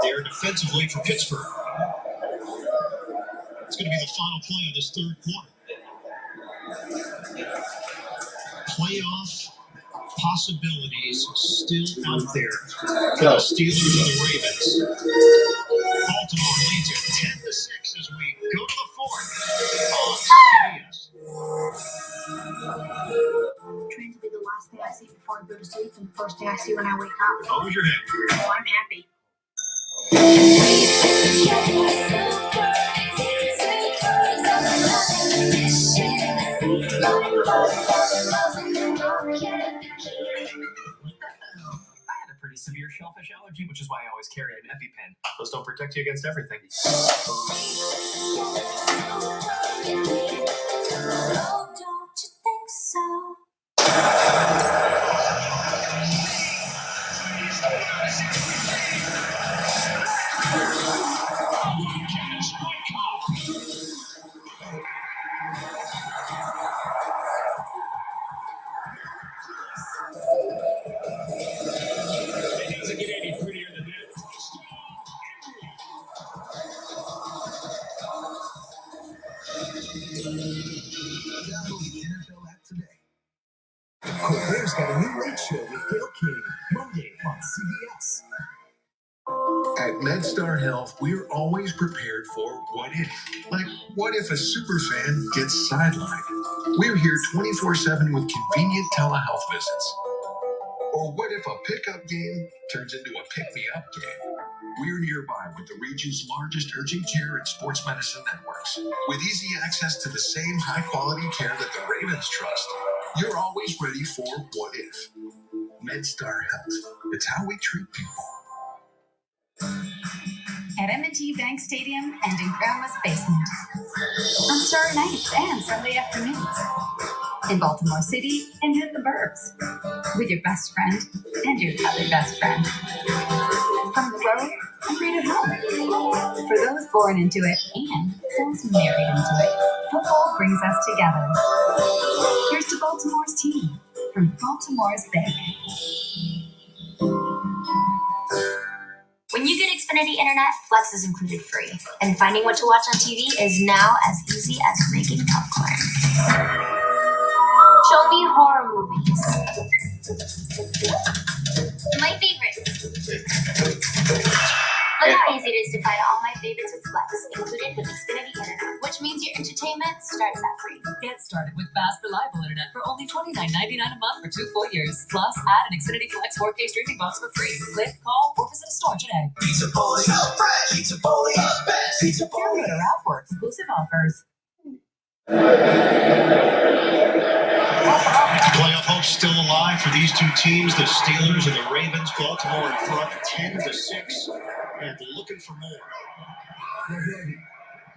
there defensively for Pittsburgh. It's going to be the final play of this third quarter. Playoff possibilities still out there for the Steelers and the Ravens. Baltimore leads it 10-6 as we go to the fourth on CBS. Train to be the last thing I see before I go to sleep and the first thing I see when I wake up. How was your head? Oh, I'm happy. I had a pretty severe shellfish allergy, which is why I always carry an EpiPen. Those don't protect you against everything. Oh, don't you think so? It doesn't get any prettier than that. Download the NFL app today. Colbert's got a new late show with Gail King, Monday on CBS. At MedStar Health, we're always prepared for what if. Like, what if a superfan gets sidelined? We're here 24/7 with convenient telehealth visits. Or what if a pickup game turns into a pick-me-up game? We're nearby with the region's largest urgent care and sports medicine networks. With easy access to the same high-quality care that the Ravens trust, you're always ready for what if. MedStar Health. It's how we treat people. At M&T Bank Stadium and in Grandma's basement. On Starry nights and Sunday afternoons. In Baltimore City and in the burbs. With your best friend and your other best friend. From the road and right at home. For those born into it and those married into it, football brings us together. Here's to Baltimore's team from Baltimore's Bank. When you get Xfinity Internet, Flex is included free. And finding what to watch on TV is now as easy as making popcorn. Show me horror movies. My favorites. Look how easy it is to find all my favorites with Flex, included with Xfinity Internet. Which which means your entertainment starts at free. Get started with fast, reliable internet for only $29.99 a month for 2 full years. Plus, add an Xfinity Flex 4K streaming box for free. Click, call, or visit a store today. Pizza Bully, Pizza Bully, Pizza Bully. Download our app for exclusive offers. Playoff hopes still alive for these two teams, the Steelers and the Ravens. Baltimore in front 10-6 and looking for more.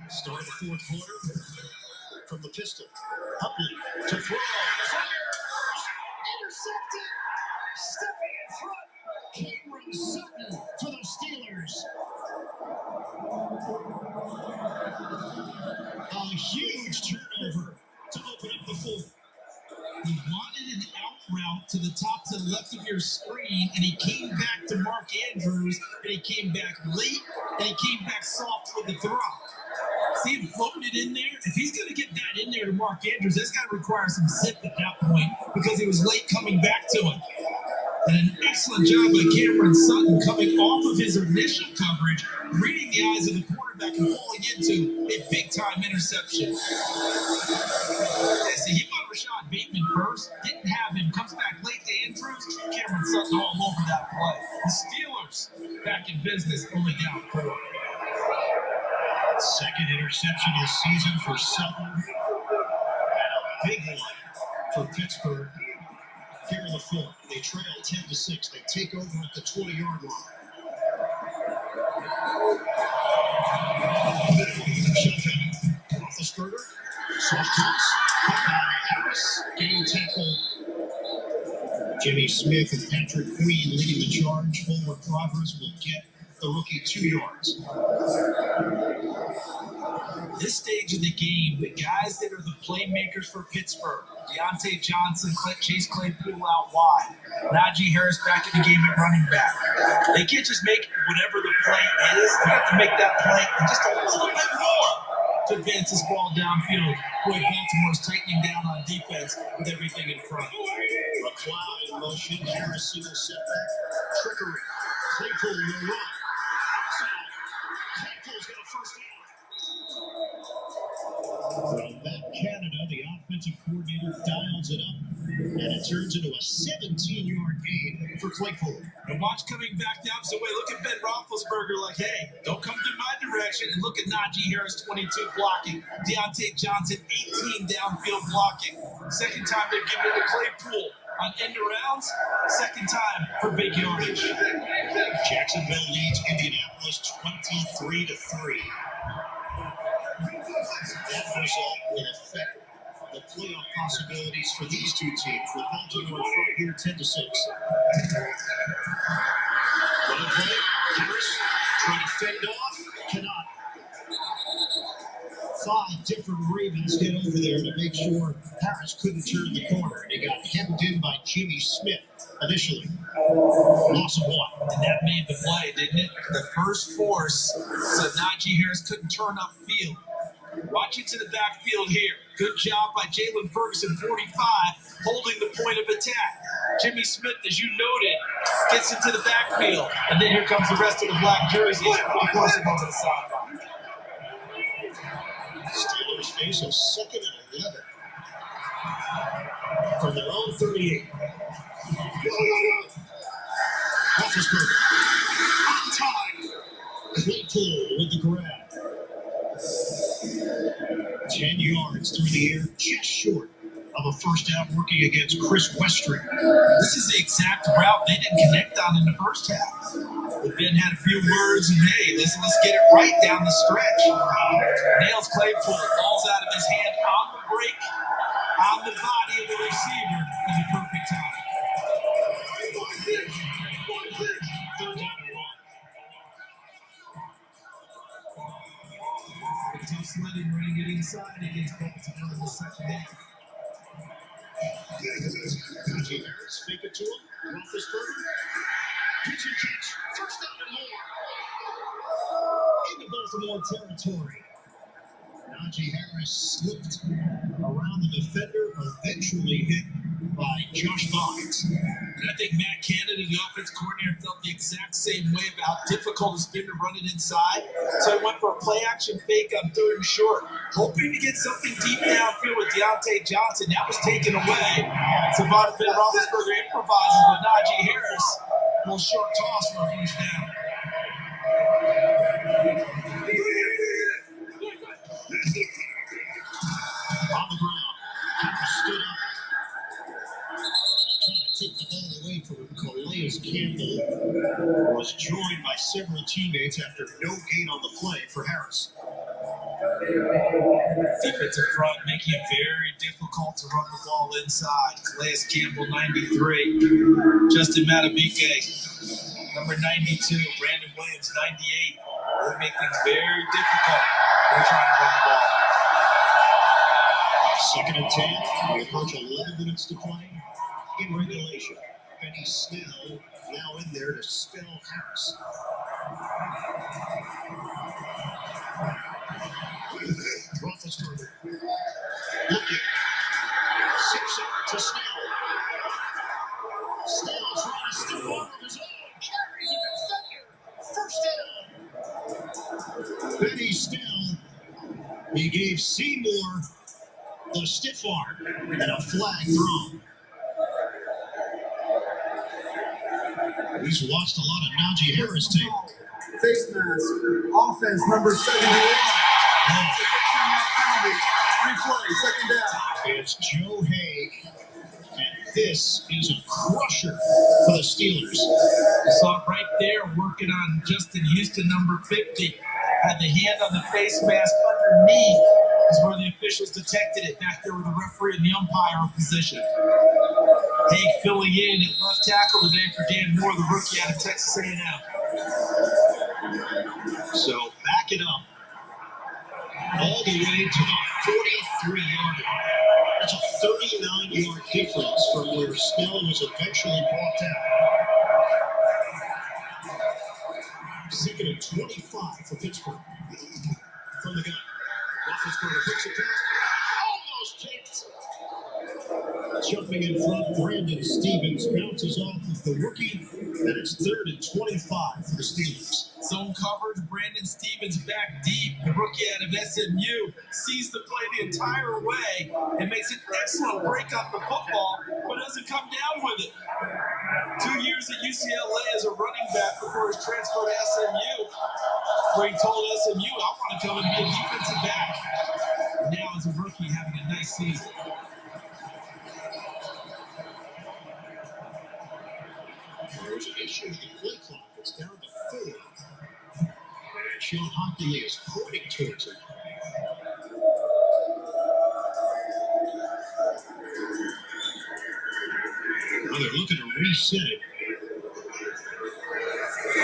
Start the fourth quarter from the pistol. Huntley to throw. Fires! Intercepted! Stepping in front, Cameron Sutton for the Steelers. A huge turnover to open up the fourth. He wanted an out route to the top to the left of your screen, and he came back to Mark Andrews, and he came back late, and he came back soft with the throw. See him floating it in there? If he's going to get that in there to Mark Andrews, that's got to require some zip at that point because he was late coming back to him. And an excellent job by Cameron Sutton coming off of his initial coverage, reading the eyes of the quarterback and falling into a big-time interception. See, he wanted Rashad Bateman first, didn't have him, comes back late to Andrews, Cameron Sutton all over that play. The Steelers back in business, only down 4. Second interception this season for Sutton. And a big one for Pittsburgh. Here in the fourth, they trail 10-6. They take over at the 20-yard line. Shotgun. Roethlisberger. Soft toss. Caught by Harris. Game tackle. Jimmy Smith and Patrick Queen leading the charge. Forward progress will get the rookie 2 yards. This stage of the game, the guys that are the playmakers for Pittsburgh, Deontay Johnson, Chase Claypool out wide, Najee Harris back in the game at running back. They can't just make whatever the play is. They have to make that play and just a little bit more to advance this ball downfield. Boy, Baltimore's tightening down on defense with everything in front. McLeod in motion. Harris single setback. Trickery. Claypool will run. Claypool's got a first down. From that Canada, the offensive coordinator dials it up, and it turns into a 17-yard gain for Claypool. And watch coming back down. So wait, look at Ben Roethlisberger like, hey, don't come to my direction. And look at Najee Harris, 22 blocking. Deontay Johnson, 18 downfield blocking. Second time they've given it to Claypool on end arounds. Second time for big yardage. Jacksonville leads Indianapolis 23-3. That result will affect the playoff possibilities for these two teams, with Baltimore in front here 10-6. Running play, Harris trying to fend off, cannot. 5 different Ravens get over there to make sure Harris couldn't turn the corner. They got hemmed in by Jimmy Smith initially. Loss of 1. And that made the play, didn't it? The first force, so Najee Harris couldn't turn upfield. Watch it to the backfield here. Good job by Jalen Ferguson, 45, holding the point of attack. Jimmy Smith, as you noted, gets into the backfield. And then here comes the rest of the black jerseys. Of course, it goes to the sideline. Steelers face a 2nd and 11 from their own 38. Roethlisberger on time. Claypool with the grab. 10 yards through the air, just short of a first down, working against Chris Westry. This is the exact route they didn't connect on in the first half. But Ben had a few words, and hey, let's get it right down the stretch. Nails Claypool, falls out of his hand on the break, on the body of the receiver in the perfect time. Third down and long. Tough sledding running it inside against Baltimore in the second half. Najee Harris, fake it to him. Roethlisberger. Pitch and catch. First down and more. Into Baltimore territory. Najee Harris slipped around the defender, eventually hit by Josh Boggs. And I think Matt Canada, the offense coordinator, felt the exact same way about how difficult it's been to run it inside. So he went for a play-action fake on 3rd and short, hoping to get something deep downfield with Deontay Johnson. That was taken away. So Ben Roethlisberger improvises with Najee Harris. A little short toss for a first down. On the ground, Harris stood up. Trying to take the ball away from Calais Campbell, who was joined by several teammates after no gain on the play for Harris. Defensive front making it very difficult to run the ball inside. Calais Campbell, 93. Justin Matabike, number 92. Brandon Williams, 98. They make things very difficult when they're trying to run the ball. 2nd and 10. We approach 11 minutes to play in regulation. Benny Snell now in there to spell Harris. Roethlisberger looking. Sips it to Snell. Snell's trying to step on his own. Carries a defender. First down. Benny Snell. He gave Seymour the stiff arm and a flag thrown. He's watched a lot of Najee Harris tape. Face mask. Offense number 71. Replay, 2nd down. It's Joe Haig, and this is a crusher for the Steelers. You saw it right there, working on Justin Houston, number 50. Had the hand on the face mask underneath is where the officials detected it, back there with the referee and the umpire in position. Haig filling in at left tackle today for Dan Moore, the rookie out of Texas A&M. So back it up all the way to the 43-yard line. That's a 39-yard difference from where Snell was eventually brought down. 2nd and 25 for Pittsburgh. From the gun. Roethlisberger puts it past. Almost picked. Jumping in front, Brandon Stevens bounces off of the rookie, and it's 3rd and 25 for the Steelers. Zone coverage, Brandon Stevens back deep. The rookie out of SMU sees the play the entire way and makes an excellent break up the football, but doesn't come down with it. 2 years at UCLA as a running back before his transfer to SMU, where he told SMU, I want to come and be a defensive back. And now as a rookie having a nice season. There's an issue with the play clock. It's down to 4. And Sean Hockley is pointing towards it. Now they're looking to reset it.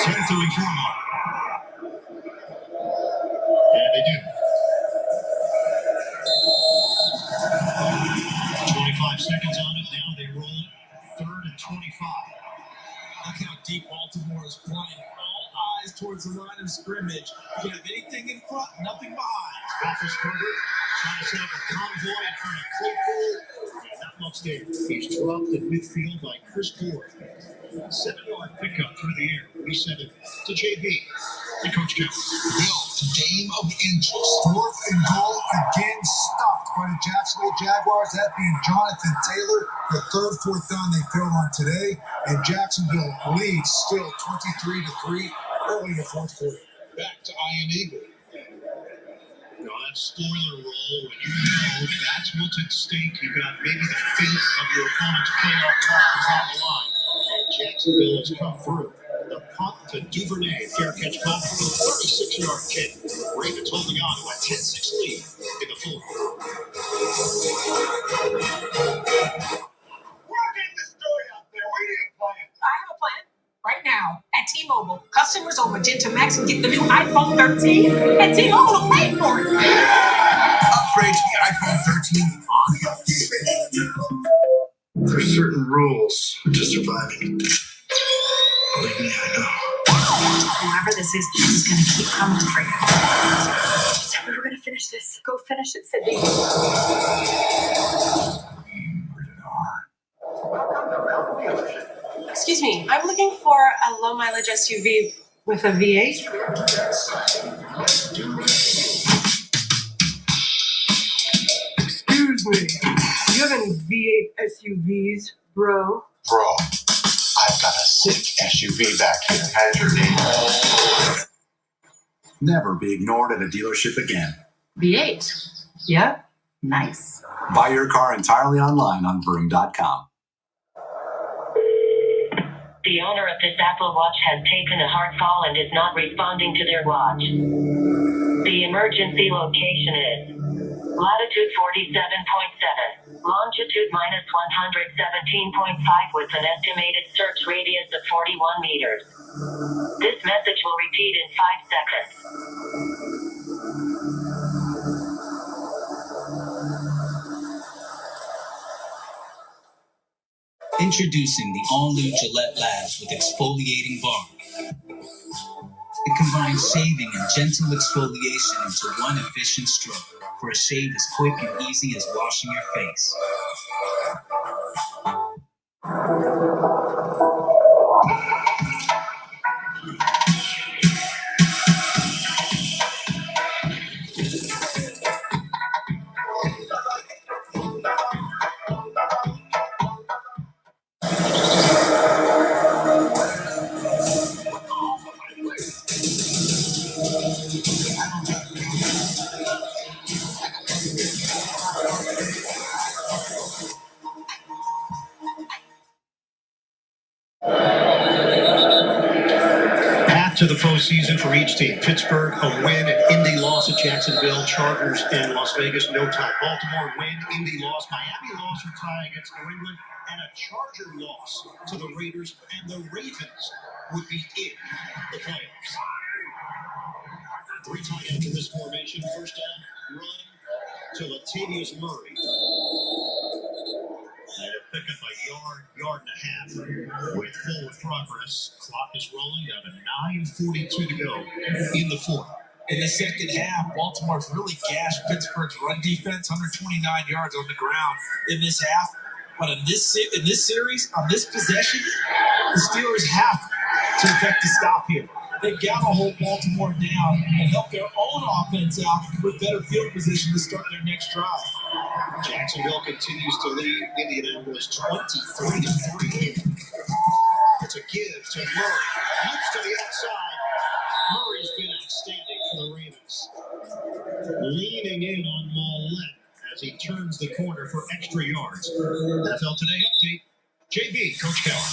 10:34 mark. And they do. 25 seconds on it. Now they roll it. 3rd and 25. Look how deep Baltimore is playing. All eyes towards the line of scrimmage. You can have anything in front, nothing behind. Roethlisberger trying to set up a convoy in front of Claypool. And not much there. He's dropped in midfield by Chris Gore. 7-yard pickup through the air. Reset it to JB. And Coach Kemp. Built game of inches. 4th and goal again, stopped by the Jacksonville Jaguars. That being Jonathan Taylor. The 3rd, 4th down they failed on today. And Jacksonville leads still 23-3 early in the 4th quarter. Back to Ian Eagle. Now that spoiler roll, when you know that's what's at stake, you got maybe the fate of your opponent's playoff lives on the line. And Jacksonville has come through. The punt to Duvernay, fair catch punt for the 36-yard kick. Ravens holding on to a 10-6 lead in the 4th. We're getting the story out there. We need a plan. I have a plan. Right now, at T-Mobile, customers on Magenta Max can get the new iPhone 13, and T-Mobile will pay for it. Upgrade to the iPhone 13 on the There's certain rules to surviving. Believe me, I know. Whoever this is going to keep coming for you. So we were going to finish this. Go finish it, Sydney. Excuse me, I'm looking for a low mileage SUV with a V8. Excuse me, do you have any V8 SUVs, bro? Bro, I've got a sick SUV back here. How's your name? Never be ignored at a dealership again. V8? Yeah, nice. Buy your car entirely online on vroom.com. The owner of this Apple Watch has taken a hard call and is not responding to their watch. The emergency location is latitude 47.7, longitude minus 117.5 with an estimated search radius of 41 meters. This message will repeat in 5 seconds. Introducing the all-new Gillette Labs with exfoliating bar. It combines shaving and gentle exfoliation into one efficient stroke for a shave as quick and easy as washing your face. Path to the postseason for each team. Pittsburgh, a win, an Indy loss at Jacksonville, Chargers and Las Vegas, no tie. Baltimore, win, Indy loss, Miami loss or tie against New England, and a Charger loss to the Raiders, and the Ravens would be in the playoffs. 3 tight ends in this formation. First down, run to Latavius Murray. And a pick up a yard and a half with forward progress. Clock is rolling down to 9:42 to go in the fourth. In the second half, Baltimore's really gashed Pittsburgh's run defense, 129 yards on the ground in this half. But in this series, on this possession, the Steelers have to effect a stop here. They've got to hold Baltimore down and help their own offense out with better field position to start their next drive. Jacksonville continues to lead Indianapolis 23-3. It's a give to Murray. Looks to the outside. Murray's been outstanding for the Ravens. Leaning in on Mollett as he turns the corner for extra yards. NFL Today update. JB, Coach Keller.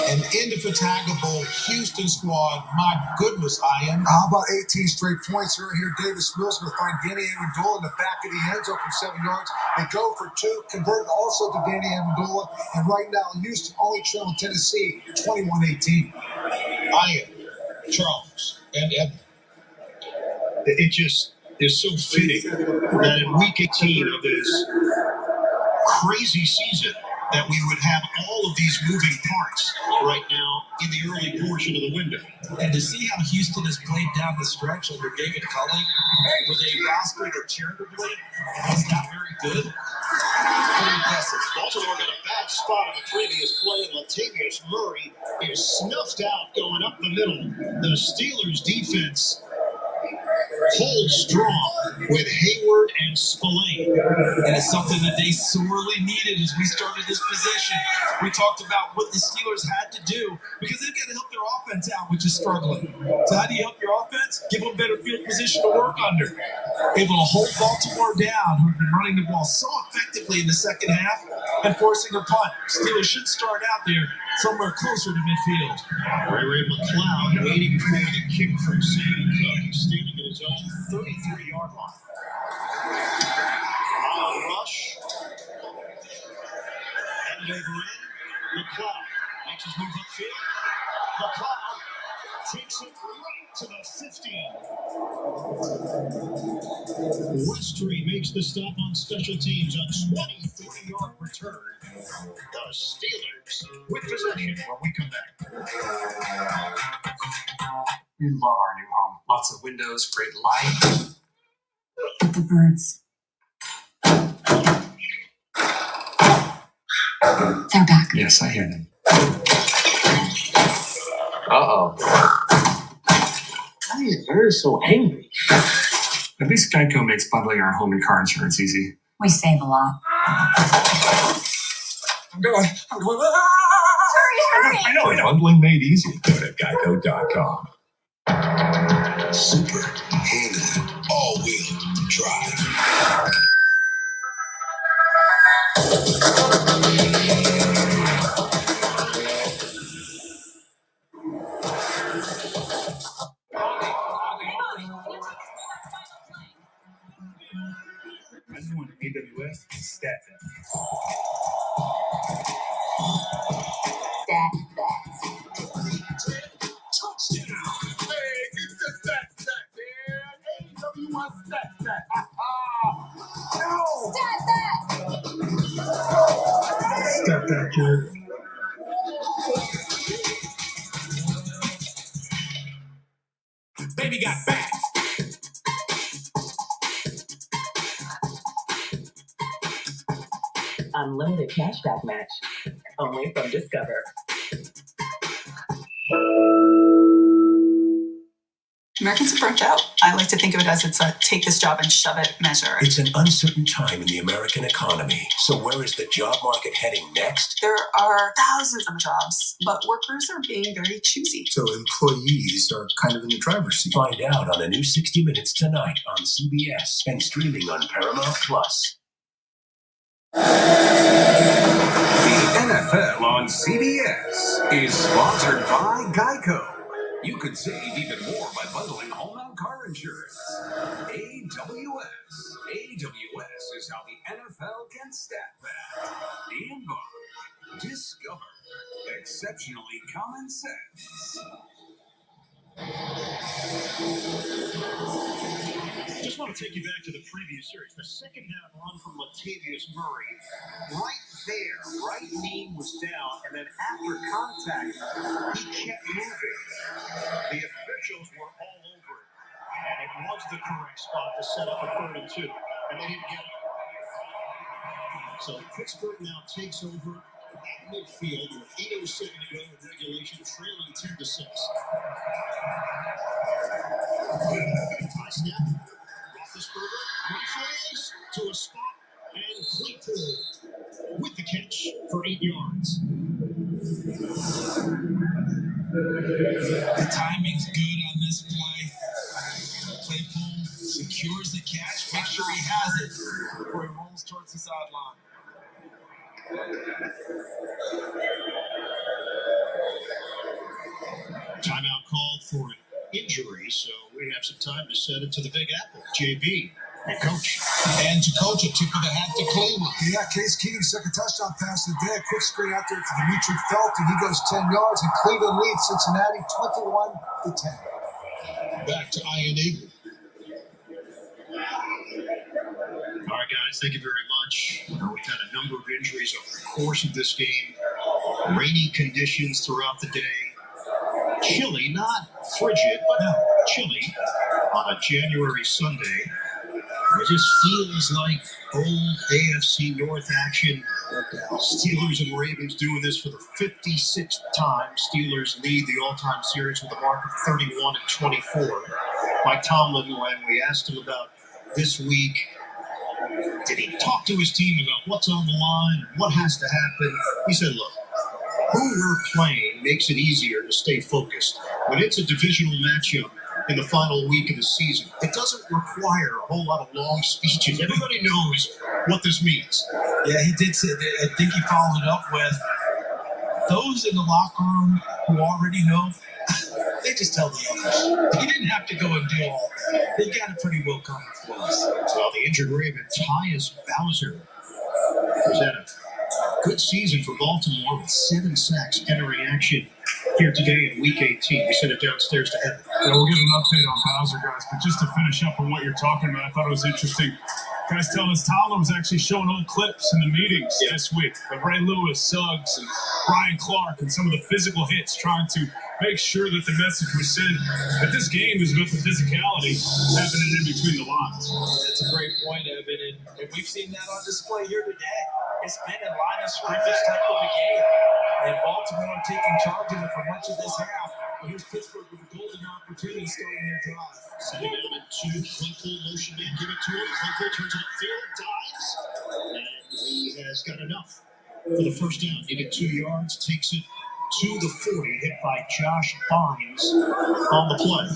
An indefatigable Houston squad. My goodness, Ian. How about 18 straight points right here? Davis Mills going to find Danny Amendola in the back of the end zone from 7 yards. They go for 2, converted also to Danny Amendola. And right now, Houston only trailing Tennessee 21-18. Ian, Charles, and Evan. It just is so fitting that in week 18 of this crazy season, that we would have all of these moving parts right now in the early portion of the window. And to see how Houston has played down the stretch under David Culley with a roster that charitably is not very good. Pretty impressive. Baltimore got a bad spot on the previous play, and Latavius Murray is snuffed out going up the middle. The Steelers' defense holds strong with Hayward and Spillane. And it's something that they sorely needed as we started this possession. We talked about what the Steelers had to do because they've got to help their offense out, which is struggling. So how do you help your offense? Give them better field position to work under. Able to hold Baltimore down, who've been running the ball so effectively in the second half and forcing a punt. Steelers should start out there somewhere closer to midfield. Ray McLeod waiting for the kick from Sam Cook. He's standing at his own 33-yard line. Wild rush. And over in. McLeod makes his move upfield. McLeod takes it right to the 15. Westry makes the stop on special teams. A 23-yard return. The Steelers with possession when we come back. We love our new home. Lots of windows, great light. The birds. They're back. Yes, I hear them. Why is Bird so angry? At least Geico makes bundling our home and car insurance easy. We save a lot. I'm going. Hurry! I know. Bundling made easy. Go to geico.com. Super handling all-wheel drive. I just want AWS stat that. Stat Touchdown. Hey, get the stat, man. AWS stat. No. Step back here. Baby got back. Unlimited cashback match. Only from Discover. Americans are burnt out. I like to think of it as it's a take this job and shove it measure. It's an uncertain time in the American economy. So where is the job market heading next? There are thousands of jobs, but workers are being very choosy. So employees are kind of in the driver's seat. Find out on the new 60 Minutes tonight on CBS and streaming on Paramount Plus. The NFL on CBS is sponsored by Geico. You could save even more by bundling home and car insurance. AWS. AWS is how the NFL can stat that. Embark. Discover. Exceptionally common sense. Just want to take you back to the previous series. The second down run from Latavius Murray. Right there, right knee was down, and then after contact, he kept moving. The officials were all over it, and it was the correct spot to set up a 3rd and 2, and they didn't get it. So Pittsburgh now takes over at midfield with 8:07 to go in regulation, trailing 10-6. High snap. Roethlisberger reflays to a spot and Claypool with the catch for 8 yards. The timing's good on this play. Claypool secures the catch, make sure he has it before he rolls towards the sideline. Timeout called for an injury, so we have some time to set it to the Big Apple. JB, and coach. And to coach, a tip of the hat to Cleveland. Yeah, Case Keenum's second touchdown pass of the day. A quick screen out there to Dimitri Felton. He goes 10 yards, and Cleveland leads Cincinnati 21-10. Back to Ian Eagle. All right, guys, thank you very much. We've had a number of injuries over the course of this game. Rainy conditions throughout the day. Chilly, not frigid, but chilly on a January Sunday. It just feels like old AFC North action. Steelers and Ravens doing this for the 56th time. Steelers lead the all-time series with a mark of 31-24. Mike Tomlin, when we asked him about this week, did he talk to his team about what's on the line and what has to happen? He said, look, who we're playing makes it easier to stay focused. When it's a divisional matchup in the final week of the season, it doesn't require a whole lot of long speeches. Everybody knows what this means. Yeah, he did say that. I think he followed it up with those in the locker room who already know, they just tell the others. He didn't have to go and do all that. They got it pretty well covered for us. Well, the injured Raven, Tyus Bowser, was at a good season for Baltimore with 7 sacks entering action here today in Week 18. We sent it downstairs to Evan. Yeah, we'll get an update on Bowser, guys. But just to finish up on what you're talking about, I thought it was interesting. Guys telling us Tomlin was actually showing old clips in the meetings this week of Ray Lewis, Suggs, and Brian Clark, and some of the physical hits, trying to make sure that the message was sent that this game is about the physicality happening in between the lines. That's a great point, Evan, and we've seen that on display here today. it's been a line of scrimmage type of a game. And Baltimore taking charge of it for much of this half. But here's Pittsburgh with a golden opportunity starting their drive. Sending it out to Klinkle, motion man, give it to him. Klinkle turns it upfield, dives, and he has got enough for the first down. Needed 2 yards, takes it to the 40, hit by Josh Bynes on the play.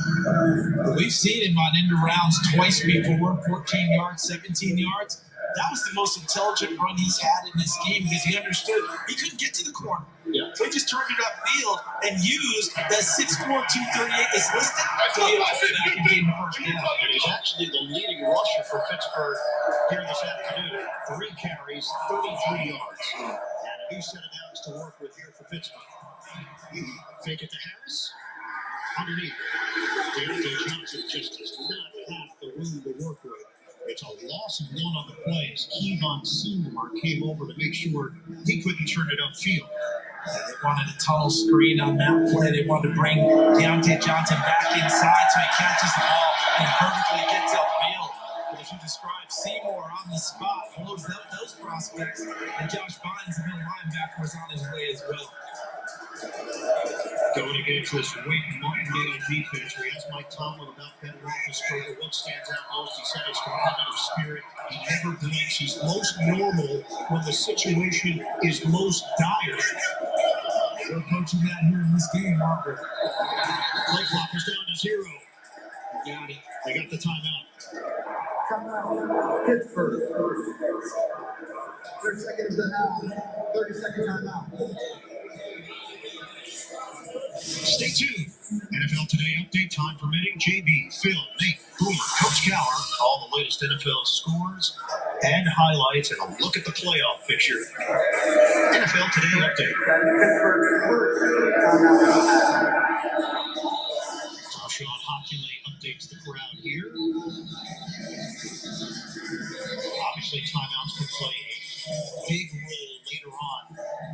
We've seen him on end rounds twice before, 14 yards, 17 yards. That was the most intelligent run he's had in this game because he understood he couldn't get to the corner. Yeah. So he just turned it upfield and used that 6'4", 238 is listed to be able to fit back and gain the first down. And he's actually the leading rusher for Pittsburgh here this afternoon. 3 carries, 33 yards. And a new set of downs to work with here for Pittsburgh. Fake it to Harris. Underneath. Deontay Johnson just does not have the room to work with. It's a loss of 1 on the play as Kevon Seymour came over to make sure he couldn't turn it upfield. They wanted a tunnel screen on that play. They wanted to bring Deontay Johnson back inside so he catches the ball and perfectly gets upfield. But as you described, Seymour on the spot blows up those prospects, and Josh Bynes, the middle linebacker, was on his way as well. Going against this weight-minded defense, we asked Mike Tomlin about Ben Roethlisberger. What stands out most? He said his competitive spirit. He never blinks. He's most normal when the situation is most dire. We're approaching that here in this game, aren't we? Play clock is down to 0. Got it. They got the timeout. Timeout. Pittsburgh. 30 seconds to half. 30-second timeout. Stay tuned. NFL Today update, time permitting. JB, Phil, Nate, Boomer, Coach Cower, all the latest NFL scores and highlights, and a look at the playoff picture. NFL Today update. Sean Hockley updates the crowd here. Obviously, timeouts can play a big role later on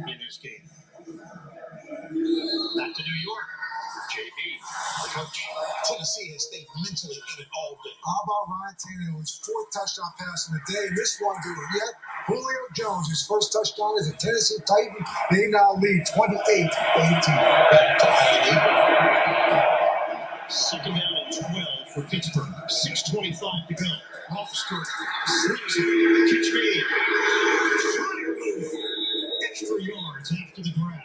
in this game. Back to New York. JB, the coach. Tennessee has stayed mentally in it all day. How about Ryan Tannehill's 4th touchdown pass in the day? And this one, dude, yet Julio Jones, his first touchdown as a Tennessee Titan. They now lead 28-18. Second down and 12 for Pittsburgh. 6:25 to go. Roethlisberger slings it. Catch made. Flyer move. Extra yards after the grab.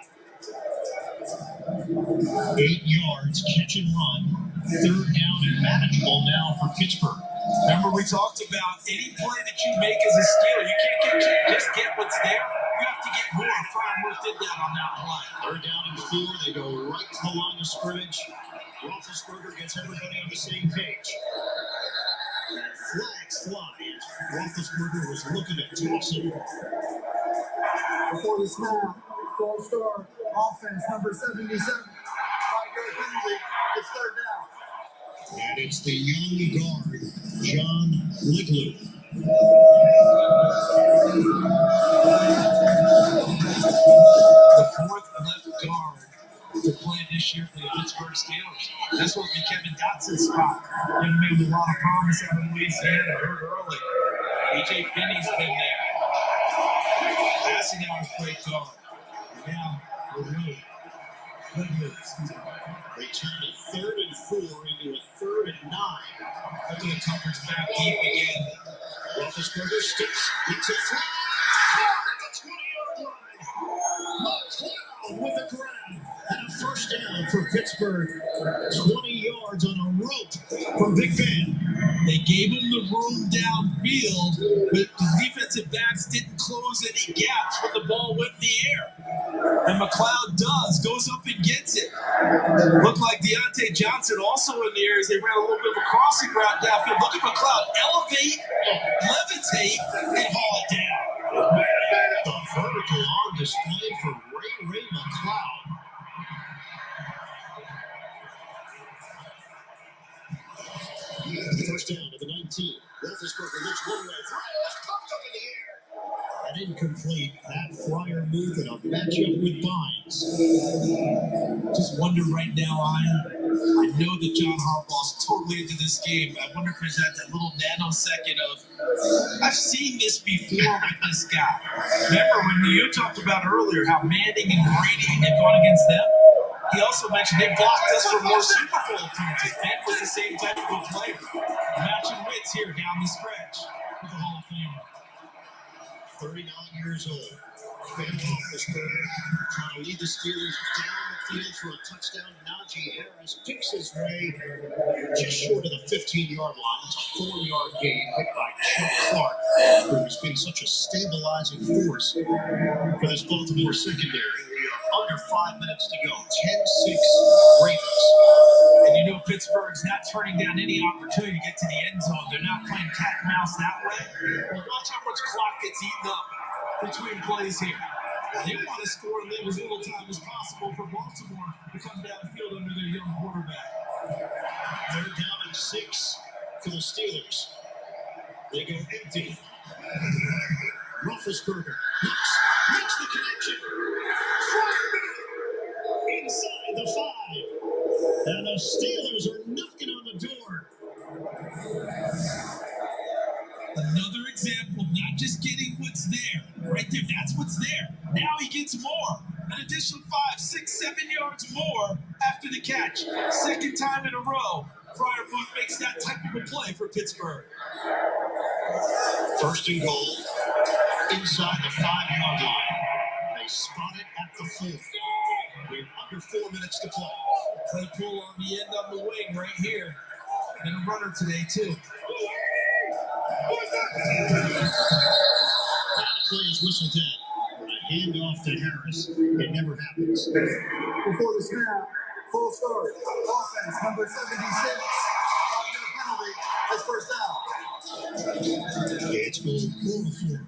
8 yards, catch and run. 3rd down and manageable now for Pittsburgh. Remember, we talked about any play that you make as a steal. You can't just get what's there. You have to get more. Fryer did that on that play. 3rd down and 4. They go right to the line of scrimmage. Roethlisberger gets everybody on the same page. And flags fly as Roethlisberger was looking at Thompson. Before the snap, four-star offense, number 77. 5-yard penalty. It's 3rd down. And it's the young guard, John Liglu. The 4th left guard to play this year for the Pittsburgh Steelers. This will be Kevin Dotson's spot. Young man with a lot of promise out of Louisiana, heard early. A.J. Finney's been there. Passing hours play gone. Now, we're moving. They turn a 3rd and 4 into a 3rd and 9. Hopefully the Tucker's back deep again. Roethlisberger sticks into flat. At the 20-yard line. McLeod with a grab. And a first down for Pittsburgh. 20 yards on a rope from Big Ben. They gave him the room downfield, but the defensive backs didn't close any gaps when the ball went in the air. And McLeod goes up and gets it. Looked like Deontay Johnson also in the air as they ran a little bit of a crossing route downfield. Look at McLeod elevate, levitate, and haul it down. The vertical on display for Ray McLeod. First down to the 19. Roethlisberger looks one way. Flyer popped up in the air. And incomplete. That flyer move and a matchup with Bynes. Just wonder right now, Ian, I know that John Harbaugh's totally into this game. I wonder if there's that little nanosecond of, I've seen this before with this guy. Remember when you talked about earlier how Manning and Brady had gone against them? He also mentioned they blocked us for more Super Bowl appearances. Ben was the same type of a player. Matching wits here down the stretch with the Hall of Famer. 39 years old. Ben Roethlisberger trying to lead the Steelers down the field for a touchdown. Najee Harris picks his way just short of the 15-yard line. It's a 4-yard gain hit by Chuck Clark, who has been such a stabilizing force for this Baltimore secondary. We are under 5 minutes to go. 10-6 Ravens. And you know Pittsburgh's not turning down any opportunity to get to the end zone. They're not playing cat and mouse that way. Well, watch how much clock gets eaten up between plays here. They want to score and leave as little time as possible for Baltimore to come downfield under their young quarterback. They're down in 6 for the Steelers. They go empty. Roethlisberger makes the connection. Inside the 5. And the Steelers are knocking on the door. Another example of not just getting what's there. Right there, that's what's there. Now he gets more. An additional 5, 6, 7 yards more after the catch. Second time in a row, Fryer Booth makes that type of a play for Pittsburgh. First and goal, inside the 5-yard line. They spot it at the 4. We're under 4 minutes to play. Claypool on the end on the wing right here. And a runner today, too. Play is whistled dead. A handoff to Harris. It never happens. Before the snap, full start. Offense, number 76. 5-yard penalty. That's first down. It's goal 4-4.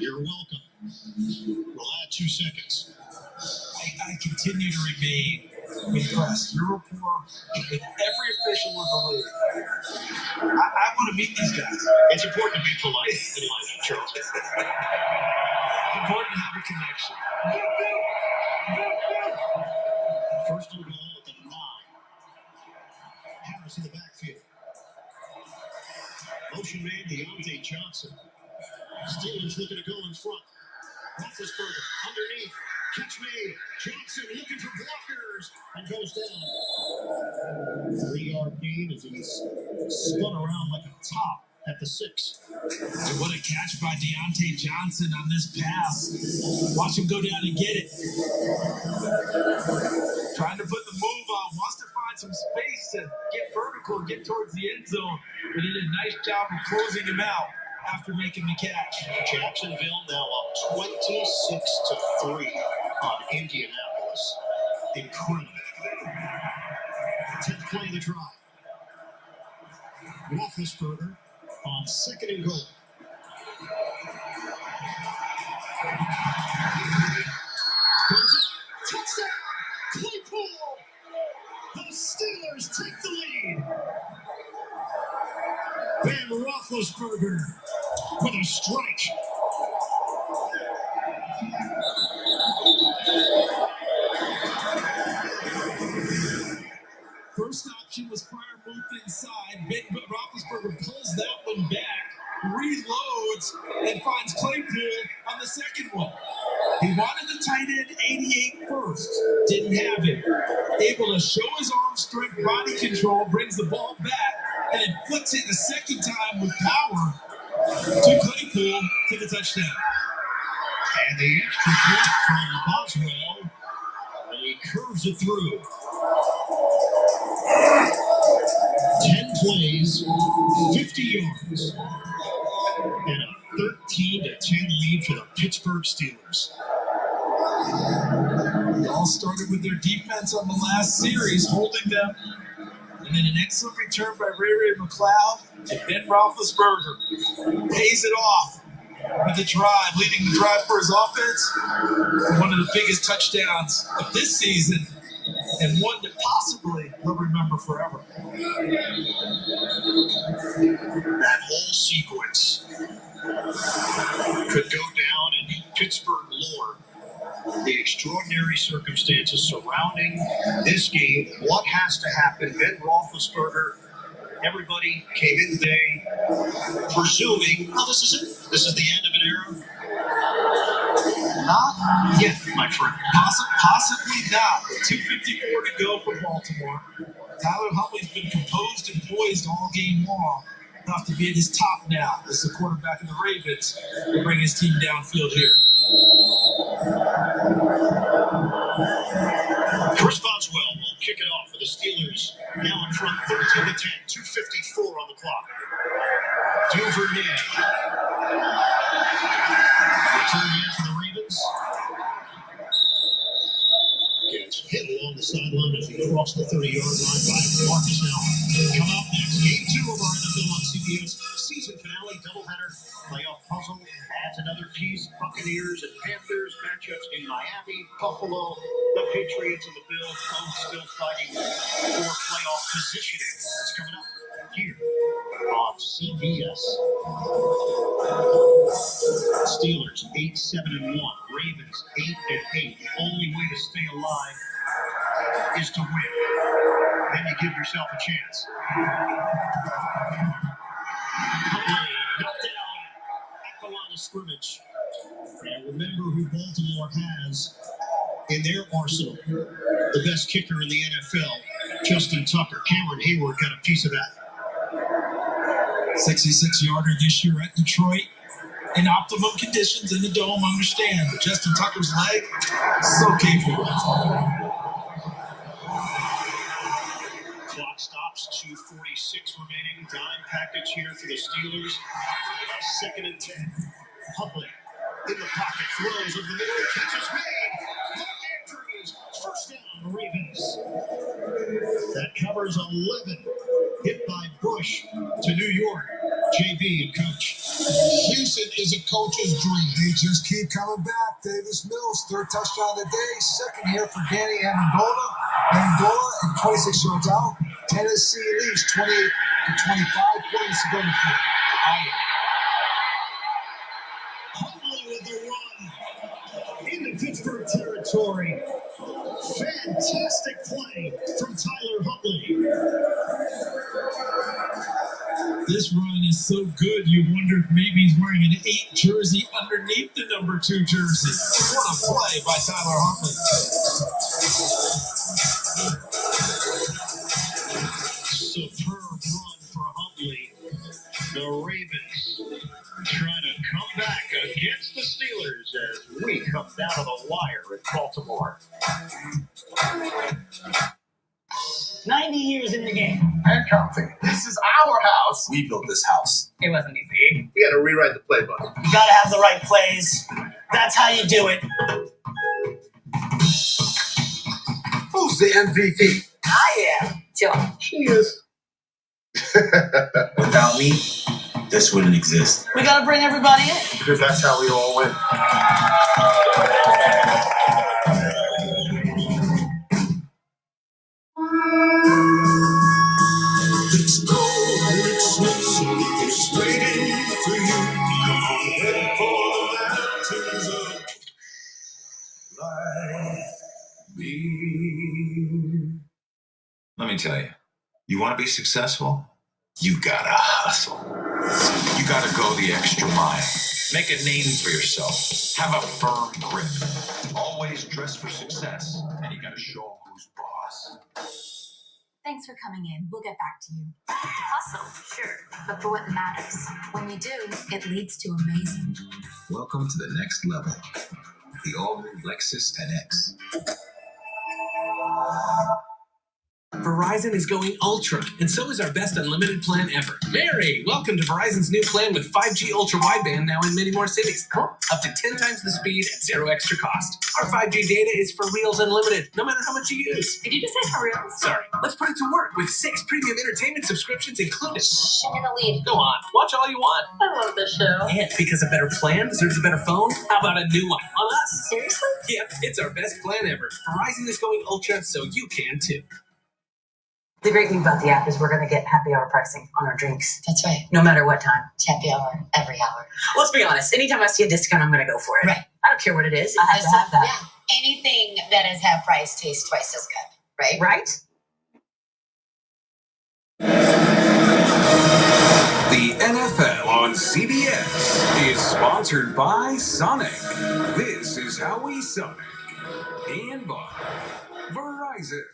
You're welcome. We'll add 2 seconds. I continue to remain impressed. Your rapport with every official in the league. I want to meet these guys. It's important to be polite in life, Charles. Important to have a connection. First and goal at the 9. Harris in the backfield. Motion made, Deontay Johnson. Steelers looking to go in front. Roethlisberger underneath. Catch made. Johnson looking for blockers and goes down. 3-yard gain as he's spun around like a top at the 6. And what a catch by Deontay Johnson on this pass. Watch him go down and get it. Trying to put the move on. Wants to find some space to get vertical and get towards the end zone. But he did a nice job of closing him out after making the catch. Jacksonville now up 26-3 on Indianapolis. Incredible. 10th play of the drive. Roethlisberger on 2nd and goal. Goes it. Touchdown! Claypool! The Steelers take the lead. Ben Roethlisberger with a strike. First option was Fryer Booth inside. Ben Roethlisberger pulls that one back, reloads, and finds Claypool on the second one. He wanted the tight end 88 first. Didn't have it. Able to show his arm strength, body control, brings the ball back, and then flicks it the second time with power to Claypool to the touchdown. And the extra point from Boswell. And he curves it through. 10 plays, 50 yards, and a 13-10 lead for the Pittsburgh Steelers. It all started with their defense on the last series, holding them. And then an excellent return by Ray McLeod, and Ben Roethlisberger pays it off with the drive, leading the drive for his offense. One of the biggest touchdowns of this season, and one that possibly he'll remember forever. That whole sequence could go down in Pittsburgh lore. The extraordinary extraordinary circumstances surrounding this game. What has to happen? Ben Roethlisberger, everybody came in today presuming, oh, this is it. This is the end of an era. Not yet, my friend. Possibly not. With 2:54 to go for Baltimore. Tyler Huntley's been composed and poised all game long. Enough to be at his top now as the quarterback of the Ravens to bring his team downfield here. Chris Boswell will kick it off for the Steelers. Now in front 13-10, 2:54 on the clock. Duvernay. Return in for the Ravens. Gets hit along the sideline as he crossed the 30-yard line by Marcus Allen. Come up next, game 2 of our NFL on CBS. Season finale doubleheader. Playoff puzzle adds another piece. Buccaneers and Panthers matchups in Miami, Buffalo, the Patriots and the Bills both still fighting for playoff positioning. That's coming up here on CBS. Steelers 8-7-1. Ravens 8-8. The only way to stay alive is to win. Then you give yourself a chance. Knocked down at the line of scrimmage. And remember who Baltimore has in their arsenal. The best kicker in the NFL, Justin Tucker. Cameron Hayward got a piece of that. 66-yarder this year at Detroit. In optimum conditions in the dome, understand. But Justin Tucker's leg, so capable. Clock stops, 2:46 remaining. Dime package here for the Steelers. 2nd and 10. Huntley in the pocket, throws over the middle, catches made. Mark Andrews, first down, Ravens. That covers 11. Hit by Bush to New York. JB and coach. Houston is a coach's dream. They just keep coming back. Davis Mills, 3rd touchdown of the day. 2nd here for Danny Amendola. Amendola and 26 yards out. Tennessee leads 28-25. Points to go to 4. Huntley with the run into Pittsburgh territory. Fantastic play from Tyler Huntley. This run is so good, you wonder if maybe he's wearing an 8 jersey underneath the number 2 jersey. What a play by Tyler Huntley. Superb run for Huntley. The Ravens trying to come back against the Steelers as we come down to the wire in Baltimore. 90 years in the game. And counting. This is our house. We built this house. It wasn't easy. We had to rewrite the playbook. You gotta have the right plays. That's how you do it. Who's the MVP? I am. John. She is. Without me, this wouldn't exist. We gotta bring everybody in. Because that's how we all win. It's cold and it's snowy, it's waiting for you. Come on, head for the mountains of life. Let me tell you, you want to be successful? You gotta hustle. You gotta go the extra mile. Make a name for yourself. Have a firm grip. Always dress for success. And you gotta show them who's boss. Thanks for coming in. We'll get back to you. Hustle, sure, but for what matters. When we do, it leads to amazing. Welcome to the next level. The all-new Lexus NX. Verizon is going ultra, and so is our best unlimited plan ever. Mary, welcome to Verizon's new plan with 5G ultra wideband now in many more cities. Up to 10 times the speed at zero extra cost. Our 5G data is for reals unlimited, no matter how much you use. Did you just say for real? Sorry, let's put it to work with 6 premium entertainment subscriptions included. I'm in the lead. Go on, watch all you want. I love this show. And because a better plan deserves a better phone, how about a new one on us? Seriously? Yep, it's our best plan ever. Verizon is going ultra, so you can too. The great thing about the app is we're going to get happy hour pricing on our drinks. That's right. No matter what time. It's happy hour every hour. Let's be honest. Anytime I see a discount, I'm going to go for it. Right. I don't care what it is. I have to have that. Yeah. anything that is half price tastes twice as good, right? Right? The NFL on CBS is sponsored by Sonic. This is how we Sonic. And by Verizon,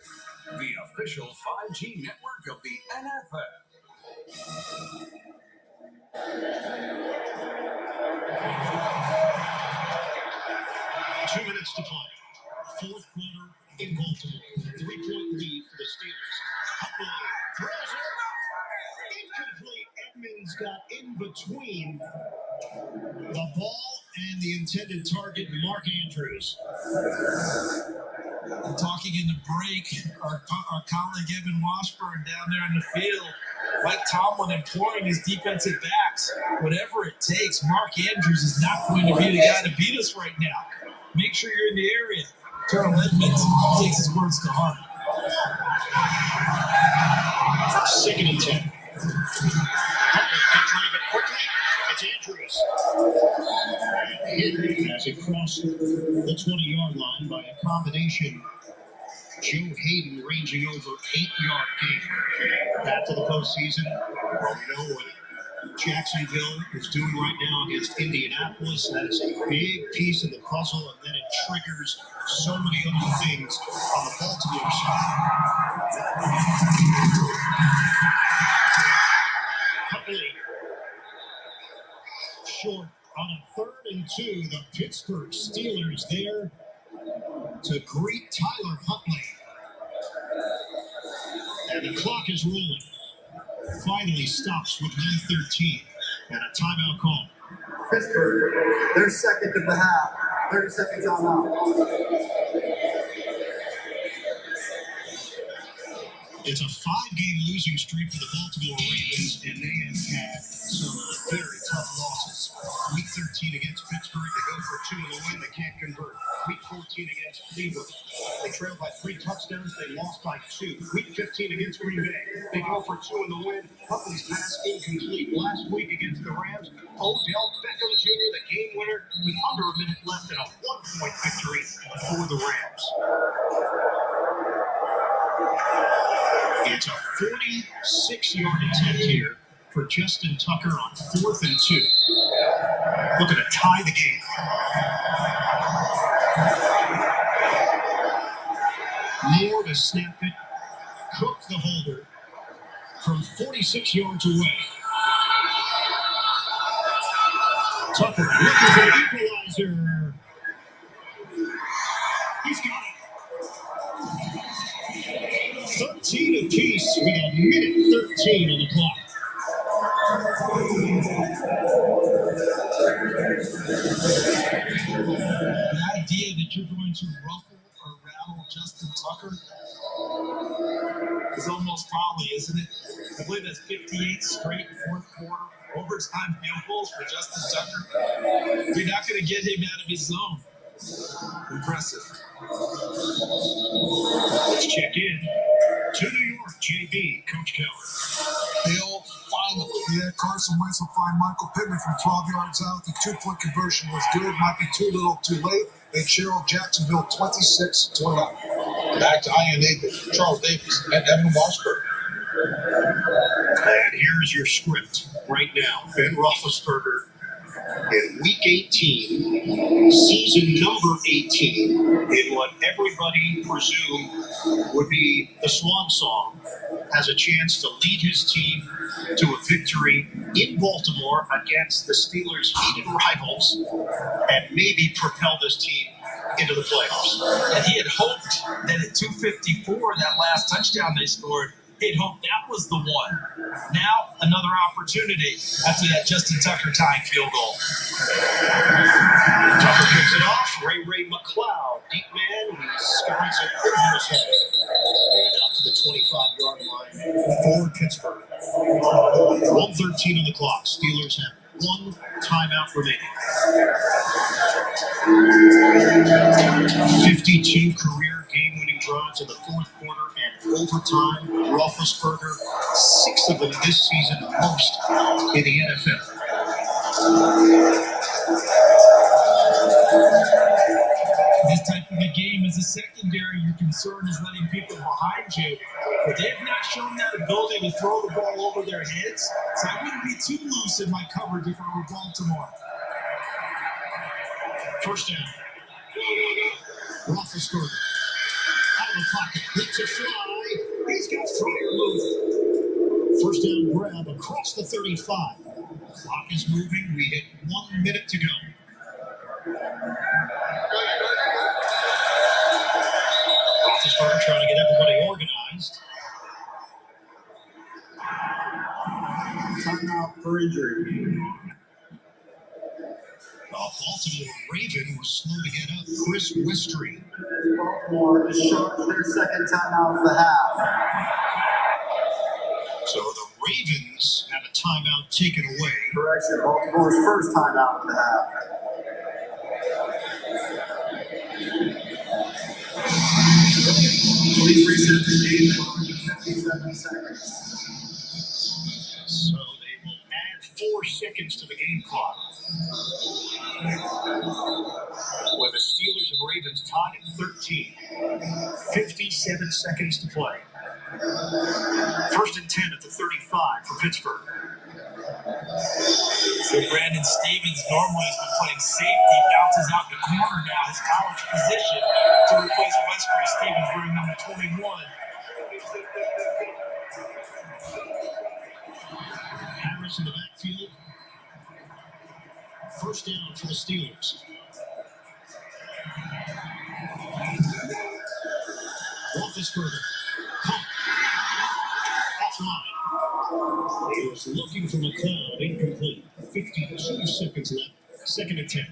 the official 5G network of the NFL. 2 minutes to play. Fourth quarter in Baltimore. 3-point lead for the Steelers. Hutley throws it. Incomplete. Edmonds got in between the ball and the intended target, Mark Andrews. Talking in the break, our colleague Evan Washburn down there in the field, Mike Tomlin imploring his defensive backs, whatever it takes, Mark Andrews is not going to be the guy to beat us right now. Make sure you're in the area. Terrell Edmonds takes his words to heart. 2nd and 10. Huntley gets rid of it quickly. It's Andrews. And as it crossed the 20-yard line by a combination, Joe Hayden ranging over 8-yard gain. Back to the postseason. Well, we know what Jacksonville is doing right now against Indianapolis. That is a big piece of the puzzle, and then it triggers so many other things on the Baltimore side. Huntley short on a 3rd and 2. The Pittsburgh Steelers there to greet Tyler Huntley. And the clock is rolling. Finally stops with 9:13 and a timeout call. Pittsburgh, their second of the half. 30 seconds on out. It's a 5-game losing streak for the Baltimore Ravens, and they have had some very tough losses. Week 13 against Pittsburgh, they go for 2 in the win, they can't convert. Week 14 against Cleveland, they trailed by 3 touchdowns, they lost by 2. Week 15 against Green Bay, they go for 2 in the win. Huntley's pass incomplete. Last week against the Rams, Odell Beckham Jr., the game winner, with under a minute left and a 1-point victory for the Rams. It's a 46-yard attempt here for Justin Tucker on 4th and 2. Looking to tie the game. Moore to snap it. Cook the holder from 46 yards away. Tucker looking for the equalizer. He's got it. 13 apiece with a minute 13 on the clock. The idea that you're going to ruffle or rattle Justin Tucker is almost folly, isn't it? I believe that's 58 straight fourth quarter overtime field goals for Justin Tucker. You're not going to get him out of his zone. Impressive. Let's check in to New York. JB, Coach Keller. Bill, finally. Yeah, Carson Wentz will find Michael Pittman from 12 yards out. The 2-point conversion was good. Might be too little, too late. They Cheryl Jacksonville 26-29. Back to Ian Davis, Charles Davis, and Evan Washburn. And here's your script right now. Ben Roethlisberger in week 18, season number 18, in what everybody presumed would be the swan song, has a chance to lead his team to a victory in Baltimore against the Steelers' hated rivals and maybe propel this team into the playoffs. And he had hoped that at 2:54, that last touchdown they scored, he'd hoped that was the one. Now, another opportunity after that Justin Tucker tying field goal. Tucker picks it off. Ray McLeod, deep man, he skies it over his head. And out to the 25-yard line for Pittsburgh. 1:13 on the clock. Steelers have 1 timeout remaining. 52 career game-winning drives in the fourth quarter and overtime. Roethlisberger, 6 of them this season, the most in the NFL. This type of a as a secondary, your concern is letting people behind you. But they have not shown that ability to throw the ball over their heads, so I wouldn't be too loose in my coverage if I were Baltimore. First down. Roethlisberger out of the pocket, hits a fly. He's got Fryer moved. First down grab across the 35. Clock is moving. We hit 1 minute to go. Roethlisberger trying to get everybody organized. Timeout for injury. Baltimore Raven was slow to get up. Chris Westry. Baltimore is short their second timeout of the half. So the Ravens have a timeout taken away. Correction, Baltimore's first timeout of the half. 23 seconds the game clock, 57 seconds. So they will add 4 seconds to the game clock. With the Steelers and Ravens tied at 13. 57 seconds to play. First and 10 at the 35 for Pittsburgh. So Brandon Stevens normally has been playing safety, bounces out the corner now, his college position, to replace Westry. Stevens wearing number 21. Harris in the backfield. First down for the Steelers. Roethlisberger. Pump. Offline. He was looking for McLeod. Incomplete. 52 seconds left. Second and 10.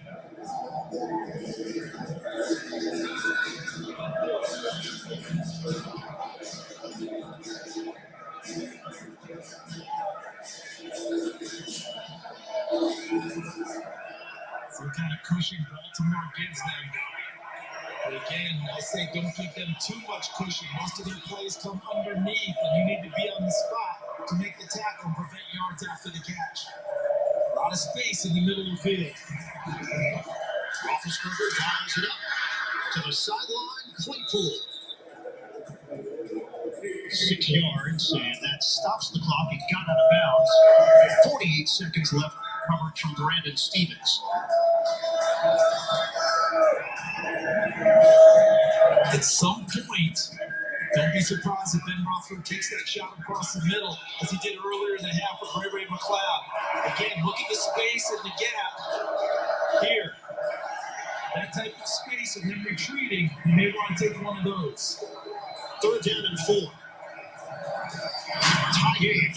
Some kind of cushion Baltimore gives them. But again, I say don't give them too much cushion. Most of their plays come underneath, and you need to be on the spot to make the tackle and prevent yards after the catch. A lot of space in the middle of the field. Roethlisberger dials it up to the sideline. Claypool. 6 yards, and that stops the clock. He got out of bounds. 48 seconds left. Coverage from Brandon Stevens. At some point, don't be surprised if Ben Roethlisberger takes that shot across the middle, as he did earlier in the half with Ray McLeod. Again, look at the space and the gap here. That type of space and him retreating, you may want to take one of those. Third down and 4. Tie game.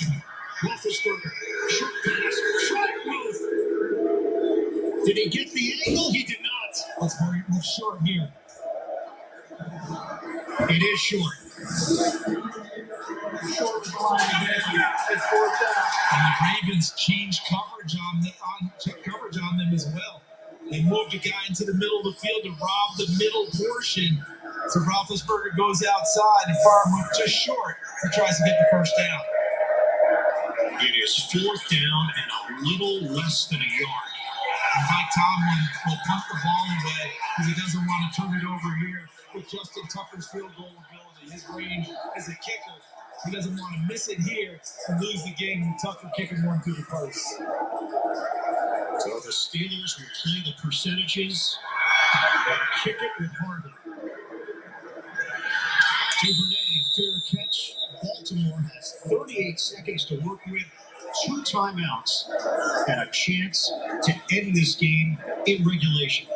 Roethlisberger. Short pass. Fryer move. Did he get the angle? He did not. That's very much short here. It is short. Short of the line again. It's fourth down. And the Ravens changed coverage on them as well. They moved a guy into the middle of the field to rob the middle portion. So Roethlisberger goes outside and Farr moved just short. He tries to get the first down. It is fourth down and a little less than a yard. And Mike Tomlin will punt the ball away because he doesn't want to turn it over here with Justin Tucker's field goal ability. His range as a kicker. He doesn't want to miss it here and lose the game with Tucker kicking one through the post. So the Steelers will play the percentages and kick it with Harvey. Duvernay, fair catch. Baltimore has 38 seconds to work with, 2 timeouts, and a chance to end this game in regulation.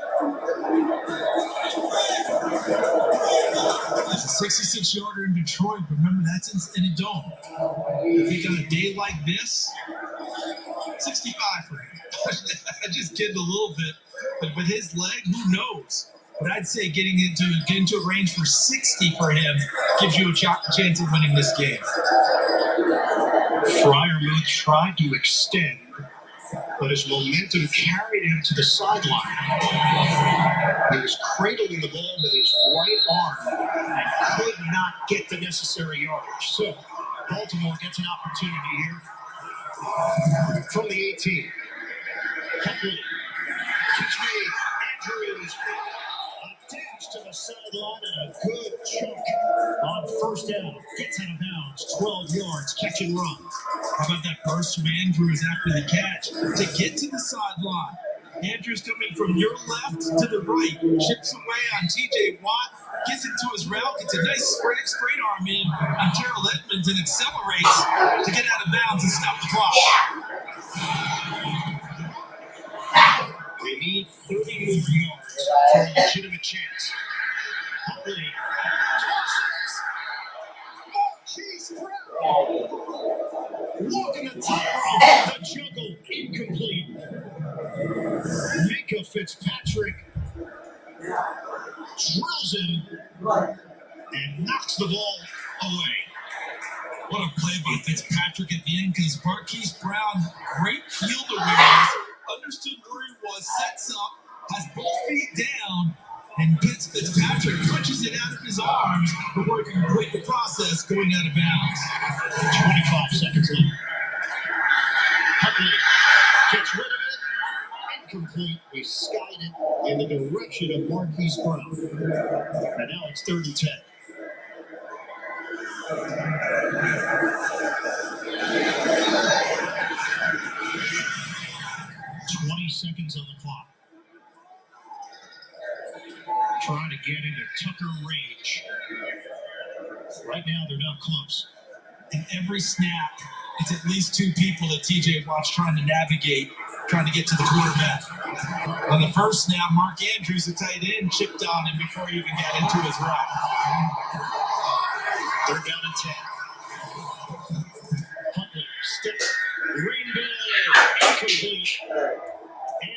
That's a 66-yarder in Detroit, but remember that's in a dome. I think on a day like this, 65 for him. I just kidded a little bit, but with his leg, who knows? But I'd say getting into a range for 60 for him gives you a chance of winning this game. Freiermuth tried to extend, but his momentum carried him to the sideline. He was cradling the ball with his right arm and could not get the necessary yardage. So Baltimore gets an opportunity here from the 18. Henry, catch me, Andrews, attached to the sideline and a good chunk on first down. Gets out of bounds, 12 yards, catch and run. How about that burst from Andrews after the catch to get to the sideline? Andrews coming from your left to the right, chips away on T.J. Watt, gets into his route, gets a nice straight arm in on Terrell Edmonds and accelerates to get out of bounds and stop the clock. They need 30 more yards for a legitimate chance. Huntley. Marquise Brown. Walking the tightrope, the juggle, incomplete. Minka Fitzpatrick drills him and knocks the ball away. What a play by Fitzpatrick at the end, because Marquise Brown, great field awareness, understood where he was, sets up, has both feet down, and gets Fitzpatrick, punches it out of his arms before he can complete the process going out of bounds. 25 seconds left. Huntley gets rid of it. Incomplete. He skied it in the direction of Marquise Brown. And now it's 3rd and 10. Seconds on the clock. Trying to get into Tucker range. Right now, they're not close. And every snap, it's at least two people that TJ Watt's trying to navigate, trying to get to the quarterback. On the first snap, Mark Andrews, the tight end, chipped on him before he even got into his route. 3rd down and 10. Huntley, step, rainbow, incomplete.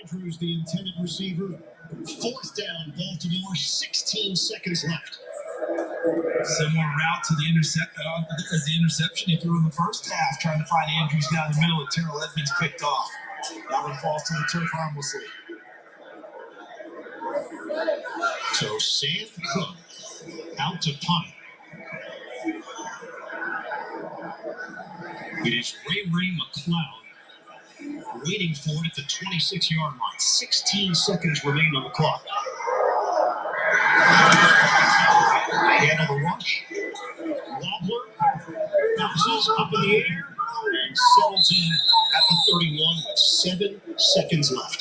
Andrews, the intended receiver. 4th down, Baltimore, 16 seconds left. Similar route to the interception he threw in the first half, trying to find Andrews down the middle, and Terrell Edmonds picked off. That one falls to the turf arm, we'll see. So Sam Cook out to punt. It is Ray McLeod waiting for it at the 26-yard line. 16 seconds remain on the clock. Hand on the rush. Wobbler bounces up in the air and settles in at the 31 with 7 seconds left.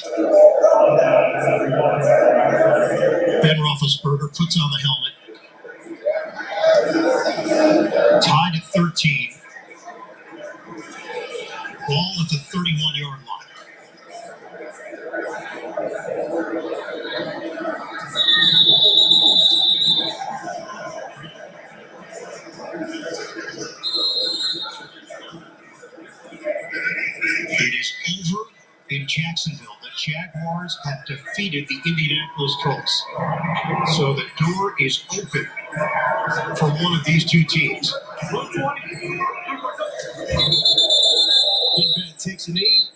Ben Roethlisberger puts on the helmet. Tied at 13. Ball at the 31-yard line. It is over in Jacksonville. The Jaguars have defeated the Indianapolis Colts. So the door is open for one of these two teams. Big Ben takes a knee.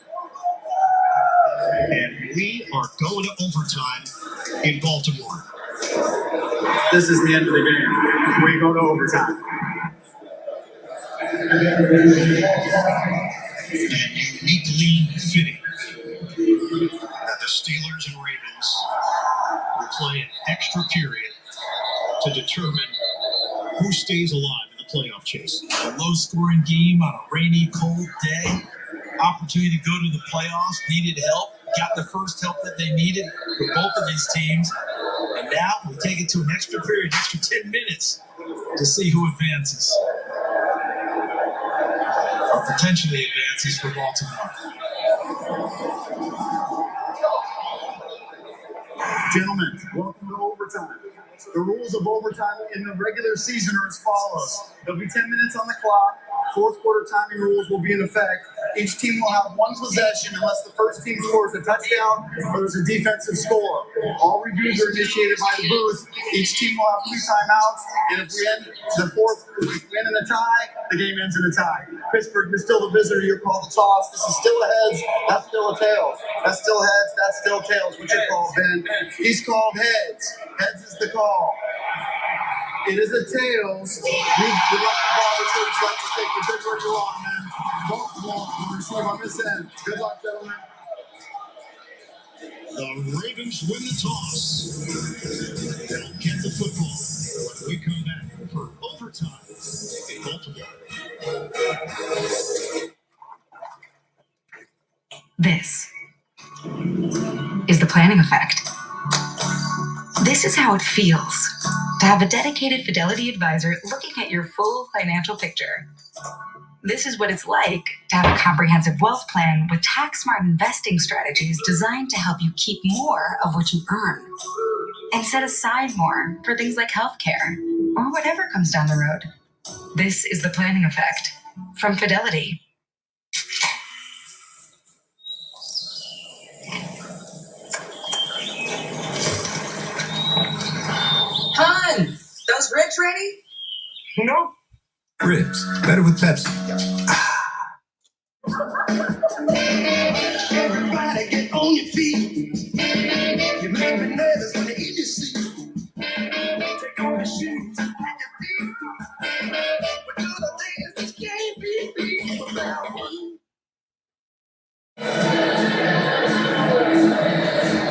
And we are going to overtime in Baltimore. This is the end of the game. We go to overtime. And uniquely fitting that the Steelers and Ravens will play an extra period to determine who stays alive in the playoff chase. A low-scoring game on a rainy, cold day. Opportunity to go to the playoffs. Needed help. Got the first help that they needed for both of these teams. And now we take it to an extra period, extra 10 minutes to see who advances. Or potentially advances for Baltimore. Gentlemen, welcome to overtime. The rules of overtime in the regular season are as follows. There'll be 10 minutes on the clock. Fourth quarter timing rules will be in effect. Each team will have one possession unless the first team scores a touchdown or there's a defensive score. All reviews are initiated by the booth. Each team will have 3 timeouts, and if we end in a tie, the game ends in a tie. Pittsburgh, you're still the visitor. You call the toss. This is still a heads. That's still a tails. That's still heads. That's still tails. What's your call, Ben? He's called heads. Heads is the call. It is a tails. We'd like the ball to take the big where you are, man. Baltimore will receive on this end. Good luck, gentlemen. The Ravens win the toss. They'll get the football when we come back for overtime in Baltimore. This is the planning effect. This is how it feels to have a dedicated Fidelity advisor looking at your full financial picture. This is what it's like to have a comprehensive wealth plan with tax-smart investing strategies designed to help you keep more of what you earn and set aside more for things like healthcare or whatever comes down the road. This is the planning effect from Fidelity. Hun, those ribs ready? No. Ribs. Better with Pepsi. Everybody get on your feet. You make me nervous when I eat your seat. Take off your shoes. But do the things that can't be beat without one.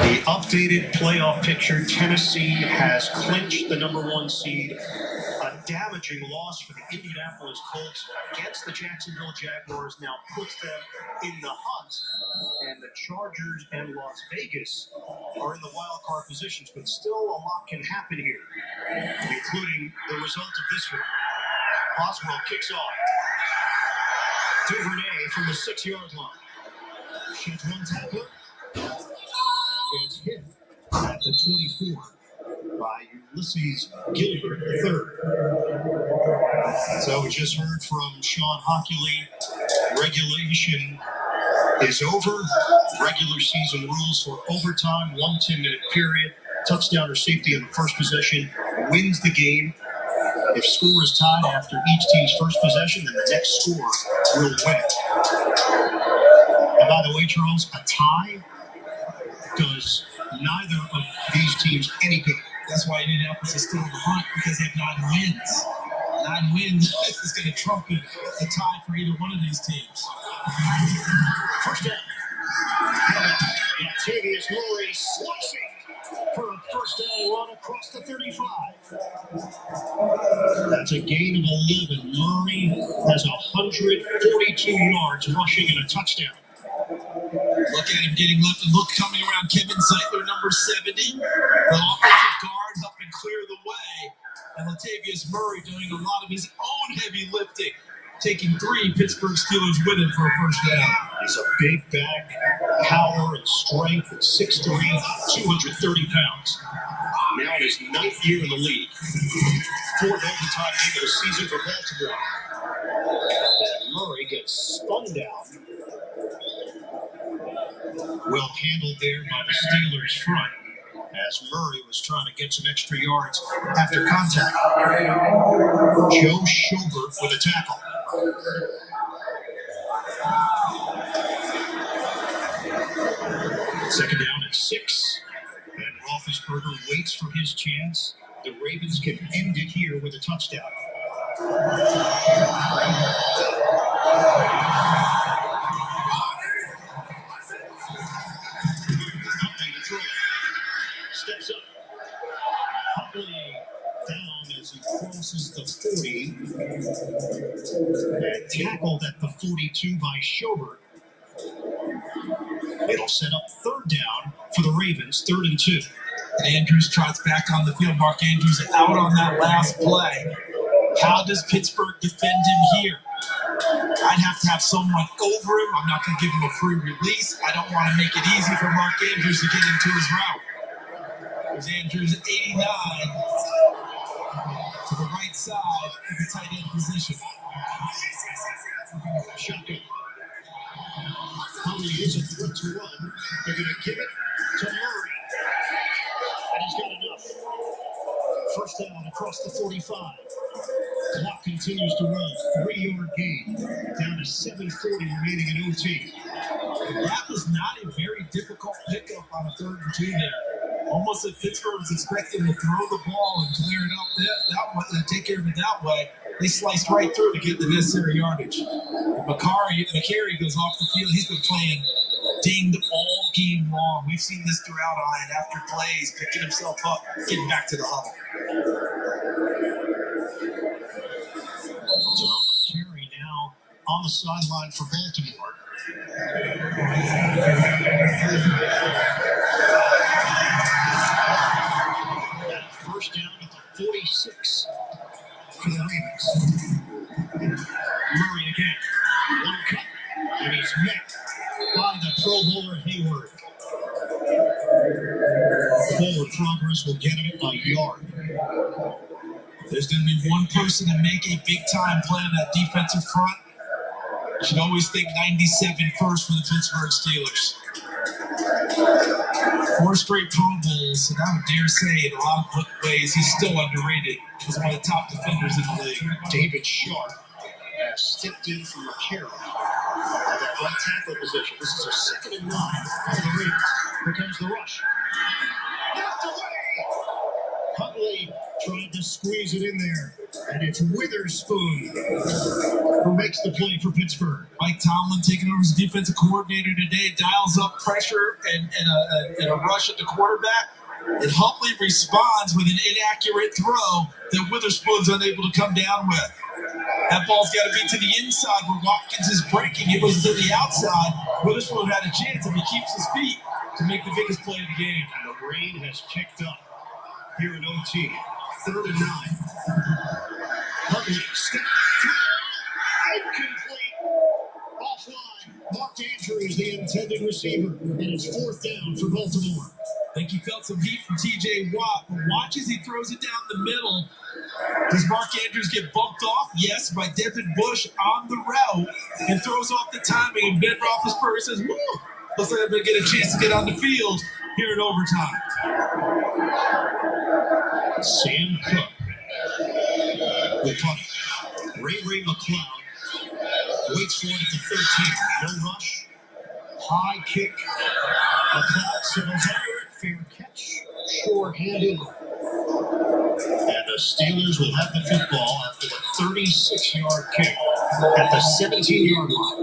The updated playoff picture, Tennessee has clinched the number 1 seed. A damaging loss for the Indianapolis Colts against the Jacksonville Jaguars now puts them in the hunt. And the Chargers and Las Vegas are in the wild card positions, but still a lot can happen here, including the result of this one. Boswell kicks off. Duvernay from the 6-yard line. Shoots one tackler. Gets hit at the 24 by Ulysses Gilbert III. So we just heard from Sean Hockley. Regulation is over. Regular season rules for overtime, 1 10-minute period. Touchdown or safety on the first possession wins the game. If score is tied after each team's first possession, then the next score will win it. And by the way, Charles, a tie does neither of these teams any good. That's why Indianapolis is still in the hunt, because they have 9 wins. 9 wins is going to trump a tie for either one of these teams. First down. Latavius Murray slicing for a first down run across the 35. That's a gain of 11. Murray has 142 yards rushing and a touchdown. Look at him getting left and look coming around. Kevin Zeitler, number 70. The offensive guard helping clear the way. And Latavius Murray doing a lot of his own heavy lifting. Taking 3 Pittsburgh Steelers with him for a first down. He's a big back, power and strength at 6'3", 230 pounds. Now in his 9th year in the league. 4th overtime game of the season for Baltimore. And Murray gets spun down. Well handled there by the Steelers front, as Murray was trying to get some extra yards after contact. Joe Schobert with a tackle. Second down at 6. Ben Roethlisberger waits for his chance. The Ravens can end it here with a touchdown. Steps up. Huntley down as he crosses the 40. And tackled at the 42 by Schobert. It'll set up third down for the Ravens, 3rd and 2. Andrews trots back on the field. Mark Andrews out on that last play. How does Pittsburgh defend him here? I'd have to have someone over him. I'm not going to give him a free release. I don't want to make it easy for Mark Andrews to get into his route. There's Andrews at 89 to the right side of the tight end position. Shotgun. Huntley is a threat to run. They're going to give it to Murray. And he's got enough. First down across the 45. Clock continues to run. 3-yard gain. Down to 7:40 remaining in OT. That was not a very difficult pickup on a 3rd and 2 there. Almost like Pittsburgh was expecting to throw the ball and clear it up that way, and take care of it that way. They sliced right through to get the necessary yardage. McCary goes off the field. He's been playing dinged all game long. We've seen this throughout Ian after plays, picking himself up, getting back to the huddle. John McCary now on the sideline for Baltimore. That first down at the 46 for the Ravens. Murray again. One cut, and he's met by the Pro Bowler Hayward. Forward progress will get him a yard. There's going to be one person to make a big-time play on that defensive front. You should always think 97 first for the Pittsburgh Steelers. 4 straight Pro Bowls, and I would dare say in a lot of ways he's still underrated. He's one of the top defenders in the league. David Sharp has stepped in for McCary at that right tackle position. This is a 2nd and 9 for the Ravens. Here comes the rush. Knocked away! Huntley tried to squeeze it in there, and it's Witherspoon who makes the play for Pittsburgh. Mike Tomlin taking over as defensive coordinator today, dials up pressure and a rush at the quarterback. And Huntley responds with an inaccurate throw that Witherspoon's unable to come down with. That ball's got to be to the inside where Watkins is breaking. It was to the outside. Witherspoon had a chance if he keeps his feet to make the biggest play of the game. And the rain has picked up here in OT. 3rd and 9. Huntley step through. Incomplete. Offline. Mark Andrews, the intended receiver. And it's 4th down for Baltimore. I think he felt some heat from TJ Watt, but watch as he throws it down the middle. Does Mark Andrews get bumped off? Yes, by Devin Bush on the route and throws off the timing. And Ben Roethlisberger says, woo, looks like I'm going to get a chance to get on the field here in overtime. Sam Cook will punt. Ray McLeod waits for it at the 13. No rush. High kick. McLeod settles under it. Fair catch. Sure-handed. And the Steelers will have the football after the 36-yard kick at the 17-yard line.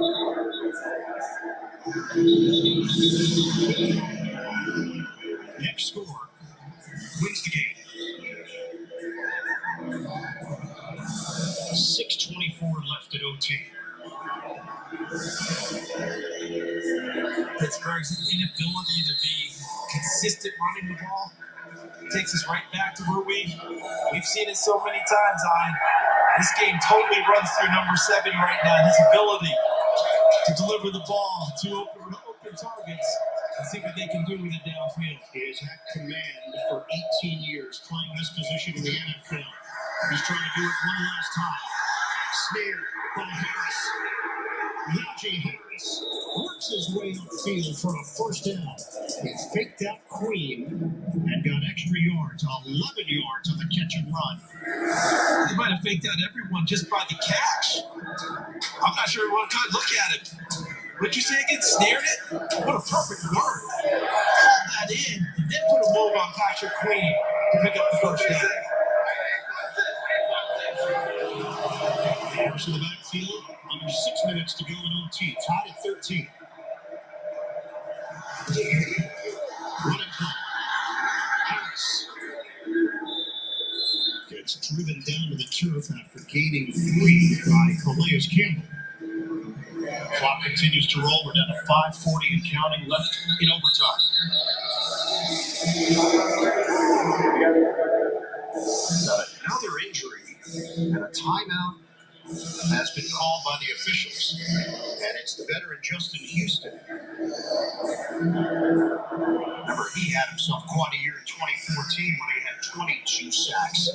Next score wins the game. 6:24 left at OT. Pittsburgh's inability to be consistent running the ball takes us right back to where we've seen it so many times. This game totally runs through number 7 right now. His ability to deliver the ball to open targets and see what they can do with it downfield. He has had command for 18 years playing this position in the NFL. He's trying to do it one last time. Snared by Harris. Najee Harris works his way upfield for a 1st down. He faked out Queen and got extra yards, 11 yards on the catch and run. He might have faked out everyone just by the catch. I'm not sure what kind. Look at it. What'd you say again? Snared it? What a perfect word. Called that in and then put a move on Patrick Queen to pick up the 1st down. Harris in the backfield. Under 6 minutes to go in OT. Tied at 13. Run and play. Harris gets driven down to the turf after gaining 3 by Calais Campbell. Clock continues to roll. We're down to 5:40 and counting left in overtime. Another injury and a timeout has been called by the officials, and it's the veteran Justin Houston. Remember, he had himself quite a year in 2014 when he had 22 sacks.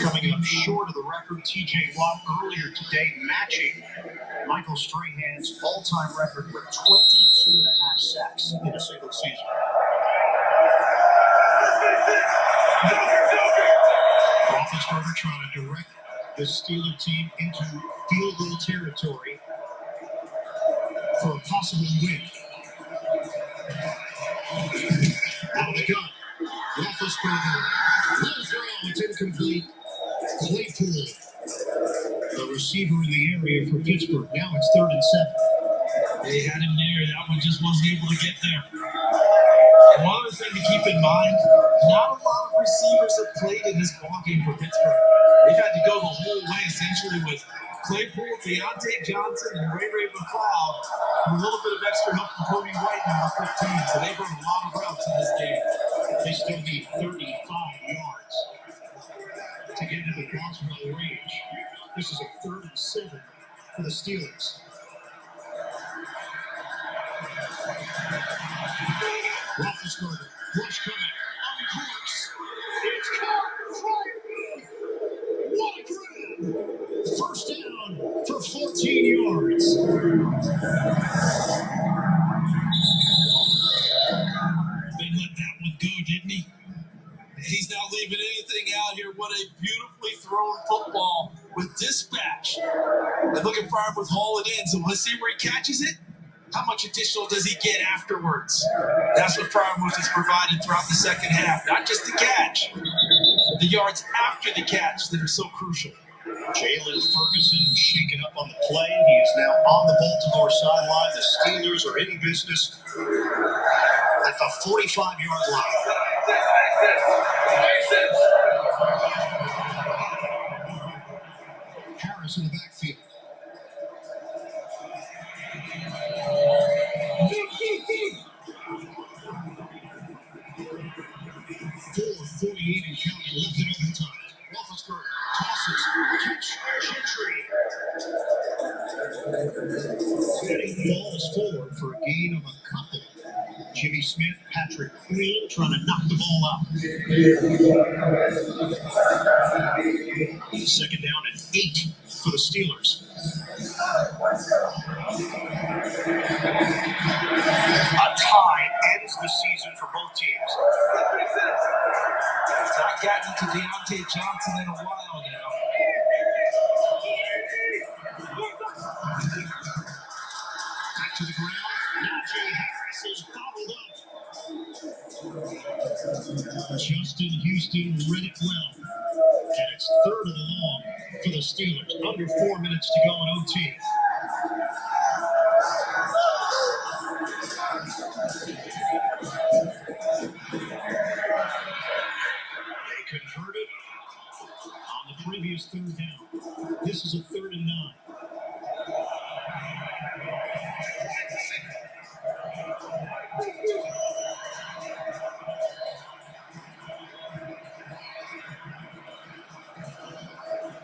Coming up short of the record, TJ Watt earlier today matching Michael Strahan's all-time record with 22.5 sacks in a single season. Roethlisberger trying to direct the Steeler team into field goal territory for a possible win. Out of the gun. Roethlisberger. Little throw. It's incomplete. Claypool, the receiver in the area for Pittsburgh. Now it's 3rd and 7. They had him there. That one just wasn't able to get there. And one other thing to keep in mind, not a lot of receivers have played in this ball game for Pittsburgh. They've had to go the whole way essentially with Claypool, Deontay Johnson, and Ray McLeod, and a little bit of extra help from Cody White in number 15. So they've run a lot of routes in this game. They still need 35 yards to get into the Baltimore range. This is a 3rd and 7 for the Steelers. Roethlisberger, rush coming, on course. It's caught, what a grab! First down for 14 yards. They let that one go, didn't he? He's not leaving anything out here. What a beautifully thrown football with dispatch. And look at Freiermuth haul it in. So let's see where he catches it. How much additional does he get afterwards? That's what Freiermuth has provided throughout the second half. Not just the catch, but the yards after the catch that are so crucial. Jalen Ferguson was shaken up on the play. He is now on the Baltimore sideline. The Steelers are in business at the 45-yard line. Harris in the backfield. 4:48 and counting left in overtime. Roethlisberger tosses, catch, Gentry. And he falls forward for a gain of a couple. Jimmy Smith, Patrick Queen trying to knock the ball out. Second down and 8 for the Steelers. A tie ends the season for both teams. He's not gotten to Deontay Johnson in a while now. Back to the ground. Najee Harris is bobbled up. Justin Houston read it well. And it's 3rd and long for the Steelers. Under 4 minutes to go in OT. They converted on the previous 3rd down. This is a 3rd and 9.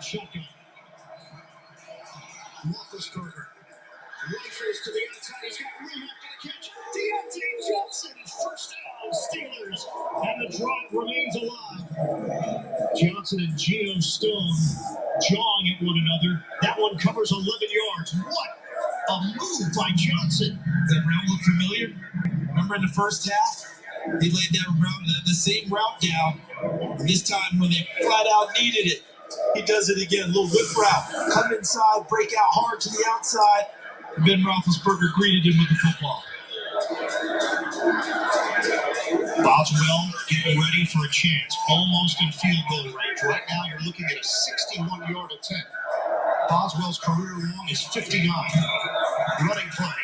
Shotgun. Roethlisberger rifles to the outside. He's got room after the catch. Deontay Johnson, first down, Steelers, and the drive remains alive. Johnson and Geno Stone jawing at one another. That one covers 11 yards. What a move by Johnson. Does that route look familiar? Remember in the first half? They laid that route, the same route down. And this time when they flat out needed it, he does it again. A little whip route. Come inside, break out hard to the outside. Ben Roethlisberger greeted him with the football. Boswell getting ready for a chance. Almost in field goal range. Right now you're looking at a 61-yard attempt. Boswell's career long is 59. Running play.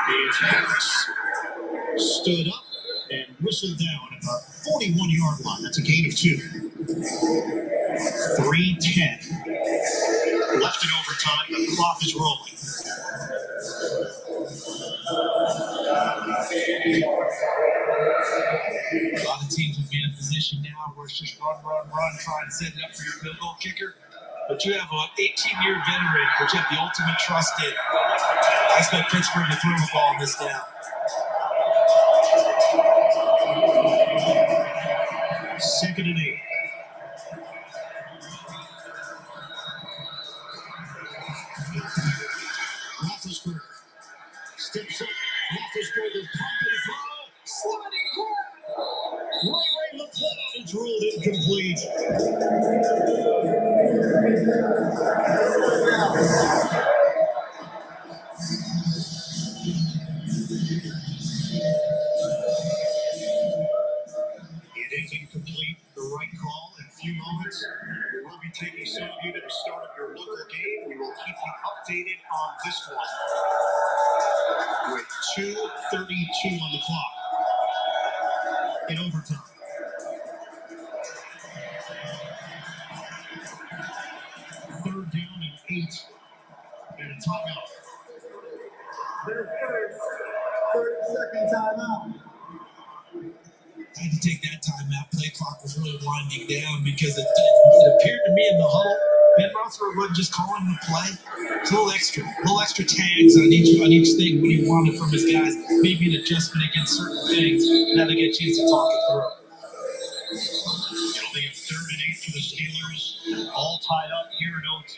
It's Harris. Stood up and whistled down at the 41-yard line. That's a gain of 2. 3:10 left in overtime. The clock is rolling. A lot of teams would be in a position now where it's just run, trying to set it up for your field goal kicker. But you have an 18-year veteran, which you have the ultimate trust in. I expect Pittsburgh to throw the ball this down. Second and 8. Roethlisberger steps up. Roethlisberger pump and throw. Sliding grab. Ray McLeod is ruled incomplete. It is incomplete. The right call in a few moments. We will be taking some of you to the start of your local game. We will keep you updated on this one. 2:32 on the clock in overtime. Third down and 8 and a timeout. Their first 30-second timeout. I had to take that timeout. Play clock was really winding down because it appeared to me in the huddle, Ben Roethlisberger wasn't just calling the play. It's a little extra tags on each thing what he wanted from his guys. Maybe an adjustment against certain things. Now they get a chance to talk it through. It'll be a 3rd and 8 for the Steelers. All tied up here in OT.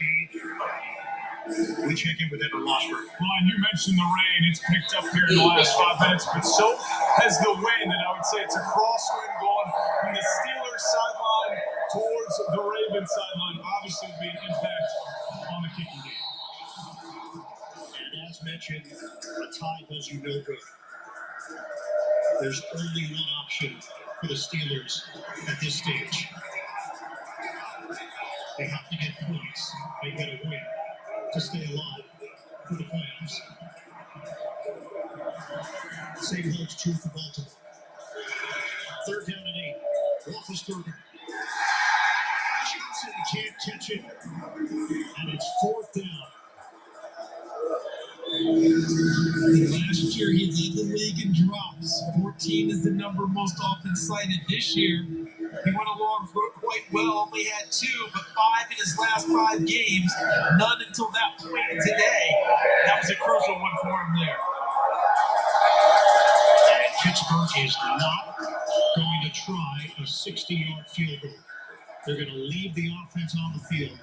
We check in with Ben Roethlisberger. Brian, you mentioned the rain. It's picked up here in the last 5 minutes, but so has the wind, and I would say it's a crosswind going from the Steelers sideline towards the Ravens sideline. Obviously, will be an impact on the kicking game. And as mentioned, a tie does you no good. There's only one option for the Steelers at this stage. They have to get points. They got to win to stay alive for the playoffs. Same holds true for Baltimore. 3rd down and 8. Roethlisberger. Johnson can't catch it. And it's 4th down. Last year, he led the league in drops. 14 is the number most often cited. This year, he went along for it quite well. Only had 2, but 5 in his last 5 games. None until that point today. That was a crucial one for him there. And Pittsburgh is not going to try a 60-yard field goal. They're going to leave the offense on the field.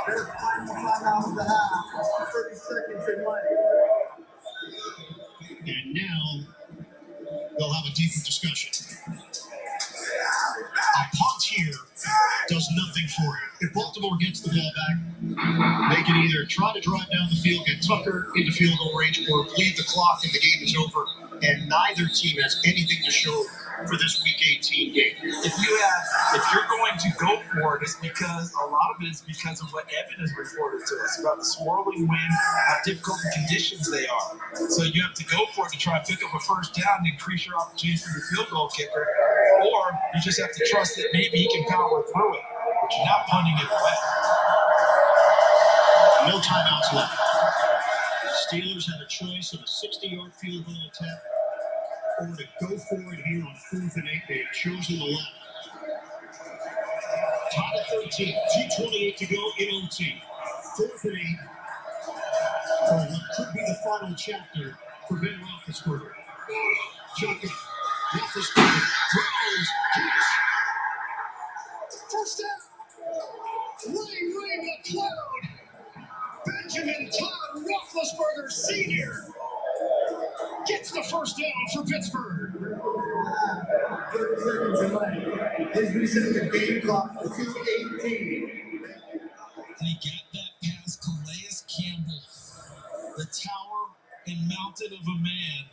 Their final timeout of the half. 30 seconds in left. And now they'll have a deeper discussion. A punt here does nothing for you. If Baltimore gets the ball back, they can either try to drive down the field, get Tucker into field goal range, or bleed the clock and the game is over. And neither team has anything to show for this Week 18 game. If you're going to go for it, it's because a lot of it is because of what Evan has reported to us about the swirling wind, how difficult the conditions they are. So you have to go for it to try and pick up a first down and increase your opportunity for your field goal kicker, or you just have to trust that maybe he can power through it, but you're not punting it away. No timeouts left. Steelers have a choice of a 60-yard field goal attempt or to go for it here on 4th and 8. They have chosen the left. Tied at 13, 2:28 to go in OT. 4th and 8 for what could be the final chapter for Ben Roethlisberger. Chucking. Roethlisberger throws. Catch. First down. Ring the cloud. Benjamin Todd Roethlisberger Sr. gets the first down for Pittsburgh. 30 seconds in left. He's resetting the game clock to 2:18. And he got that past Calais Campbell, the tower and mountain of a man.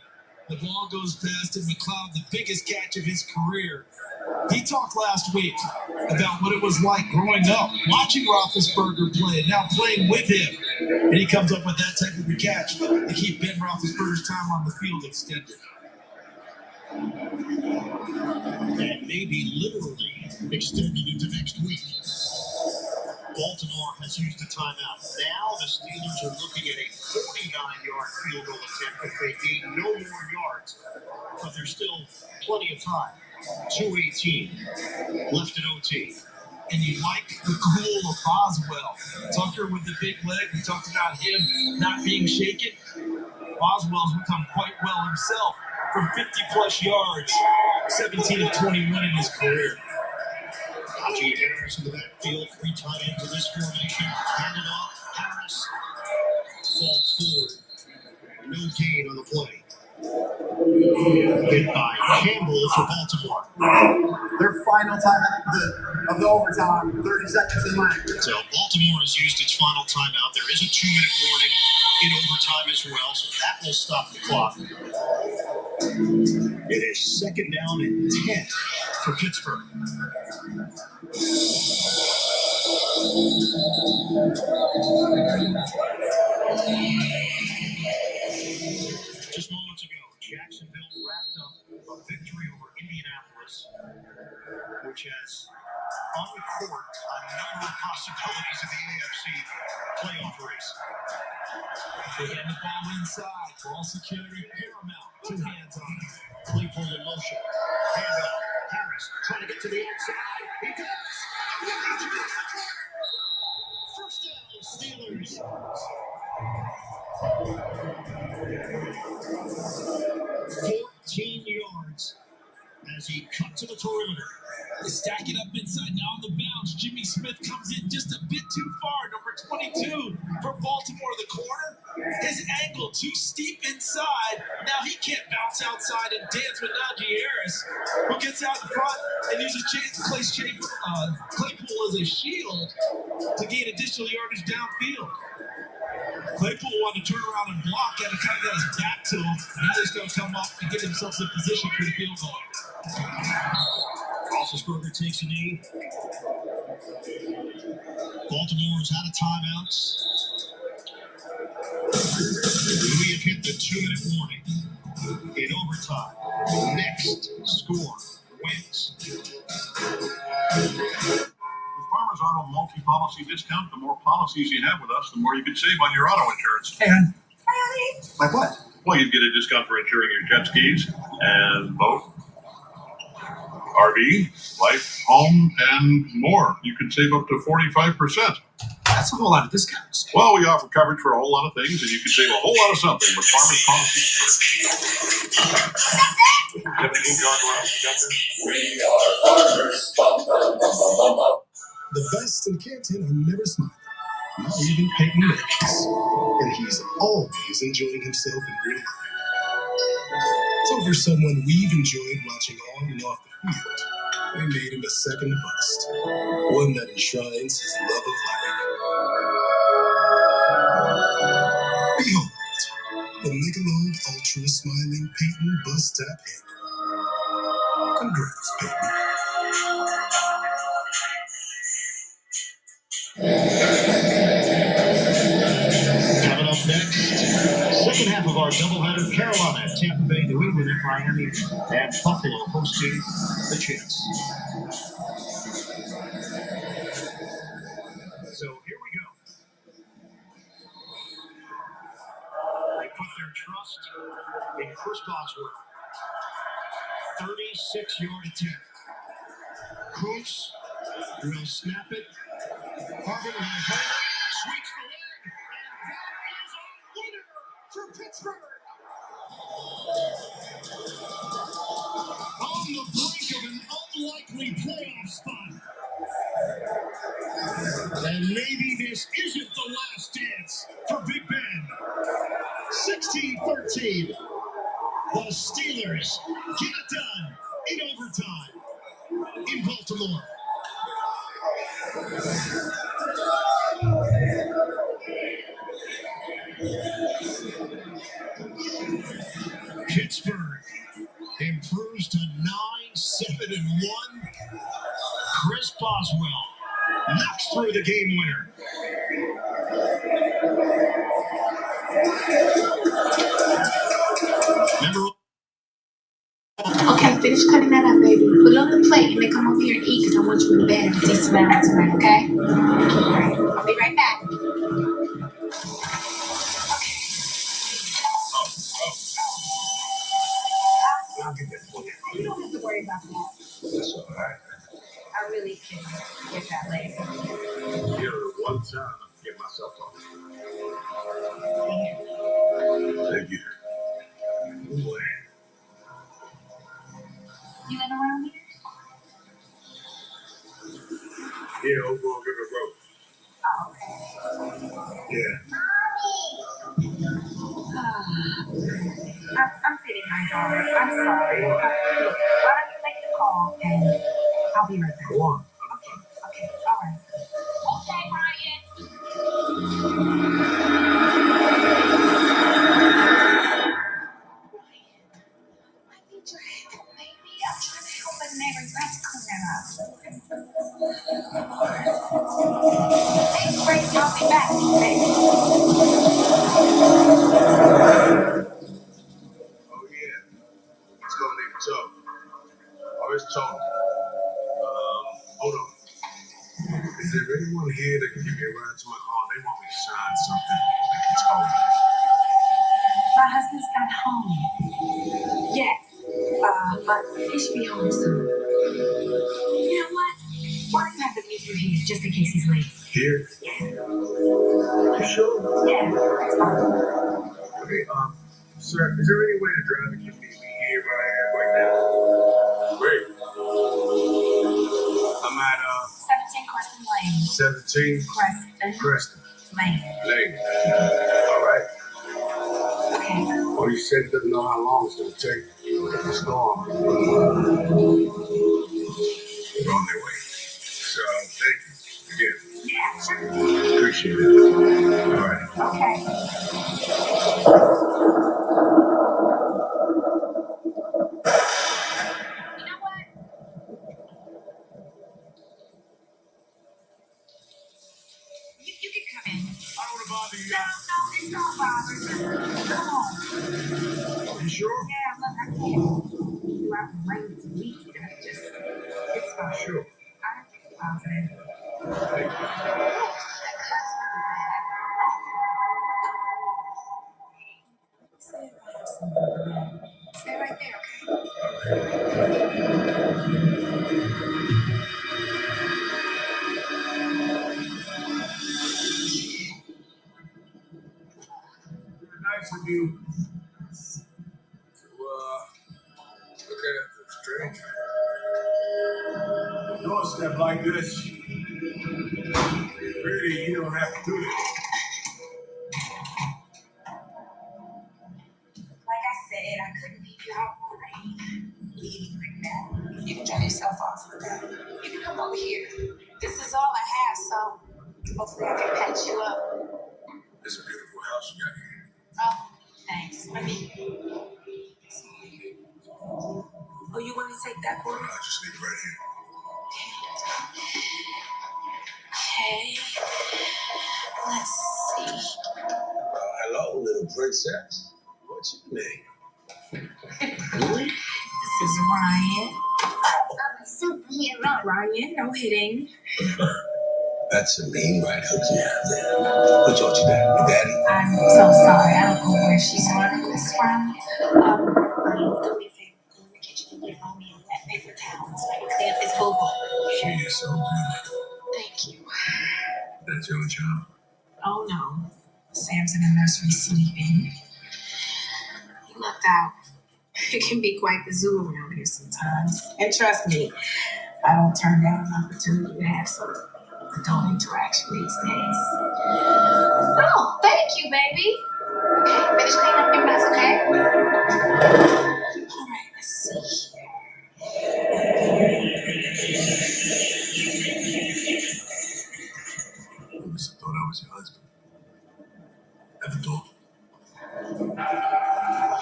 The ball goes past him. McLeod, the biggest catch of his career. He talked last week about what it was like growing up, watching Roethlisberger play, and now playing with him. And he comes up with that type of a catch to keep Ben Roethlisberger's time on the field extended. And maybe literally extended into next week. Baltimore has used a timeout. Now the Steelers are looking at a 49-yard field goal attempt if they gain no more yards. But there's still plenty of time. 2:18 left in OT. And you like the cool of Boswell. Tucker with the big leg. We talked about him not being shaken. Boswell's become quite well himself from 50-plus yards, 17 of 21 in his career. Najee Harris in the backfield, 3 tight ends in this formation. Handed off. Harris falls forward. No gain on the play. Hit by Campbell for Baltimore. Their final timeout of the overtime, 30 seconds in left. So Baltimore has used its final timeout. There is a 2-minute warning in overtime as well, so that will stop the clock. It is 2nd down and 10 for Pittsburgh. which has uncorked a number of possibilities in the AFC playoff race. They hand the ball inside. Ball security paramount. Two hands on it. Claypool in motion. Handoff. Harris trying to get to the outside. He does. First down, Steelers. 14 yards as he cut to the perimeter. They stack it up inside. Now on the bounce. Jimmy Smith comes in just a bit too far. Number 22 for Baltimore, the corner. His ankle too steep inside. Now he can't bounce outside and dance with Najee Harris, who gets out in front and uses Claypool as a shield to gain additional yardage downfield. Claypool wanted to turn around and block, and it kind of got his back to him. Now he's going to come up and get himself in position for the field goal. Roethlisberger takes a knee. Baltimore's out of timeouts. We have hit the 2-minute warning. In overtime, next score wins. With Farmers Auto multi-policy discount, the more policies you have with us, the more you can save on your auto insurance. Hey, hon. Like what? Well, you'd get a discount for insuring your jet skis and boat, RV, life, home, and more. You can save up to 45%. That's a whole lot of discounts. Well, we offer coverage for a whole lot of things, and you can save a whole lot of something with Farmers Policies. We are farmers. The best in Canton are never smiling, not even Peyton Manning. And he's always enjoying himself in real life. So for someone we've enjoyed watching on and off the field, we made him a second bust, one that enshrines his love of life. Behold, the Michelob Ultra Smiling Peyton Bust Tap Handle. Congrats, Peyton. Coming up next, second half of our doubleheader, Carolina, Tampa Bay, New England, and Miami, and Buffalo hosting the Jets. So here we go. They put their trust in Chris Bosworth. 36-yard attempt. Coops will snap it. Harvin will have it. Sweeps the leg. And that is a winner for Pittsburgh. On the brink of an unlikely playoff spot. And maybe this isn't the last dance for Big Ben. 16-13. The Steelers get it done in overtime in Baltimore. Pittsburgh improves to 9-7-1. Chris Boswell knocks through the game winner. Okay, finish cutting that up, baby. Put it on the plate and then come over here and eat because I want you in bed and taste some out tonight, okay? Alright, I'll be right back. I'll get that for you. You don't have to worry about that. That's all right. I really can get that later. Here, one time, get myself off. Thank you. Boy. You in around here? Yeah, Oklahoma River Road. Oh, okay. Yeah. I'm feeding my daughter. I'm sorry. Look, why don't you make the call and I'll be right back. Go on. Okay, all right. Okay, Brian. I need your help, baby. I'm trying to help the neighbors not to clean that up. Thanks, Grace. I'll be back, baby. Oh, yeah. It's going to need to talk. Oh, it's Tony. anyone here that can give me a ride to my car? They want me to sign something. It's cold. My husband's at home. Yeah. But he should be home soon. You know what? Why don't you have them meet you here, just in case he's late? Here? Yeah. You sure? Yeah, that's fine. Okay, sir, is there any way the driver can meet me here where I am right now? Wait. I'm at, 17 Creston Lane. 17? Creston. Lane. All right. Okay. Well, you said he doesn't know how long it's going to take. The storm. They're on their way. So, thank you again. Yeah, sure. Appreciate it. All right. Okay. You know what? You can come in. I don't want to bother you. No, it's not bothering. Come on. Are you sure? Yeah, look, I can't. You out in rain to meet you. It's fine. Sure. I don't think it's positive. Stay right there, Nice of you to look at a stranger. Doorstep like this, really, you don't have to do it. Like I said, I couldn't leave you out in the rain. Leaving like that. You can dry yourself off for that. You can come over here. This is all I have, so hopefully I can patch you up. It's a beautiful house you got here. Oh, thanks. Let me. Oh, you want to take that for me? I'll just leave it right here. Okay. Let's see. Hello, little princess. What's your name? This is Ryan. I'm a superhero. Ryan, no hitting. That's a mean right hook you have there. Who taught you that? Your daddy? I'm so sorry. I don't know where she's learning this from. Do me a favor. Go in the kitchen and get on me that paper towels. Clean up this boo-boo. She is so beautiful. Thank you. That's your job. Oh no. Sam's in the nursery sleeping. He lucked out. It can be quite the zoo around here sometimes. And trust me, I don't turn down an opportunity to have some adult interaction these days. Oh, thank you, baby. Okay, finish cleaning up your mess, okay? All right, let's see here. I always thought I was your husband. At the door.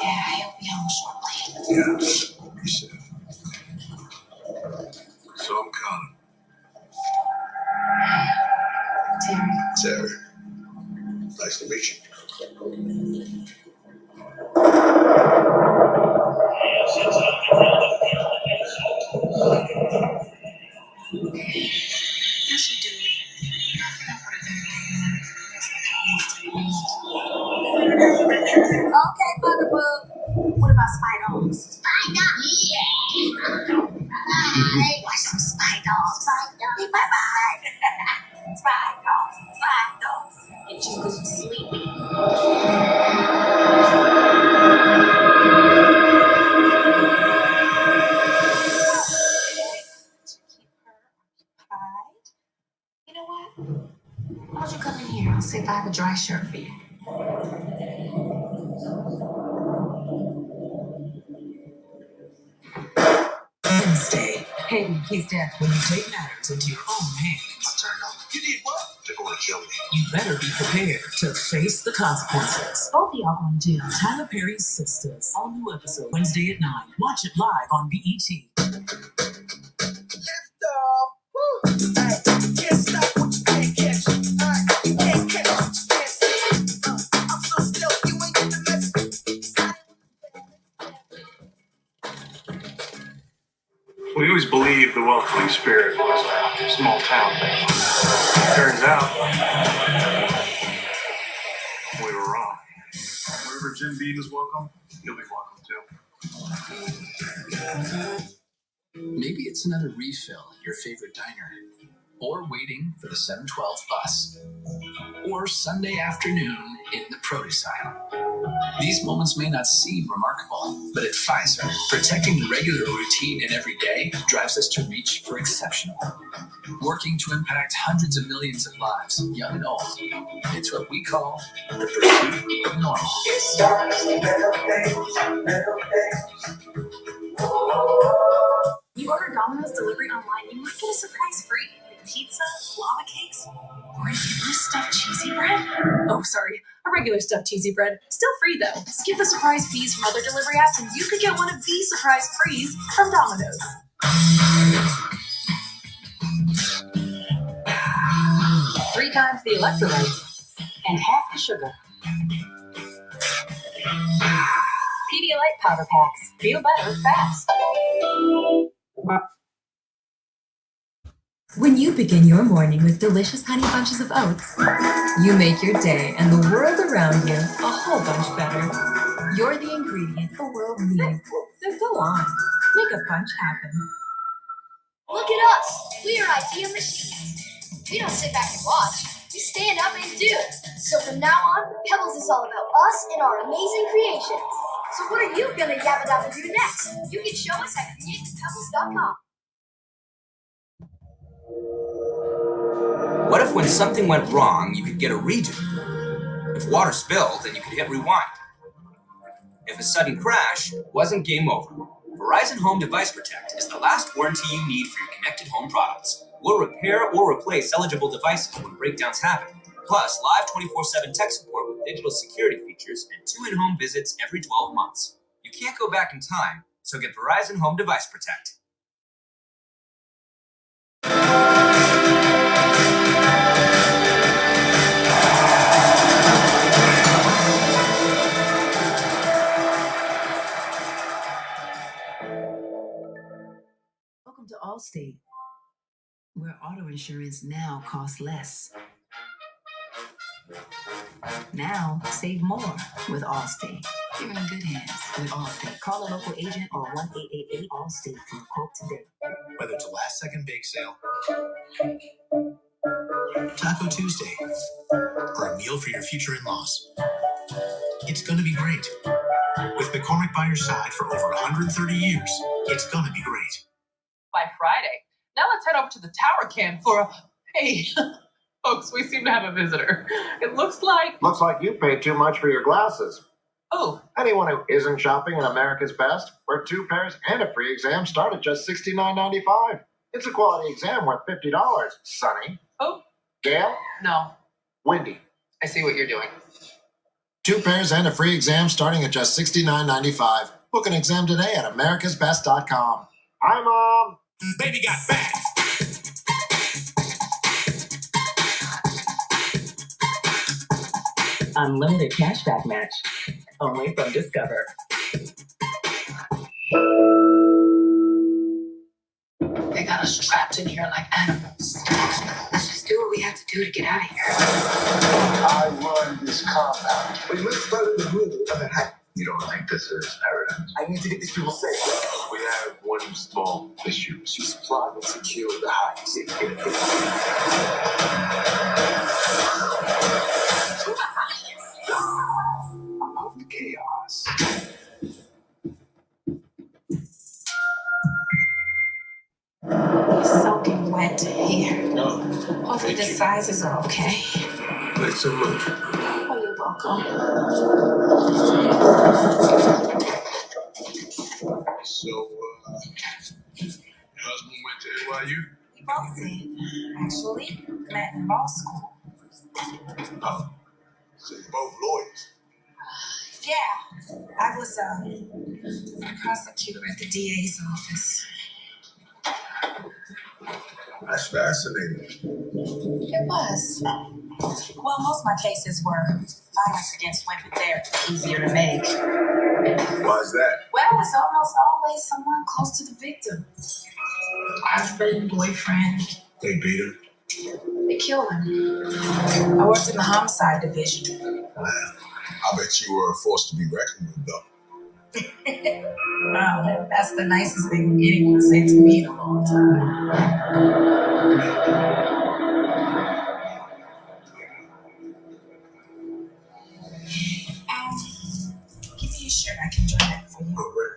Yeah, he'll be home shortly. Yeah, you said. So I'm calling. Terry. Nice to meet you. That should do it. Okay, Bugaboo. What about Spider-Dogs? Spider. Yeah. Watch some Spider-Dogs. Spider. Bye-bye. Spider-Dogs. Spider-Dogs. Get you good sleep. You know what? Why don't you come in here? I'll see if I have a dry shirt for you. Wednesday. Hayden, he's dead. When you take matters into your own hands. I turned on them. You did what? They're going to kill me. You better be prepared to face the consequences. Both of y'all going to jail. Tyler Perry's Sisters. All new episode Wednesday at 9. Watch it live on BET. Lift off. Woo. Ay, can't stop what you can't catch. Ay, you can't catch what you can't see. I'm so still, you ain't gonna mess with me. We We always believed the welcoming spirit was a small town thing. Turns out, we were wrong. Wherever Jim Beam is welcome, he'll be welcome too. Maybe it's another refill at your favorite diner, or waiting for the 7:12 bus, or Sunday afternoon in the produce aisle. These moments may not seem remarkable, but at Pfizer, protecting the regular routine in every day drives us to reach for exceptional. Working to impact hundreds of millions of lives, young and old. It's what we call the pursuit of normal. It starts with little things, little things. You order Domino's delivery online, you might get a surprise free. Like pizza, lava cakes, or a stuffed cheesy bread. Oh, sorry, a regular stuffed cheesy bread. Still free though. Skip the surprise fees from other delivery apps and you could get one of these surprise frees from Domino's. 3 times the electrolytes and half the sugar. Pedialyte powder packs. Feel better fast. When you begin your morning with delicious honey bunches of oats, you make your day and the world around you a whole bunch better. You're the ingredient the world needs. So go on, make a bunch happen. Look at us. We are idea machines. We don't sit back and watch. We stand up and do. So from now on, Pebbles is all about us and our amazing creations. So what are you gonna yabba dabba do next? You can show us at createwithpebbles.com. What if when something went wrong, you could get a redo? If water spilled, then you could hit rewind. If a sudden crash wasn't game over. Verizon Home Device Protect is the last warranty you need for your connected home products. We'll repair or replace eligible devices when breakdowns happen. Plus, live 24/7 tech support with digital security features and 2 in-home visits every 12 months. You can't go back in time, so get Verizon Home Device Protect. Welcome to Allstate, where auto insurance now costs less. Now, save more with Allstate. You're in good hands with Allstate. Call a local agent or 1-888-ALLSTATE for a quote today. Whether it's a last-second bake sale, Taco Tuesday, or a meal for your future in-laws, it's going to be great. With McCormick by your side for over 130 years, it's going to be great. By Friday. Now let's head over to the Tower Cam for a... Hey, folks, we seem to have a visitor. It looks like... Looks like you paid too much for your glasses. Oh. Anyone who isn't shopping in America's Best, where 2 pairs and a free exam start at just $69.95. It's a quality exam worth $50. Sunny. Oh. Gail? No. Wendy. I see what you're doing. 2 pairs and a free exam starting at just $69.95. Book an exam today at americasbest.com. Hi, Mom. Baby got back. Unlimited cashback match. Only from Discover. They got us trapped in here like animals. Let's just do what we have to do to get out of here. I run this compound. But let's start in the middle of the night. You don't think this is paradise? I need to get these people safe. We have one small issue. She's plotting to kill the highest. Of the chaos. It's soaking wet here. Hopefully the sizes are okay. Thanks so much. Oh, you're welcome. So, your husband went to NYU? We both did. Actually, met in law school. Oh. So you're both lawyers? Yeah. I was a prosecutor at the DA's office. That's fascinating. It was. Well, most of my cases were violence against women. They're easier to make. Why's that? Well, it's almost always someone close to the victim. husband, boyfriend. They beat him. They killed him. I worked in the homicide division. Wow. I bet you were a force to be reckoned with, though. Wow, that's the nicest thing anyone said to me in a long time. Give me a shirt. I can join that for you. Oh, right.